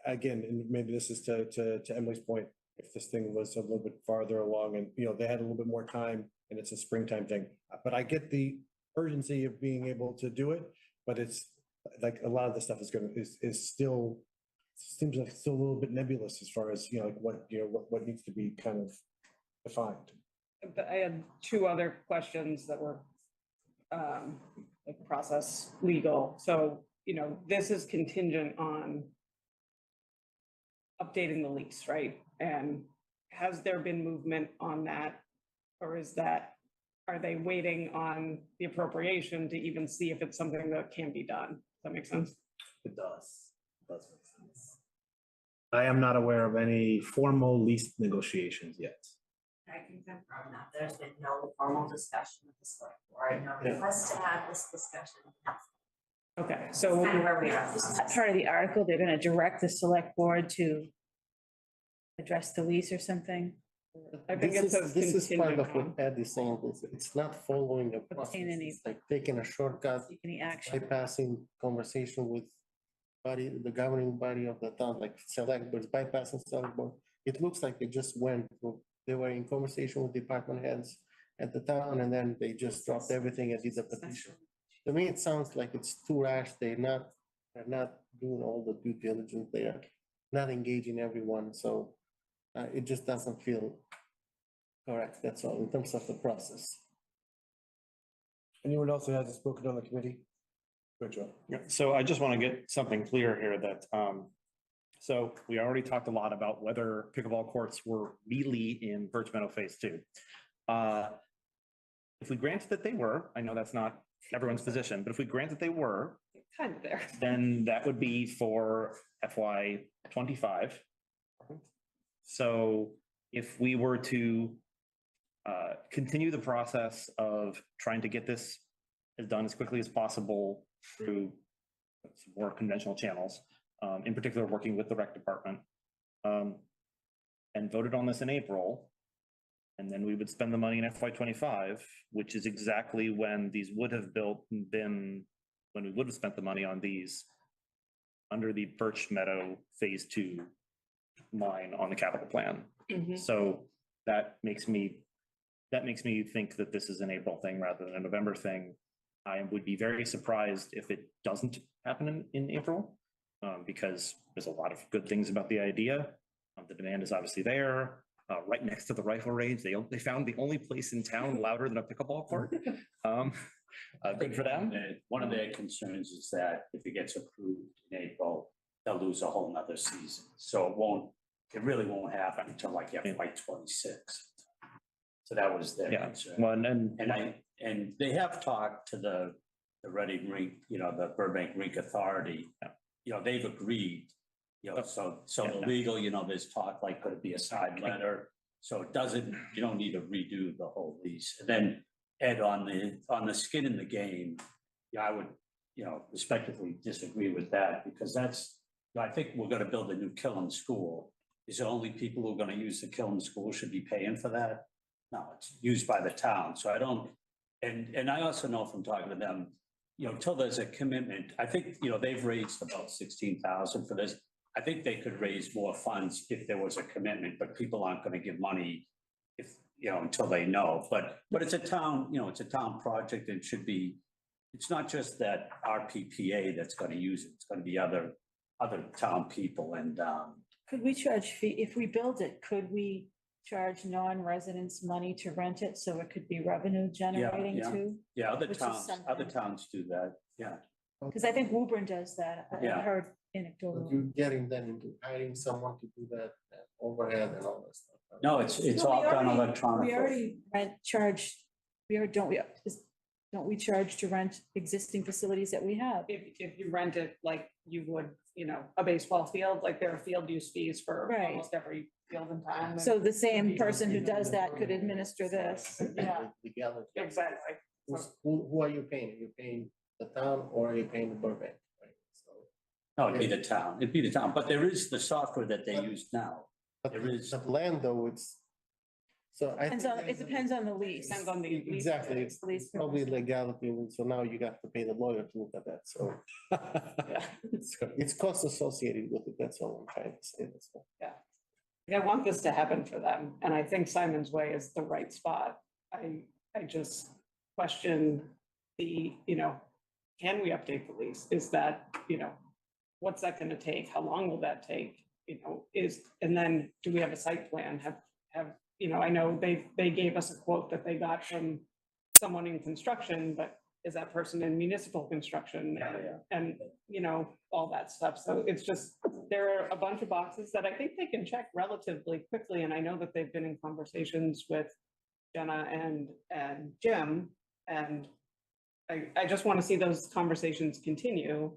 again, and maybe this is to Emily's point, if this thing was a little bit farther along and, they had a little bit more time and it's a springtime thing. But I get the urgency of being able to do it, but it's like a lot of the stuff is still, seems like still a little bit nebulous as far as, like what needs to be kind of defined. But I had two other questions that were like process legal. So, this is contingent on updating the lease, right? And has there been movement on that? Or are they waiting on the appropriation to even see if it's something that can be done? Does that make sense? It does. It does make sense. I am not aware of any formal lease negotiations yet. I can confirm that there's been no formal discussion with the select board, no request to have this discussion. Okay, so Kind of where we are. Part of the article, they're gonna direct the select board to address the lease or something. I think it says This is part of contingent what Ed is saying, it's not following a process, any- it's like taking a shortcut, Take any action. bypassing conversation with the governing body of the town, like select boards, bypassing select board. It looks like they just they were in conversation with department heads at the town, and then they just dropped everything and did the petition. To me, it sounds like it's too rash, they're not doing all the due diligence, they are not engaging everyone, so it just doesn't feel correct, that's all, in terms of the process. Anyone else who hasn't spoken on the committee? Good job. Yeah, so I just want to get something clear here that, so we already talked a lot about whether pickleball courts were really in Birch Meadow Phase 2. If we grant that they were, I know that's not everyone's position, but if we grant that they were, kind of there. then that would be for FY '25. So if we were to continue the process of trying to get this done as quickly as possible through some more conventional channels, in particular working with the rec department, and voted on this in April, and then we would spend the money in FY '25, which is exactly when these would have when we would have spent the money on these under the Birch Meadow Phase 2 line on the capital plan. So that makes me think that this is an April thing rather than a November thing. I would be very surprised if it doesn't happen in April, because there's a lot of good things about the idea. The demand is obviously there, right next to the rifle range. They found the only place in town louder than a pickleball court. Good for them. One of their concerns is that if it gets approved in April, they'll lose a whole nother season. So it really won't happen until like FY '26. So that was their concern. Well, and they have talked to the Reading Rink, the Burbank Rink Authority. They've agreed, so the legal, there's talk like, could it be a side letter? So you don't need to redo the whole lease. And then Ed, on the skin in the game, I would, respectively disagree with that, because I think we're gonna build a new Killam school. Is the only people who are gonna use the Killam school should be paying for that? No, it's used by the town, so I don't, and I also know from talking to them, until there's a commitment, I think, they've raised about 16,000 for this. I think they could raise more funds if there was a commitment, but people aren't gonna give money until they know, but it's a town, it's a town project, and it's not just that RPPA that's gonna use it, it's gonna be other town people, and Could we charge fee, if we build it, could we charge non-residents money to rent it, so it could be revenue generating too? Yeah, other Which is other towns do that, yeah. Because I think Woburn does that. I Yeah. heard anecdotal. You're getting them into hiring someone to do that overhead and all that stuff. No, it's No, all we done already- electronically. We already don't we charge to rent existing facilities that we have? If you rent it like you would, a baseball field, like there are field use fees for Right. almost every field in town. So the same person who does that could administer this. Yeah, Legality. exactly. Who are you paying? Are you paying the town or are you paying the Burbank? Right? So No, it'd be the town, but there is the software that they use now. But There is. the land though, it's, so I. Depends on, it depends on the lease. Depends on the. Exactly, it's Lease. probably legality, and so now you got to pay the lawyer to look at that, so. It's cost associated with it, that's all I'm trying to say, that's all. I want this to happen for them, and I think Simon's Way is the right spot. I just question the, can we update the lease? Is that, what's that gonna take? How long will that take? And then do we have a site plan? I know they gave us a quote that they got from someone in construction, but is that person in municipal construction? And, all that stuff. So it's just, there are a bunch of boxes that I think they can check relatively quickly. And I know that they've been in conversations with Jenna and Jim. And I just want to see those conversations continue.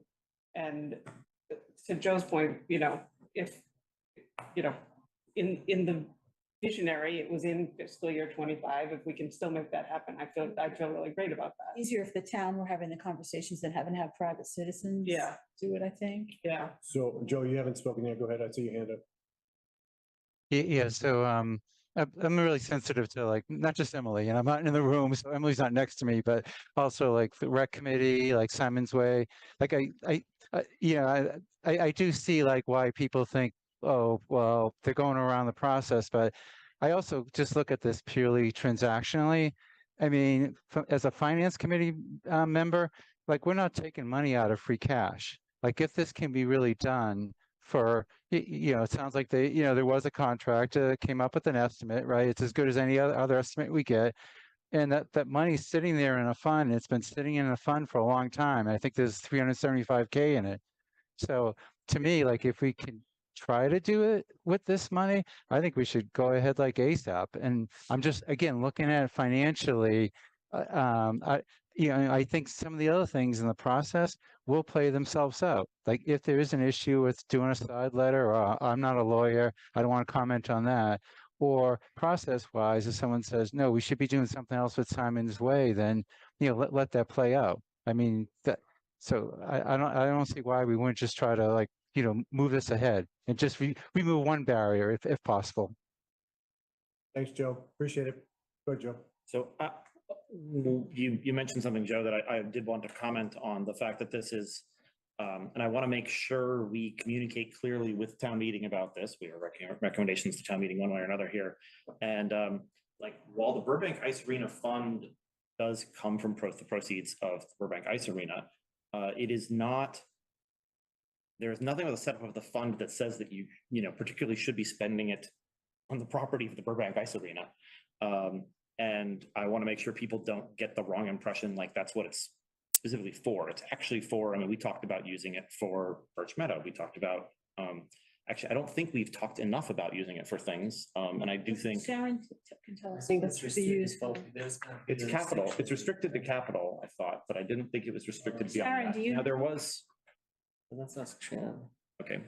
And to Joe's point, if, in the visionary, it was in fiscal year 25. If we can still make that happen, I feel really great about that. Easier if the town were having the conversations than having to have private citizens. Yeah. Do it, I think. Yeah. So Joe, you haven't spoken yet. Go ahead. I see your hand up. Yeah, so I'm really sensitive to like not just Emily, and I'm not in the room, so Emily's not next to me, but also like the rec committee, like Simon's Way. Like I do see like why people think, oh, well, they're going around the process, but I also just look at this purely transactionally. I mean, as a finance committee member, like we're not taking money out of free cash. Like if this can be really done for, it sounds like there was a contract, came up with an estimate, right? It's as good as any other estimate we get. And that money's sitting there in a fund. It's been sitting in a fund for a long time. I think there's 375K in it. So to me, like if we can try to do it with this money, I think we should go ahead like ASAP. And I'm just, again, looking at it financially, I think some of the other things in the process will play themselves out. Like if there is an issue with doing a side letter, or I'm not a lawyer, I don't want to comment on that. Or process wise, if someone says, no, we should be doing something else with Simon's Way, then, let that play out. I mean, so I don't see why we wouldn't just try to like, move this ahead and just remove one barrier if possible. Thanks, Joe. Appreciate it. Go ahead, Joe. So you mentioned something, Joe, that I did want to comment on the fact that this is, and I want to make sure we communicate clearly with town meeting about this. We are recommendations to town meeting one way or another here. And while the Burbank Ice Arena Fund does come from the proceeds of the Burbank Ice Arena, it is not, there is nothing with the setup of the fund that says that you particularly should be spending it on the property of the Burbank Ice Arena. And I want to make sure people don't get the wrong impression like that's what it's specifically for. It's actually for, we talked about using it for Birch Meadow. We talked about, actually, I don't think we've talked enough about using it for things. And I do think Sharon can tell us. I think it's restricted. it's capital. It's restricted to capital, I thought, but I didn't think it was restricted beyond Sharon, that. do you- Now there was, That's not Sharon. okay.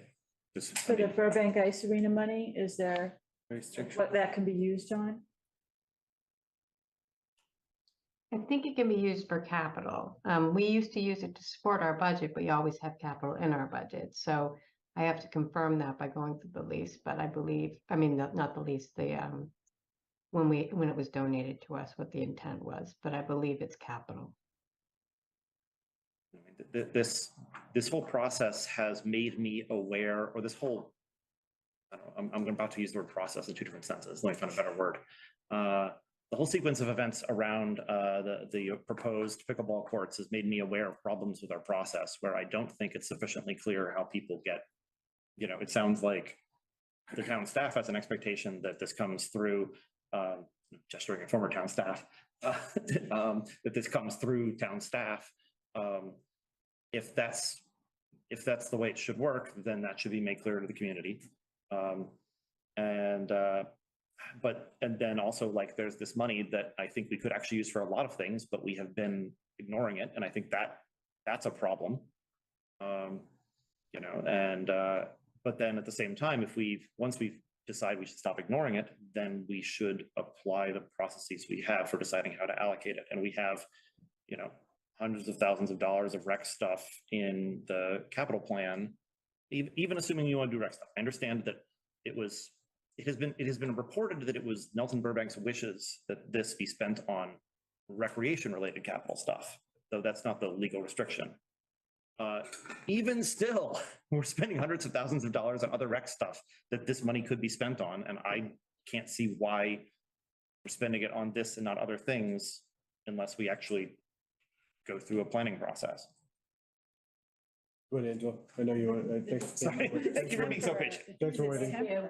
Just, For the Burbank Ice Arena money, is there Restriction. what that can be used on? I think it can be used for capital. We used to use it to support our budget, but we always have capital in our budget. So I have to confirm that by going through the lease, but I believe, not the lease, when it was donated to us, what the intent was, but I believe it's capital. this whole process has made me aware, or this whole, I'm about to use the word process in two different senses. Let me find a better word. The whole sequence of events around the proposed pickleball courts has made me aware of problems with our process where I don't think it's sufficiently clear how people get, it sounds like the town staff has an expectation that this comes through, gesturing at former town staff, that this comes through town staff. If that's the way it should work, then that should be made clear to the community. And then also like there's this money that I think we could actually use for a lot of things, but we have been ignoring it. And I think that's a problem. But then at the same time, once we decide we should stop ignoring it, then we should apply the processes we have for deciding how to allocate it. And we have, hundreds of thousands of dollars of rec stuff in the capital plan, even assuming you want to do rec stuff. I understand that it has been reported that it was Nelson Burbank's wishes that this be spent on recreation related capital stuff, though that's not the legal restriction. Even still, we're spending hundreds of thousands of dollars on other rec stuff that this money could be spent on, and I can't see why we're spending it on this and not other things unless we actually go through a planning process. Go ahead, Angela. I know you want, I think. Sorry, thank you for being so patient. Thanks for waiting. Thank you.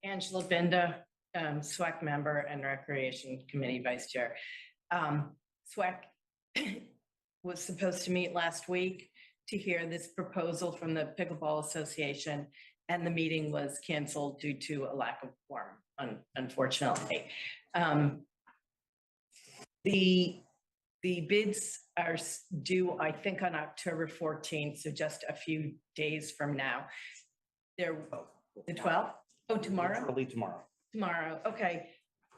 Angela Binda, SWAC member and Recreation Committee Vice Chair. SWAC was supposed to meet last week to hear this proposal from the Pickleball Association, and the meeting was canceled due to a lack of quorum, unfortunately. The bids are due, I think, on October 14th, so just a few days from now. They're the 12th? Oh, tomorrow? Early tomorrow. Tomorrow, okay.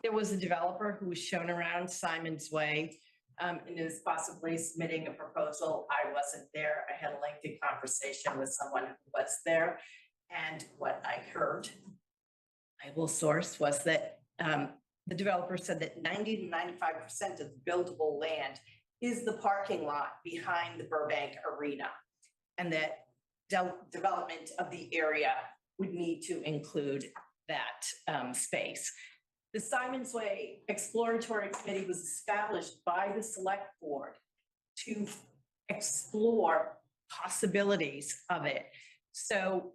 There was a developer who was shown around Simon's Way and is possibly submitting a proposal. I wasn't there. I had a lengthy conversation with someone who was there. And what I heard, I will source, was that the developer said that 90 to 95% of the buildable land is the parking lot behind the Burbank Arena, and that development of the area would need to include that space. The Simon's Way Exploratory Committee was established by the Select Board to explore possibilities of it. So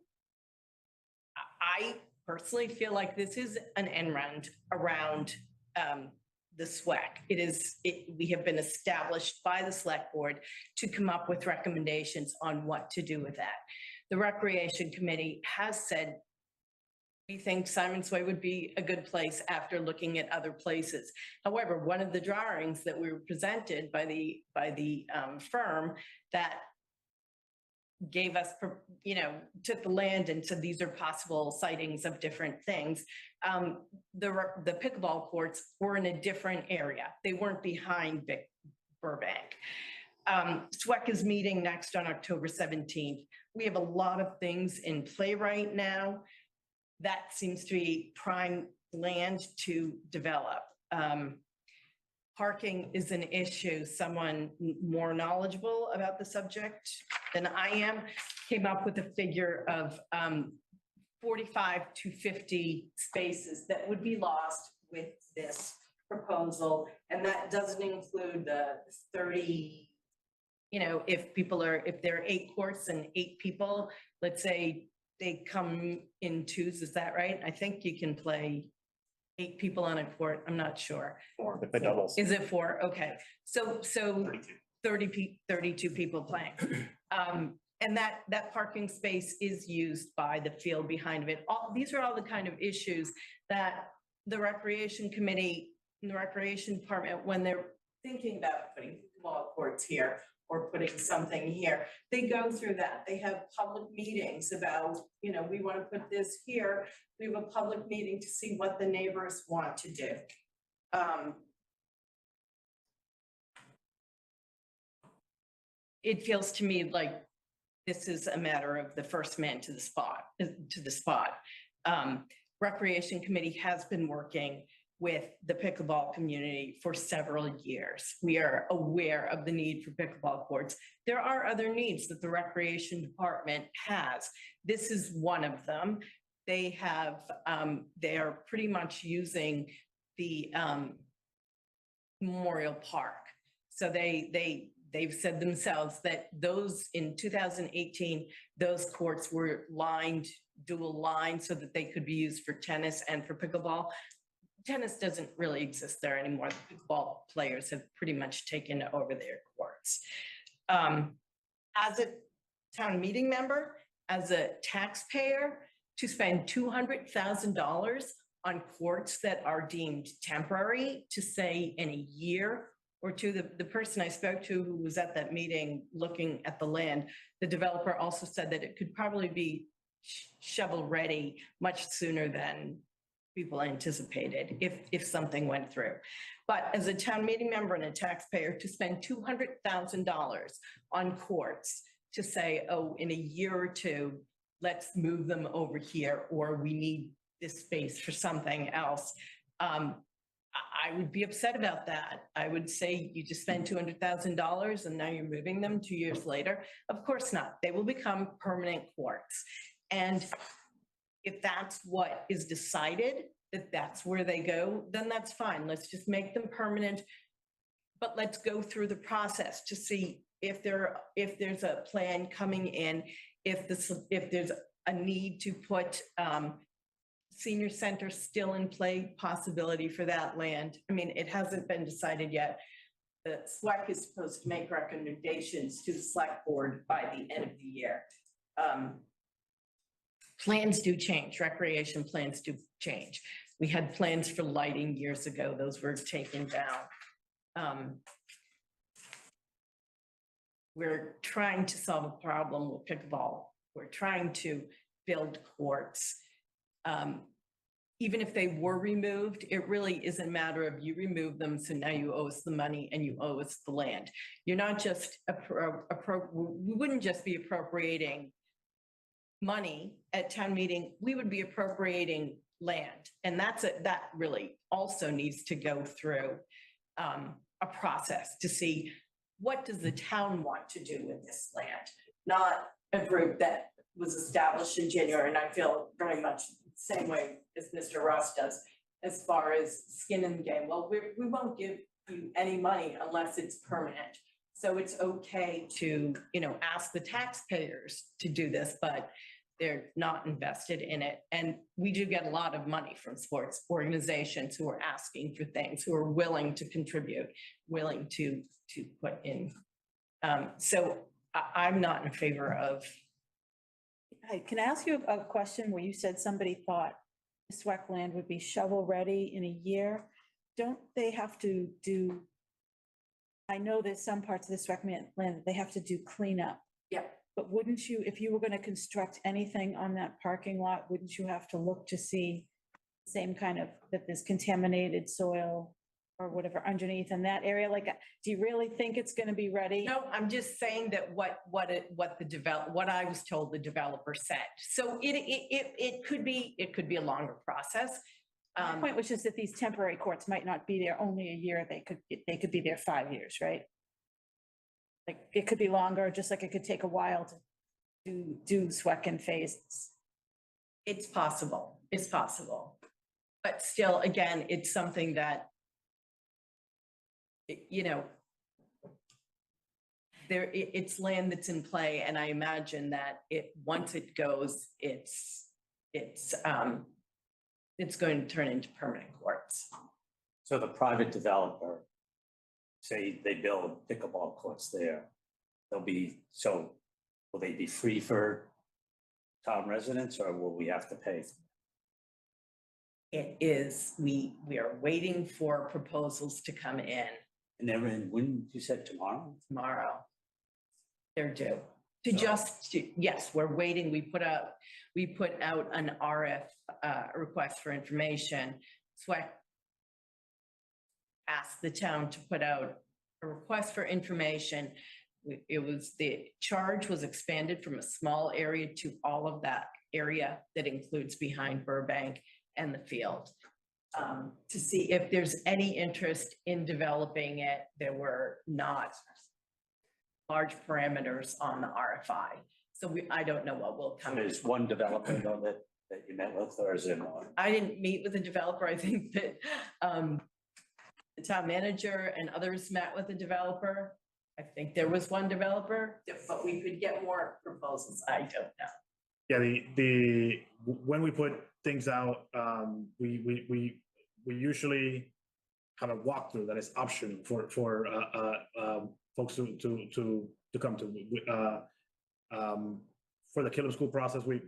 I personally feel like this is an end run around the SWAC. We have been established by the Select Board to come up with recommendations on what to do with that. The Recreation Committee has said we think Simon's Way would be a good place after looking at other places. However, one of the drawings that we were presented by the firm that gave us, took the land and said these are possible sightings of different things. The pickleball courts were in a different area. They weren't behind Burbank. SWEC is meeting next on October 17th. We have a lot of things in play right now. That seems to be prime land to develop. Parking is an issue. Someone more knowledgeable about the subject than I am came up with a figure of 45 to 50 spaces that would be lost with this proposal. And that doesn't include the 30, if there are 8 courts and 8 people, let's say they come in twos, is that right? I think you can play 8 people on a court. I'm not sure. 4, but the doubles. Is it 4? Okay. So 32 people playing. And that parking space is used by the field behind it. These are all the kind of issues that the Recreation Committee and the Recreation Department, when they're thinking about putting ball courts here or putting something here, they go through that. They have public meetings about, we want to put this here. We have a public meeting to see what the neighbors want to do. It feels to me like this is a matter of the first man to the spot. Recreation Committee has been working with the pickleball community for several years. We are aware of the need for pickleball courts. There are other needs that the Recreation Department has. This is one of them. They are pretty much using the Memorial Park. So they've said themselves that those in 2018, those courts were dual lined so that they could be used for tennis and for pickleball. Tennis doesn't really exist there anymore. The pickleball players have pretty much taken over their courts. As a town meeting member, as a taxpayer, to spend $200,000 on courts that are deemed temporary, to say in a year or two, the person I spoke to who was at that meeting looking at the land, the developer also said that it could probably be shovel ready much sooner than people anticipated if something went through. But as a town meeting member and a taxpayer, to spend $200,000 on courts to say, oh, in a year or two, let's move them over here, or we need this space for something else. I would be upset about that. I would say you just spent $200,000 and now you're moving them 2 years later. Of course not. They will become permanent courts. And if that's what is decided, that that's where they go, then that's fine. Let's just make them permanent. But let's go through the process to see if there's a plan coming in, if there's a need to put senior center still in play, possibility for that land. I mean, it hasn't been decided yet. The SWAC is supposed to make recommendations to the select board by the end of the year. Plans do change, recreation plans do change. We had plans for lighting years ago, those were taken down. We're trying to solve a problem with pickleball. We're trying to build courts. Even if they were removed, it really isn't a matter of you remove them, so now you owe us the money and you owe us the land. You're not just, we wouldn't just be appropriating money at town meeting, we would be appropriating land. And that really also needs to go through a process to see what does the town want to do with this land, not a group that was established in January. And I feel very much the same way as Mr. Ross does, as far as skin in the game. Well, we won't give you any money unless it's permanent. So it's okay to, ask the taxpayers to do this, but they're not invested in it. And we do get a lot of money from sports organizations who are asking for things, who are willing to contribute, willing to put in. So I'm not in favor of. Hey, can I ask you a question where you said somebody thought the SWAC land would be shovel ready in a year? Don't they have to do, I know there's some parts of the SWAC land that they have to do cleanup. Yeah. But wouldn't you, if you were going to construct anything on that parking lot, wouldn't you have to look to see the same kind of, that there's contaminated soil or whatever underneath in that area? Like, do you really think it's going to be ready? No, I'm just saying that what I was told the developer said. So it could be a longer process. My point was just that these temporary courts might not be there only a year. They could be there 5 years, right? Like it could be longer, just like it could take a while to do SWAC in phases. It's possible. It's possible. But still, again, it's something that, it's land that's in play, and I imagine that once it goes, it's going to turn into permanent courts. So the private developer, say they build pickleball courts there, will they be free for town residents, or will we have to pay? It is, we are waiting for proposals to come in. And they're in, when you said tomorrow? Tomorrow. They're due. Yes, we're waiting. We put out an RF, request for information. SWAC asked the town to put out a request for information. The charge was expanded from a small area to all of that area that includes behind Burbank and the field. To see if there's any interest in developing it. There were not large parameters on the RFI. So I don't know what will come. There's one developer that you met with, or is there more? I didn't meet with a developer. I think that the town manager and others met with a developer. I think there was one developer, but we could get more proposals. I don't know. Yeah, when we put things out, we usually have a walkthrough that is optional for folks to come to. For the Killam School process, we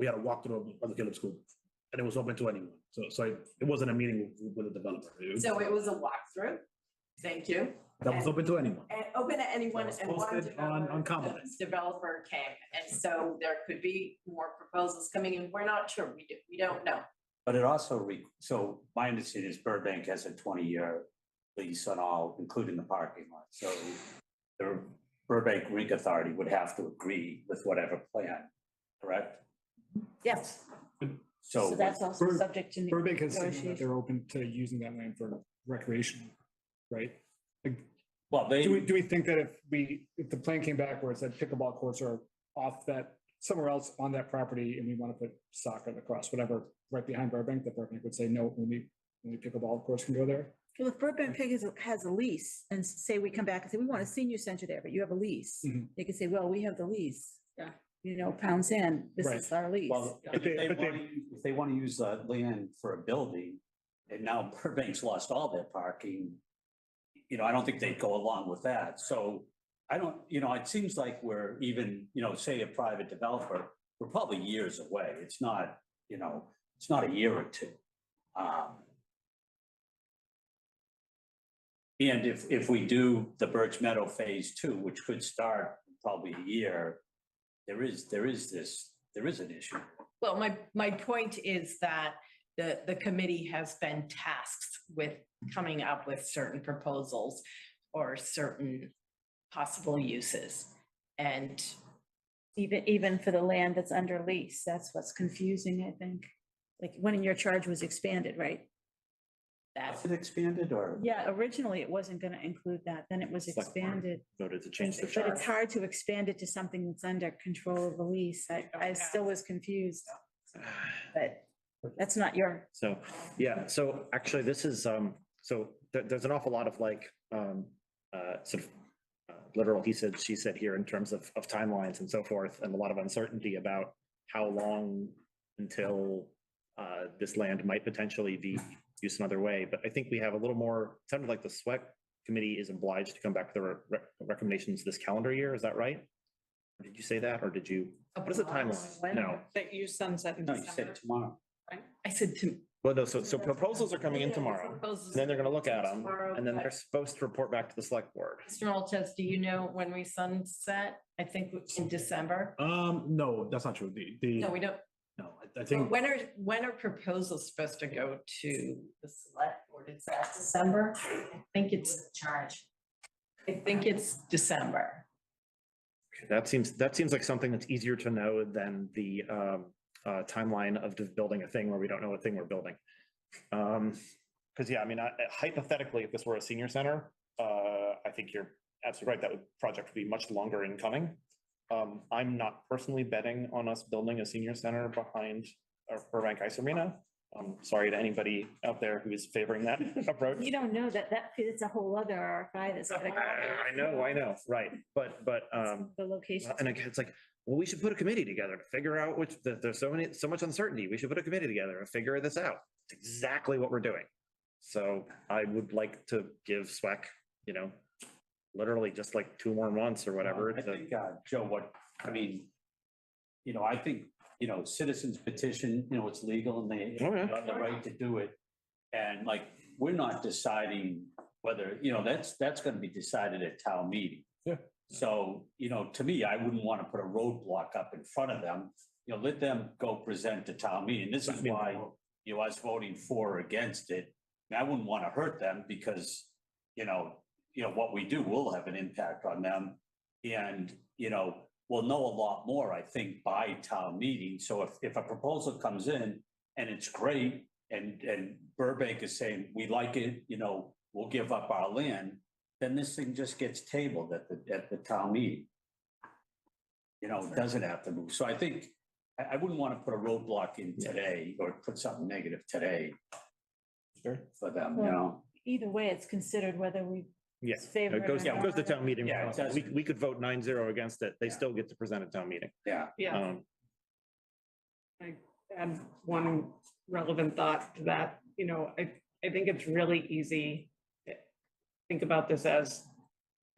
had a walkthrough of the Killam School, and it was open to anyone. So it wasn't a meeting with a developer. So it was a walkthrough. Thank you. That was open to anyone. And open to anyone. That And was one posted on Commons. developer came, and so there could be more proposals coming in. We're not sure. We don't know. But it also, so my understanding is Burbank has a 20-year lease on all, including the parking lot. So the Burbank Rink Authority would have to agree with whatever plan, correct? Yes, So so that's also Bur- subject to Burbank has signaled that negotiation. they're open to using that land for recreation, right? Like, well, they, do we think that if the plan came back where it said pickleball courts are off that, somewhere else on that property, and we want to put soccer, lacrosse, whatever, right behind Burbank, that Burbank would say, no, only pickleball courts can go there? Well, if Burbank Pig has a lease and say we come back and say, we want a senior center there, but you have a lease. Mhm. They could say, well, we have the lease. Yeah. You know, Pound Sand, this Right. is our lease. well, But they- if they want to use the land for a building, and now Burbank's lost all their parking, I don't think they'd go along with that. So I don't, it seems like we're even, say a private developer, we're probably years away. It's not, it's not a year or two. And if we do the Birch Meadow Phase 2, which could start probably a year, there is an issue. Well, my point is that the committee has been tasked with coming up with certain proposals or certain possible uses. And Even for the land that's under lease, that's what's confusing, I think. Like when your charge was expanded, right? Is it expanded or? Yeah, originally it wasn't gonna include that, then it was Select board expanded. Voted to change the But charge. it's hard to expand it to something that's under control of the lease. I still was confused. But that's not your, So, yeah, so actually this is, so there's an awful lot of like, sort of literal he said, she said here in terms of timelines and so forth, and a lot of uncertainty about how long until this land might potentially be used another way. But I think we have a little more, it sounded like the SWEC committee is obliged to come back with the recommendations this calendar year. Is that right? Or did you say that, or did you, what is the timeline? No. That you sunset in No, you December. said tomorrow. I said to. Well, no, so proposals are coming in tomorrow, and then they're gonna look at them, and then they're supposed to report back to the select board. Mr. Oltes, do you know when we sunset? I think in December. No, that's not true. No, we don't. No, I think, When are proposals supposed to go to the select board? Is that December? I think it's Charge. I think it's December. That seems like something that's easier to know than the timeline of just building a thing where we don't know what thing we're building. Because yeah, I mean, hypothetically, if this were a senior center, I think you're absolutely right. That project would be much longer in coming. I'm not personally betting on us building a senior center behind our Burbank Ice Arena. I'm sorry to anybody out there who is favoring that approach. you don't know that it's a whole other RFI that's gotta go. I know, right, but The location. and again, it's like, well, we should put a committee together to figure out there's so much uncertainty. We should put a committee together and figure this out. It's exactly what we're doing. So I would like to give SWEC, literally just like 2 more months or whatever. I think, Joe, I think, citizens petition, it's legal and they Oh, yeah. have the right to do it. And like, we're not deciding whether, that's gonna be decided at town meeting. Yeah. So, to me, I wouldn't want to put a roadblock up in front of them, let them go present to town meeting. This is why, us voting for or against it, I wouldn't want to hurt them because, what we do will have an impact on them. And, we'll know a lot more, I think, by town meeting. So if a proposal comes in and it's great and Burbank is saying, we like it, we'll give up our land, then this thing just gets tabled at the town meeting. It doesn't have to move. So I think I wouldn't want to put a roadblock in today or put something negative today for them, Either way, it's considered whether we Yes, favor it goes to town meeting. Yeah, it does. We could vote 9-0 against it. They still get to present at town meeting. Yeah. Yeah, I add one relevant thought to that, I think it's really easy. Think about this as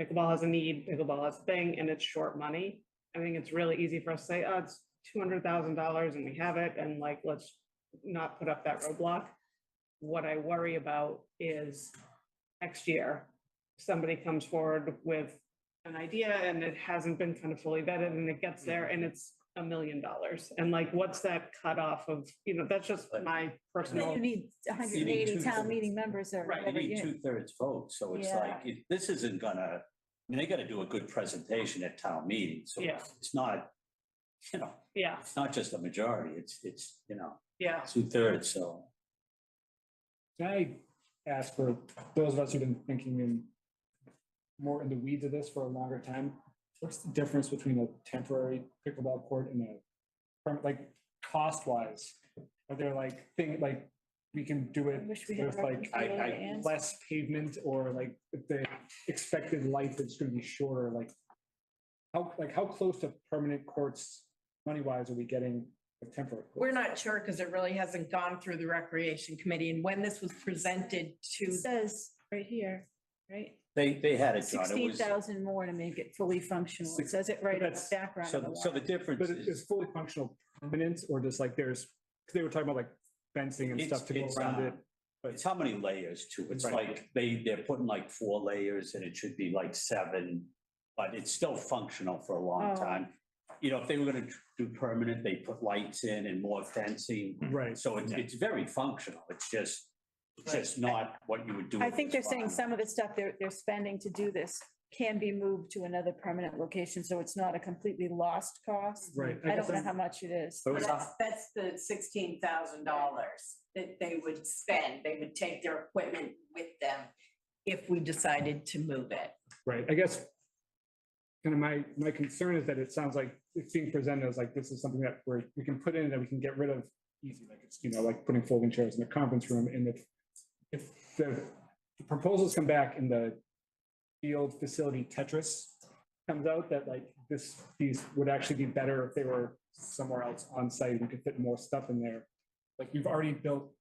pickleball has a need, pickleball has a thing, and it's short money. I think it's really easy for us to say, oh, it's $200,000 and we have it, and like, let's not put up that roadblock. What I worry about is next year, somebody comes forward with an idea and it hasn't been kind of fully vetted and it gets there and it's $1 million? And like, what's that cutoff of, that's just my Then personal. you need 180 town meeting members or Right, You whatever. need you- 2/3 vote, so it's Yeah. like, this isn't gonna, I mean, they gotta do a good presentation at town meeting, so Yeah. it's not, Yeah, it's not just a majority, it's, yeah. 2/3, so. Can I ask for those of us who've been thinking more in the weeds of this for a longer time, what's the difference between a temporary pickleball court and a permanent, like cost wise? Are there like we can do it I wish we had with our like controller to answer. less pavement, or like if the expected life is gonna be shorter, like how close to permanent courts money wise are we getting with temporary? We're courts? not sure because it really hasn't gone through the Recreation Committee. And when this was presented to, It says right here, right? They had it, John, it was, 16,000 more to make it fully functional. It says it right in the That's- background of the so the warrant. difference But is is, fully functional permanent, or just like because they were talking about like fencing and stuff to go It's, around it? it's how many layers too, it's Right. like, they're putting like 4 layers and it should be like 7, but it's still functional for a long Oh. time. If they were gonna do permanent, they put lights in and more fencing, Right. so it's very functional, it's just not what you would do. I with think this they're saying barn. some of the stuff they're spending to do this can be moved to another permanent location, so it's not a completely lost cost. Right. I don't know how much it is. So it's- that's the $16,000 that they would spend. They would take their equipment with them if we decided to move it. Right, I guess kind of my concern is that it sounds like it's being presented as like, this is something that we can put in that we can get rid of easy, like it's, like putting folding chairs in the conference room, and if the proposals come back and the field facility Tetris comes out, that like these would actually be better if they were somewhere else on site, we could fit more stuff in there. Like we've already built,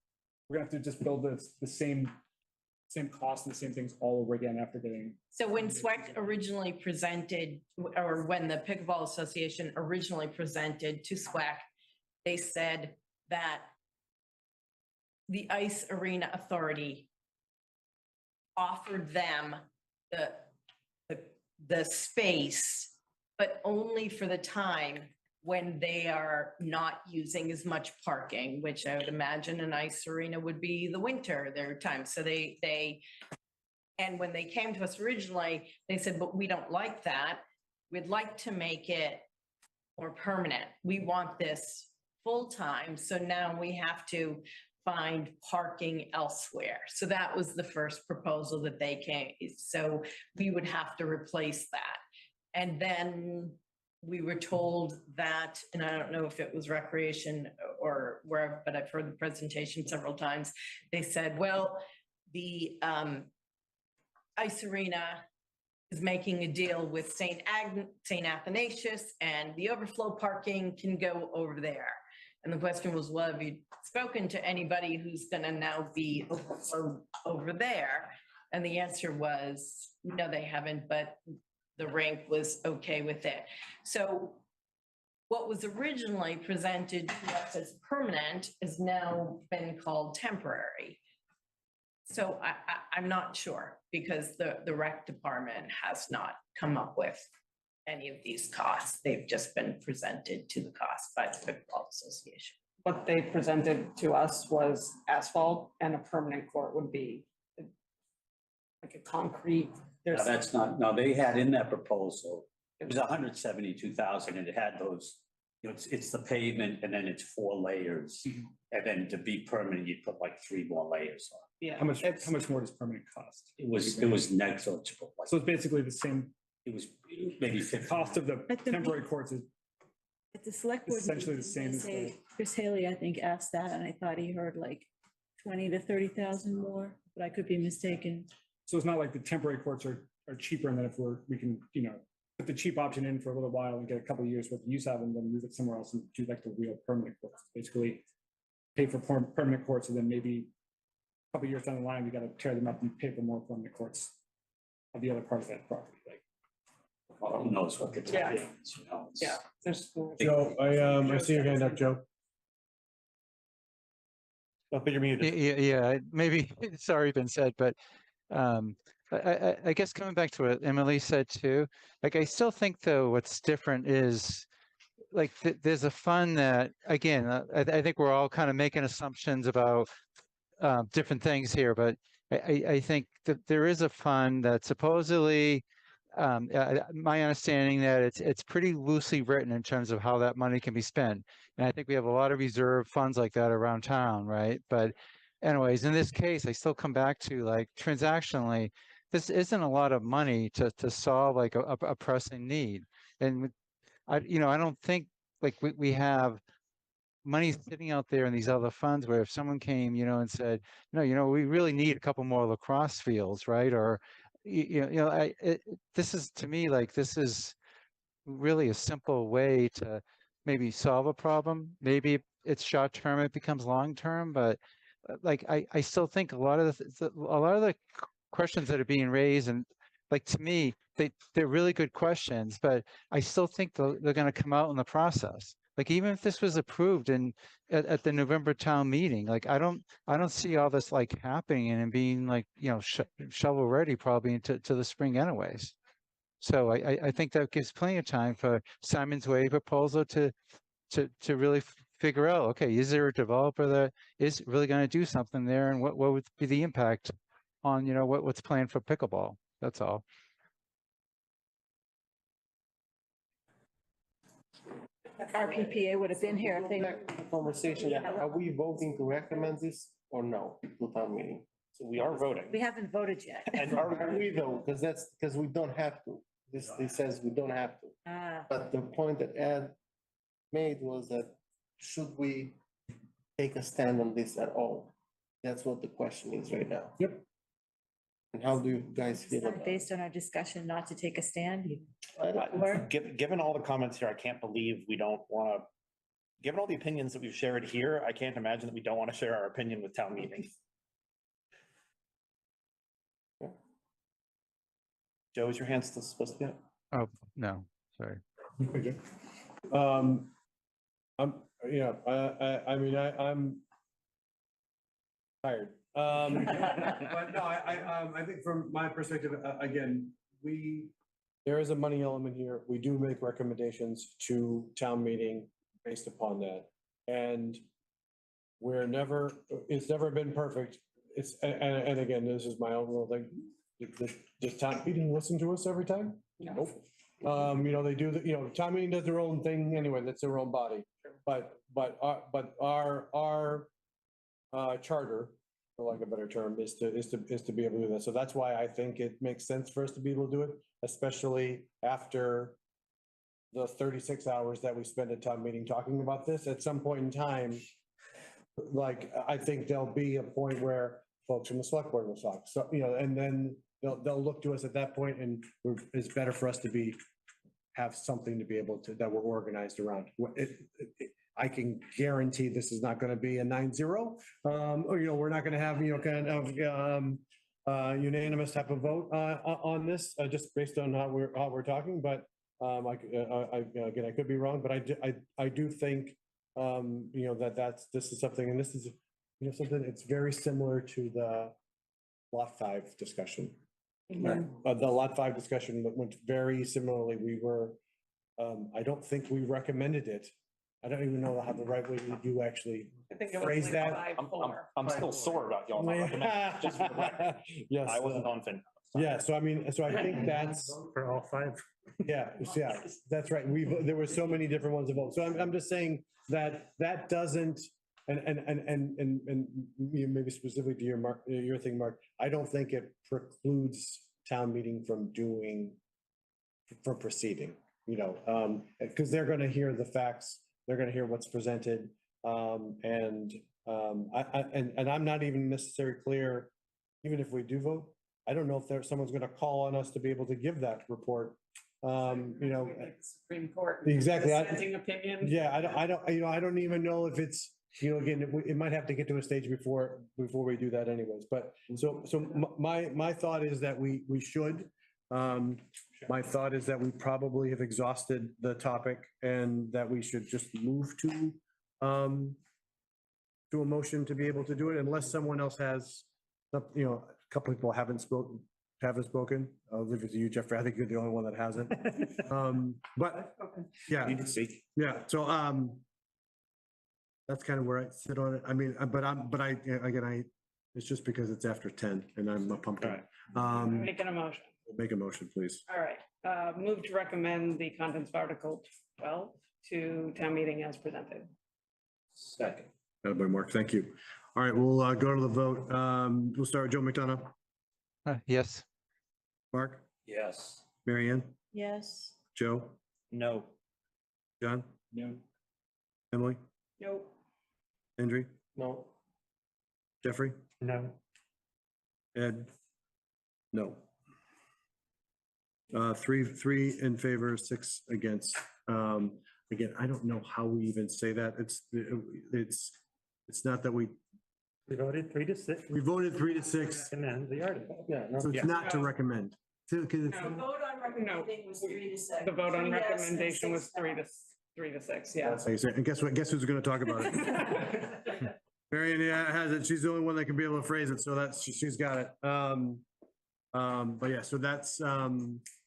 we're gonna have to just build the same cost and the same things all over again after getting. So when SWEC originally presented, or when the Pickleball Association originally presented to SWEC, they said that the Ice Arena Authority offered them the space, but only for the time when they are not using as much parking, which I would imagine an ice arena would be the winter, their time. So and when they came to us originally, they said, but we don't like that. We'd like to make it more permanent. We want this full-time. So now we have to find parking elsewhere. So that was the first proposal that they came. So we would have to replace that. And then we were told that, and I don't know if it was Recreation or wherever, but I've heard the presentation several times. They said, well, the Ice Arena is making a deal with St. Athanasius, and the overflow parking can go over there. And the question was, well, have you spoken to anybody who's gonna now be overflowed over there? And the answer was, no, they haven't, but the rink was okay with it. So what was originally presented to us as permanent has now been called temporary. So I'm not sure, because the rec department has not come up with any of these costs. They've just been presented to the cost by the Pickleball Association. What they presented to us was asphalt, and a permanent court would be like a concrete. No, There's that's not, no, they had in that proposal, it was 172,000, and it had those, it's the pavement, and then it's 4 layers. And then to be permanent, you'd put like 3 more layers on. Yeah. How much more does permanent cost? It was negligible. Like, So it's basically the same it was maybe 50. cost of the At the temporary courts is At the select board. essentially the meeting, same they as say- the- Chris Haley, I think, asked that, and I thought he heard like 20 to 30,000 more, but I could be mistaken. So it's not like the temporary courts are cheaper, and then if we can, put the cheap option in for a little while and get a couple of years worth of use out of them, then move it somewhere else and do like the real permanent courts. Basically pay for permanent courts, and then maybe a couple of years down the line, we gotta tear them up and pay for more permanent courts of the other part of that property, like. Well, who knows what the Yeah. time is, it's- Yeah, there's. Joe, I see your hand up, Joe. Oh, but you're muted. Yeah, maybe it's already been said, but I guess coming back to what Emily said too, like I still think though what's different is like, there's a fund that, again, I think we're all kind of making assumptions about different things here, but I think that there is a fund that supposedly, my understanding that it's pretty loosely written in terms of how that money can be spent. And I think we have a lot of reserve funds like that around town, right? But anyways, in this case, I still come back to, like, transactionally, this isn't a lot of money to solve like a pressing need. And I don't think, like, we have money sitting out there in these other funds where if someone came, and said, no, we really need a couple more lacrosse fields, right? Or, this is, to me, like, this is really a simple way to maybe solve a problem. Maybe it's short term, it becomes long term, but like, I still think a lot of the questions that are being raised, and like, to me, they're really good questions, but I still think they're going to come out in the process. Like, even if this was approved at the November town meeting, like, I don't see all this like happening and being like, shovel ready probably into the spring anyways. So I think that gives plenty of time for Simon's Way proposal to really figure out, okay, is there a developer that is really going to do something there, and what would be the impact on, what's planned for pickleball? That's all. RPPA would have been here if they. Conversation, are we voting to recommend this or no to town meeting? So we are voting. We haven't voted yet. And are we though? Because we don't have to. This says we don't have to. But the point that Ed made was that should we take a stand on this at all? That's what the question is right now. Yep. And how do you guys feel about it? Based on our discussion not to take a stand, Given all the comments here, I can't believe we don't want to, given all the opinions that we've shared here, I can't imagine that we don't want to share our opinion with town meeting. Joe, is your hand still supposed to be up? Oh, no, sorry. I'm tired. But no, I think from my perspective, again, there is a money element here. We do make recommendations to town meeting based upon that. And it's never been perfect. And again, this is my own little thing. Does town meeting listen to us every time? Nope. They do town meeting does their own thing anyway. That's their own body. But our charter, for lack of a better term, is to be able to do that. So that's why I think it makes sense for us to be able to do it, especially after the 36 hours that we spend at town meeting talking about this. At some point in time, like, I think there'll be a point where folks from the select board will talk. So, and then they'll look to us at that point, and it's better for us to have something to be able to, that we're organized around. I can guarantee this is not going to be a 9-0. We're not going to have, kind of unanimous type of vote on this, just based on how we're talking. But again, I could be wrong, but I do think, this is something, and this is, something that's very similar to the Lot 5 discussion. The Lot 5 discussion went very similarly. We were, I don't think we recommended it. I don't even know how the right way you actually phrase that. I'm still sore about y'all not recommending. Just for the record. Yes. I wasn't on FinCom. Yeah, so I think that's. For all five. Yeah, that's right. There were so many different ones involved. So I'm just saying that doesn't, and maybe specifically to your thing, Mark, I don't think it precludes town meeting from proceeding, because they're going to hear the facts, they're going to hear what's presented. And I'm not even necessarily clear, even if we do vote, I don't know if someone's going to call on us to be able to give that report. Supreme Court. Exactly. Dissenting opinion. Yeah, I don't even know if it's, again, it might have to get to a stage before we do that anyways. But so my thought is that we should. My thought is that we probably have exhausted the topic and that we should just move to a motion to be able to do it, unless someone else has, a couple people haven't spoken. haven't spoken. I'll leave it to you, Jeffrey. I think you're the only one that hasn't. But, yeah, You can speak. yeah, so, that's kind of where I sit on it. I mean, it's just because it's after 10 and I'm a pumpkin. Making a motion. Make a motion, please. All right, move to recommend the contents of Article 12 to town meeting as presented. Second. By Mark, thank you. All right, we'll go to the vote. We'll start with Joe McDonough. Yes. Mark, Yes. Mary Ann, Yes. Joe, No. John, No. Emily, Nope. Andrew, No, Jeffrey, No, Ed? No. Three in favor, 6 against. Again, I don't know how we even say that. It's not that we voted 3-6. We voted 3-6, Recommend the article. yeah, no. so it's not to recommend. So, 'cause it's- No. Vote on recommending was 3-6. The vote on 3 yes and recommendation was 6 no. 3 to 6, yeah. that's how you say it. And guess what? Guess who's gonna talk about it? Marion, yeah, has it. She's the only one that can be able to phrase it, so she's got it. But yeah, so that's,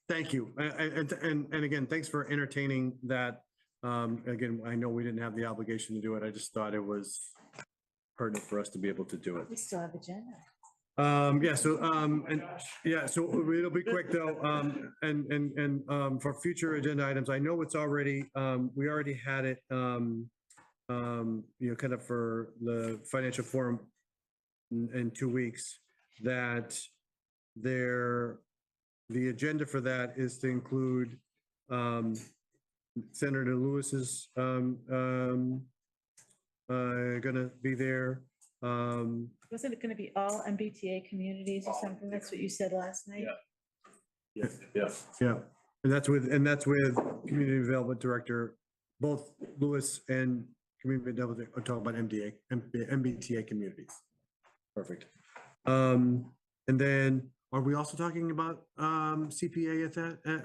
thank you. And again, thanks for entertaining that. Again, I know we didn't have the obligation to do it. I just thought it was pertinent for us to be able to do it. We still have agenda. Yeah, so, and, yeah, so it'll be quick though, and for future agenda items, I know it's already, we already had it, kind of for the financial forum in 2 weeks, that the agenda for that is to include, Senator Lewis's, gonna be there. Wasn't it gonna be all MBTA communities or something? That's what you said last night? Yeah. Yeah, and that's with Community Development Director, both Lewis and Community Development, are talking about MBTA communities. Perfect. And then, are we also talking about CPA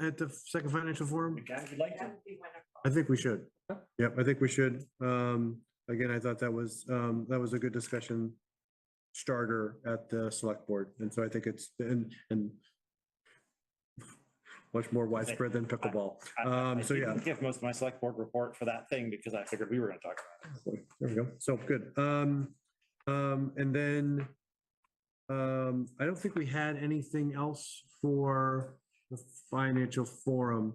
at the second financial forum? Guys would like to. That would be wonderful. I think we should. Yep, I think we should. Again, I thought that was a good discussion starter at the select board. And so I think it's, and much more widespread than pickleball. I So yeah. didn't give most of my select board report for that thing because I figured we were gonna talk about it. There we go. So good. And then I don't think we had anything else for the financial forum.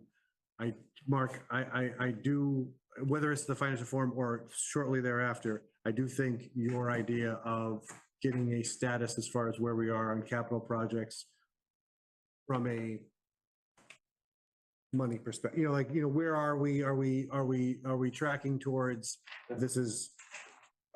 Mark, I do, whether it's the financial forum or shortly thereafter, I do think your idea of getting a status as far as where we are on capital projects from a money perspective, where are we? Are we tracking towards, this is,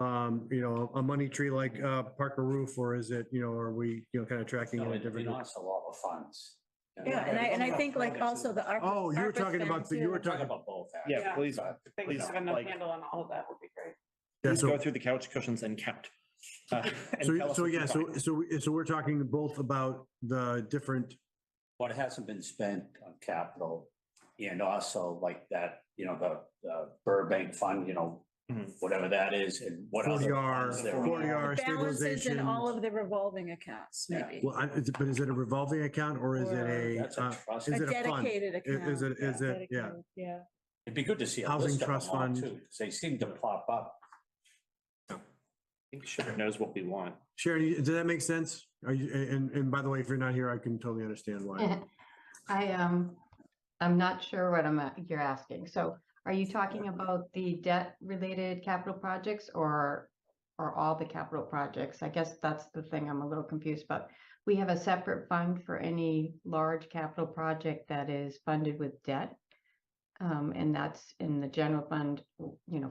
a money tree like Parker Roof, or is it, are we, kind of tracking in No, a it different? lost a lot of funds. Yeah, and I think like also the ARPA. Oh, you were ARPA talking thing about, too. you were We're talking talking, about both. Yeah, Yeah. please, I think please, having a like, handle on all of that would be great. yeah, please go so, through the couch cushions and count. And tell us so what you yeah, find. so we're talking both about the different, What hasn't been spent on capital and also like that, the Burbank Fund, Mhm. whatever that is and what. 40R, other funds there are. 40R Balances in stabilization. all of the revolving accounts, maybe. Well, but is it a revolving account or is it a, That's a trust. is A it a fund? dedicated account. Is it, yeah. Dedicated, yeah. It'd be good to see a Housing list of trust them all fund. too, because they seem to pop up. I think Sharon knows what we want. Sharon, does that make sense? Are you, and by the way, if you're not here, I can totally understand why. I'm not sure what you're asking. So are you talking about the debt-related capital projects or all the capital projects? I guess that's the thing I'm a little confused about. We have a separate fund for any large capital project that is funded with debt. And that's in the general fund,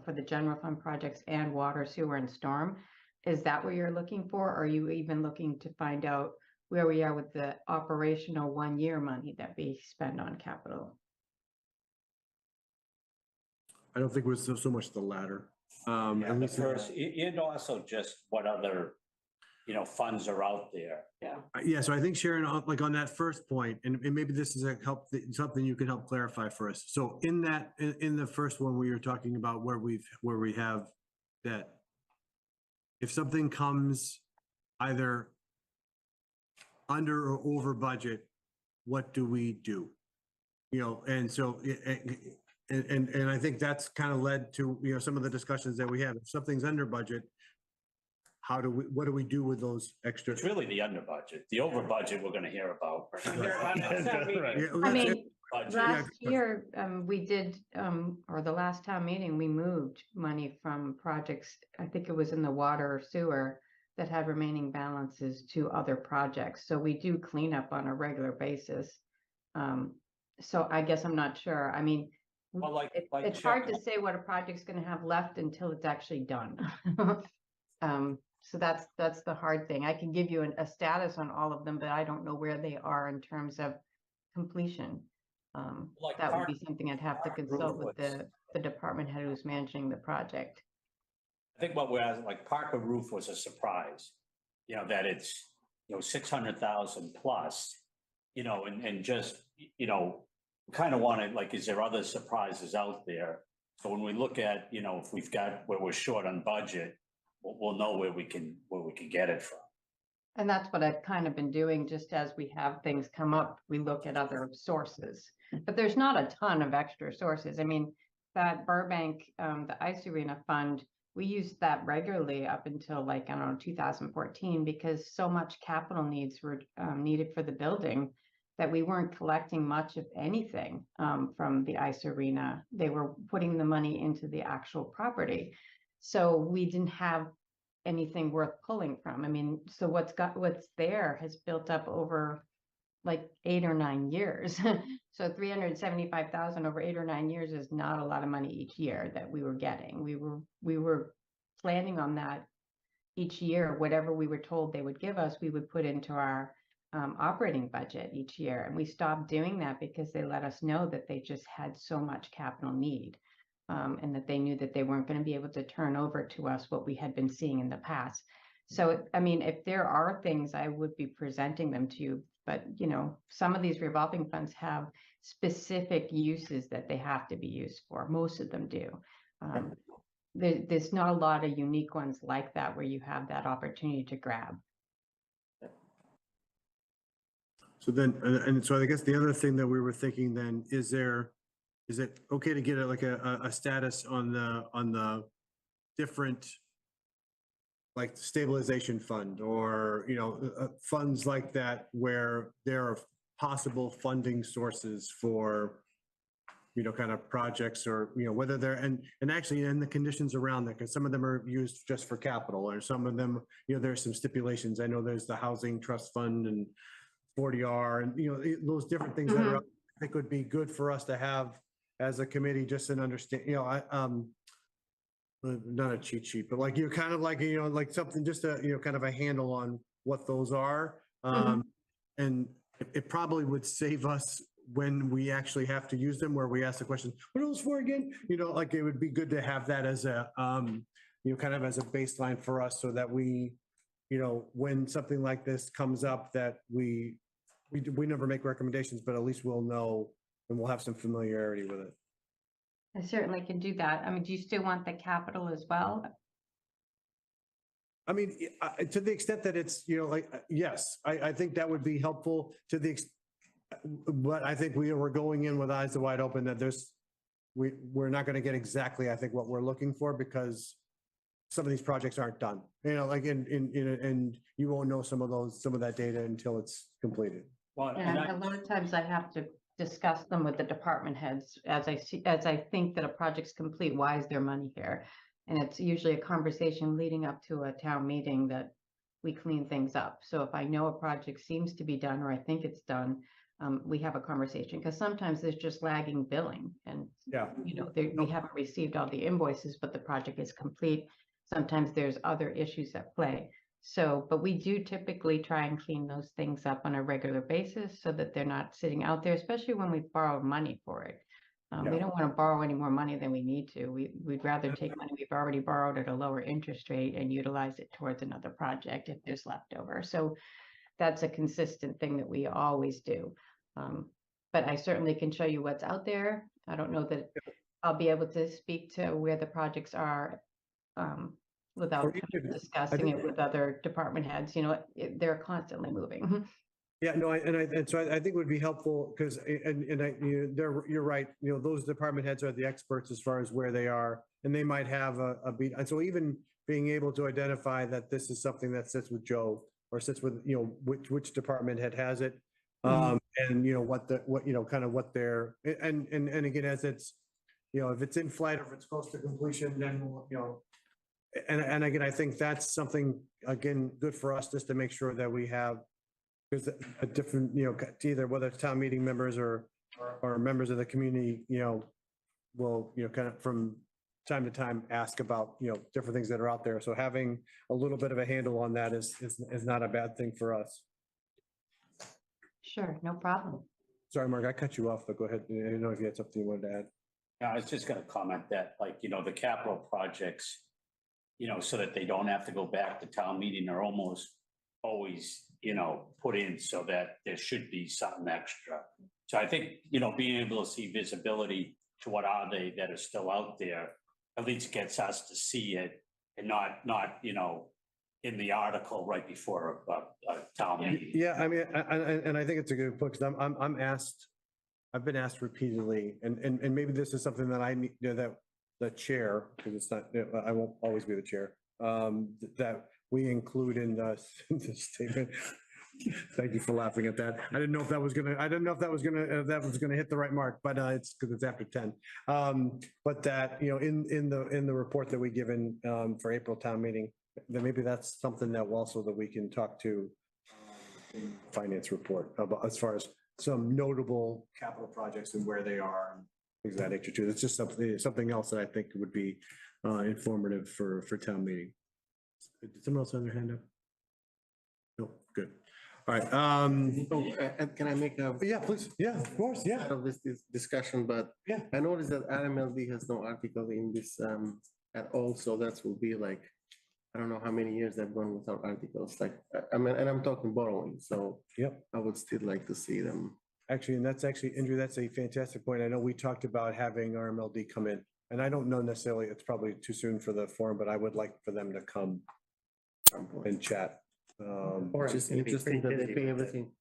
for the general fund projects and water, sewer and storm. Is that what you're looking for? Or are you even looking to find out where we are with the operational 1-year money that we spend on capital? I don't think it was so much the latter. Yeah, At the least, first, and also just what other, funds are out there. yeah, so I think Sharon, like on that first point, and maybe this is something you can help clarify for us. So in the first one, we were talking about where we have debt. If something comes either under or over budget, what do we do? You know, and so, and I think that's kind of led to, you know, some of the discussions that we have. If something's under budget, what do we do with those extra? It's really the under budget. The over budget, we're gonna hear about. Yeah, well, I that's it. mean, Budget. last year, we did, or the last town meeting, we moved money from projects, I think it was in the water or sewer, that had remaining balances to other projects. So we do clean up on a regular basis. So I guess I'm not sure. I mean, Well, like it's hard to say what a project's gonna have left until it's actually done. So that's the hard thing. I can give you a status on all of them, but I don't know where they are in terms of completion. Like That would be Park- something I'd have to Park consult with Roof the department head who's managing the project. I think what we're asking, like Parker Roof was a surprise, you know, that it's, you know, 600,000 plus, you know, and just, you know, kind of wanted, like, is there other surprises out there? So when we look at, you know, if we've got, where we're short on budget, we'll know where we can get it from. And that's what I've kind of been doing, just as we have things come up, we look at other sources. But there's not a ton of extra sources. I mean, that Burbank, the Ice Arena Fund, we used that regularly up until like, I don't know, 2014, because so much capital needs were needed for the building that we weren't collecting much of anything from the Ice Arena. They were putting the money into the actual property. So we didn't have anything worth pulling from. I mean, so what's there has built up over like 8 or 9 years. So 375,000 over 8 or 9 years is not a lot of money each year that we were getting. We were planning on that each year. Whatever we were told they would give us, we would put into our operating budget each year. And we stopped doing that because they let us know that they just had so much capital need. And that they knew that they weren't going to be able to turn over to us what we had been seeing in the past. So, I mean, if there are things, I would be presenting them to you. But, you know, some of these revolving funds have specific uses that they have to be used for. Most of them do. There's not a lot of unique ones like that where you have that opportunity to grab. So then, and so I guess the other thing that we were thinking then, is it okay to get like a status on the different, like stabilization fund or, you know, funds like that where there are possible funding sources for, you know, kind of projects, or, you know, whether they're, and actually in the conditions around that, because some of them are used just for capital, or some of them, you know, there's some stipulations. I know there's the Housing Trust Fund and 40R and, you know, those different things that are, I think would be good for us to have as a committee, just an understand, you know, not a cheat sheet, but like, you're kind of like, you know, like something, just a, you know, kind of a handle on what those are. And it probably would save us when we actually have to use them, where we ask the question, what are those for again? You know, like, it would be good to have that as a, you know, kind of as a baseline for us, so that we, you know, when something like this comes up, that we never make recommendations, but at least we'll know and we'll have some familiarity with it. I certainly can do that. I mean, do you still want the capital as well? I mean, to the extent that it's, you know, like, yes, I think that would be helpful to the, but I think we're going in with eyes wide open that we're not going to get exactly, I think, what we're looking for, because some of these projects aren't done, you know, like and you won't know some of that data until it's completed. Well, And a lot of times I have to discuss them with the department heads as I think that a project's complete. Why is there money here? And it's usually a conversation leading up to a town meeting that we clean things up. So if I know a project seems to be done, or I think it's done, we have a conversation, because sometimes there's just lagging billing, and Yeah. you know, we haven't received all the invoices, but the project is complete. Sometimes there's other issues at play. So, but we do typically try and clean those things up on a regular basis so that they're not sitting out there, especially when we've borrowed money for it. We don't want to borrow any more money than we need to. We'd rather take money we've already borrowed at a lower interest rate and utilize it towards another project if there's leftover. So that's a consistent thing that we always do. But I certainly can show you what's out there. I don't know that I'll be able to speak to where the projects are without discussing it with other department heads. You know, they're constantly moving. Yeah, no, and so I think it would be helpful because, you're right, those department heads are the experts as far as where they are. And they might have a beat. And so even being able to identify that this is something that sits with Joe or sits with, which department head has it. And kind of what they're, and again, as it's, if it's in flight or if it's close to completion, then, and again, I think that's something, again, good for us just to make sure that we have, there's a different, either whether it's town meeting members or members of the community, will, kind of from time to time ask about, different things that are out there. So having a little bit of a handle on that is not a bad thing for us. Sure, no problem. Sorry, Mark, I cut you off, but go ahead. I didn't know if you had something you wanted to add. Yeah, I was just gonna comment that, like, the capital projects, so that they don't have to go back to town meeting, are almost always, put in so that there should be something extra. So I think, being able to see visibility to what are they that are still out there, at least gets us to see it and not, in the article right before a town meeting. Yeah, I mean, and I think it's a good point, because I've been asked repeatedly, and maybe this is something that I need, that the chair, because it's not, I won't always be the chair, that we include in the statement. Thank you for laughing at that. I didn't know if that was gonna hit the right mark, but it's because it's after 10. But that, in the report that we given for April town meeting, then maybe that's something that we can talk to finance report about, as far as some notable capital projects and where they are, and things of that nature too. That's just something else that I think would be informative for town meeting. Did someone else have their hand up? No, good. All right. Can I make a? Yeah, please. Yeah, of course. Yeah. Of this discussion, but yeah, I noticed that RMLD has no article in this at all. So that will be like, I don't know how many years they've gone without articles. Like, I mean, and I'm talking borrowing. So yep, I would still like to see them. Actually, and that's actually, Andrew, that's a fantastic point. I know we talked about having RMLD come in, and I don't know necessarily, it's probably too soon for the forum, but I would like for them to come and chat. Just interesting that they pay everything.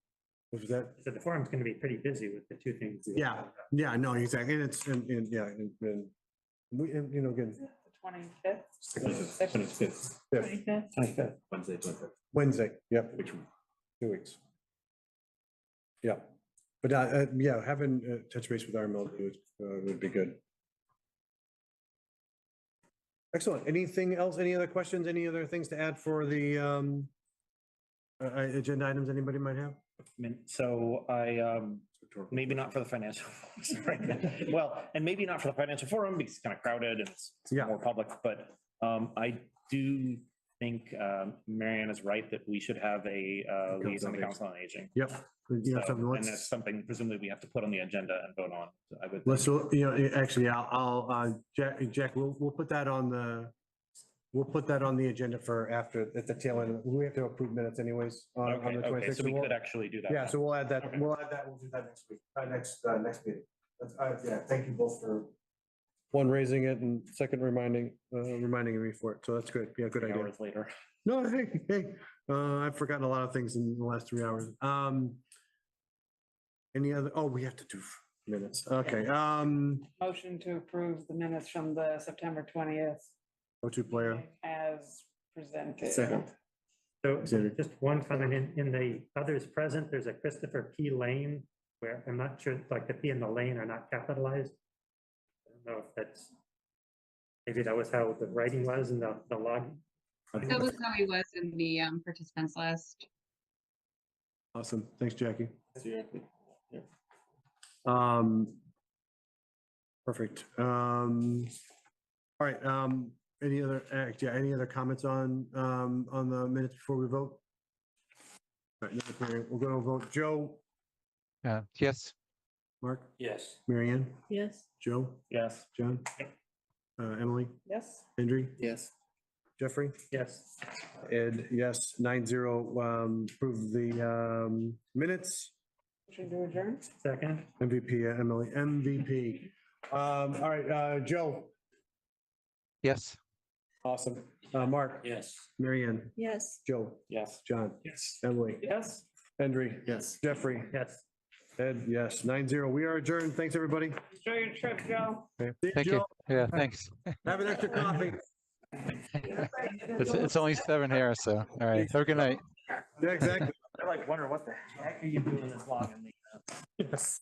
Was that? So the forum's going to be pretty busy with the two things. Yeah, no, exactly. And it's, and we, again. 25th. 25th. Wednesday, yep. 2 weeks. Yeah, but yeah, having touch base with RMLD would be good. Excellent. Anything else? Any other questions? Any other things to add for the agenda items anybody might have? So maybe not for the financial, right? Well, and maybe not for the financial forum because it's kind of crowded and it's more public, but I do think Marianne is right that we should have a liaison to Council on Aging. Yep. And that's something presumably we have to put on the agenda and vote on. I would. Let's, actually, I'll Jack, we'll put that on the agenda for after, at the tail end. We have to approve minutes anyways on the 26th. Okay, so we could actually do that. Yeah, so we'll add that. Okay. We'll do that next week, next meeting. Yeah, thank you both for one, raising it, and second, reminding me for it. So that's good. Yeah, good idea. Hours later. No, hey, I've forgotten a lot of things in the last 3 hours. Any other, we have to do minutes. Okay. Motion to approve the minutes from the September 20th. O2 player. As presented. Second. So just one comment, in the others present, there's a Christopher P. Lane, where I'm not sure, like the P and the lane are not capitalized. I don't know if that's, maybe that was how the writing was in the log. That was how he was in the participants list. Awesome. Thanks, Jackie. Exactly. Yeah. Perfect. All right. Any other comments on the minutes before we vote? All right, we'll go to vote. Joe? Yes. Mark? Yes. Marianne? Yes. Joe? Yes. John? Emily? Yes. Henry? Yes. Jeffrey? Yes. Ed, yes. 9-0, approve the minutes. Motion to adjourn. Second. MVP, Emily, MVP. All right, Joe? Yes. Awesome. Mark? Yes. Marianne? Yes. Joe? Yes. John? Yes. Emily? Yes. Henry, Yes. Jeffrey, Yes. Ed, yes, 9-0. We are adjourned. Thanks, everybody. Enjoy your trip, Joe. Thank you. Yeah, thanks. Have an extra coffee. It's only 7 here, so, all right. Have a good night. Yeah, exactly. They're like wondering what the heck are you doing this long in the. Yes.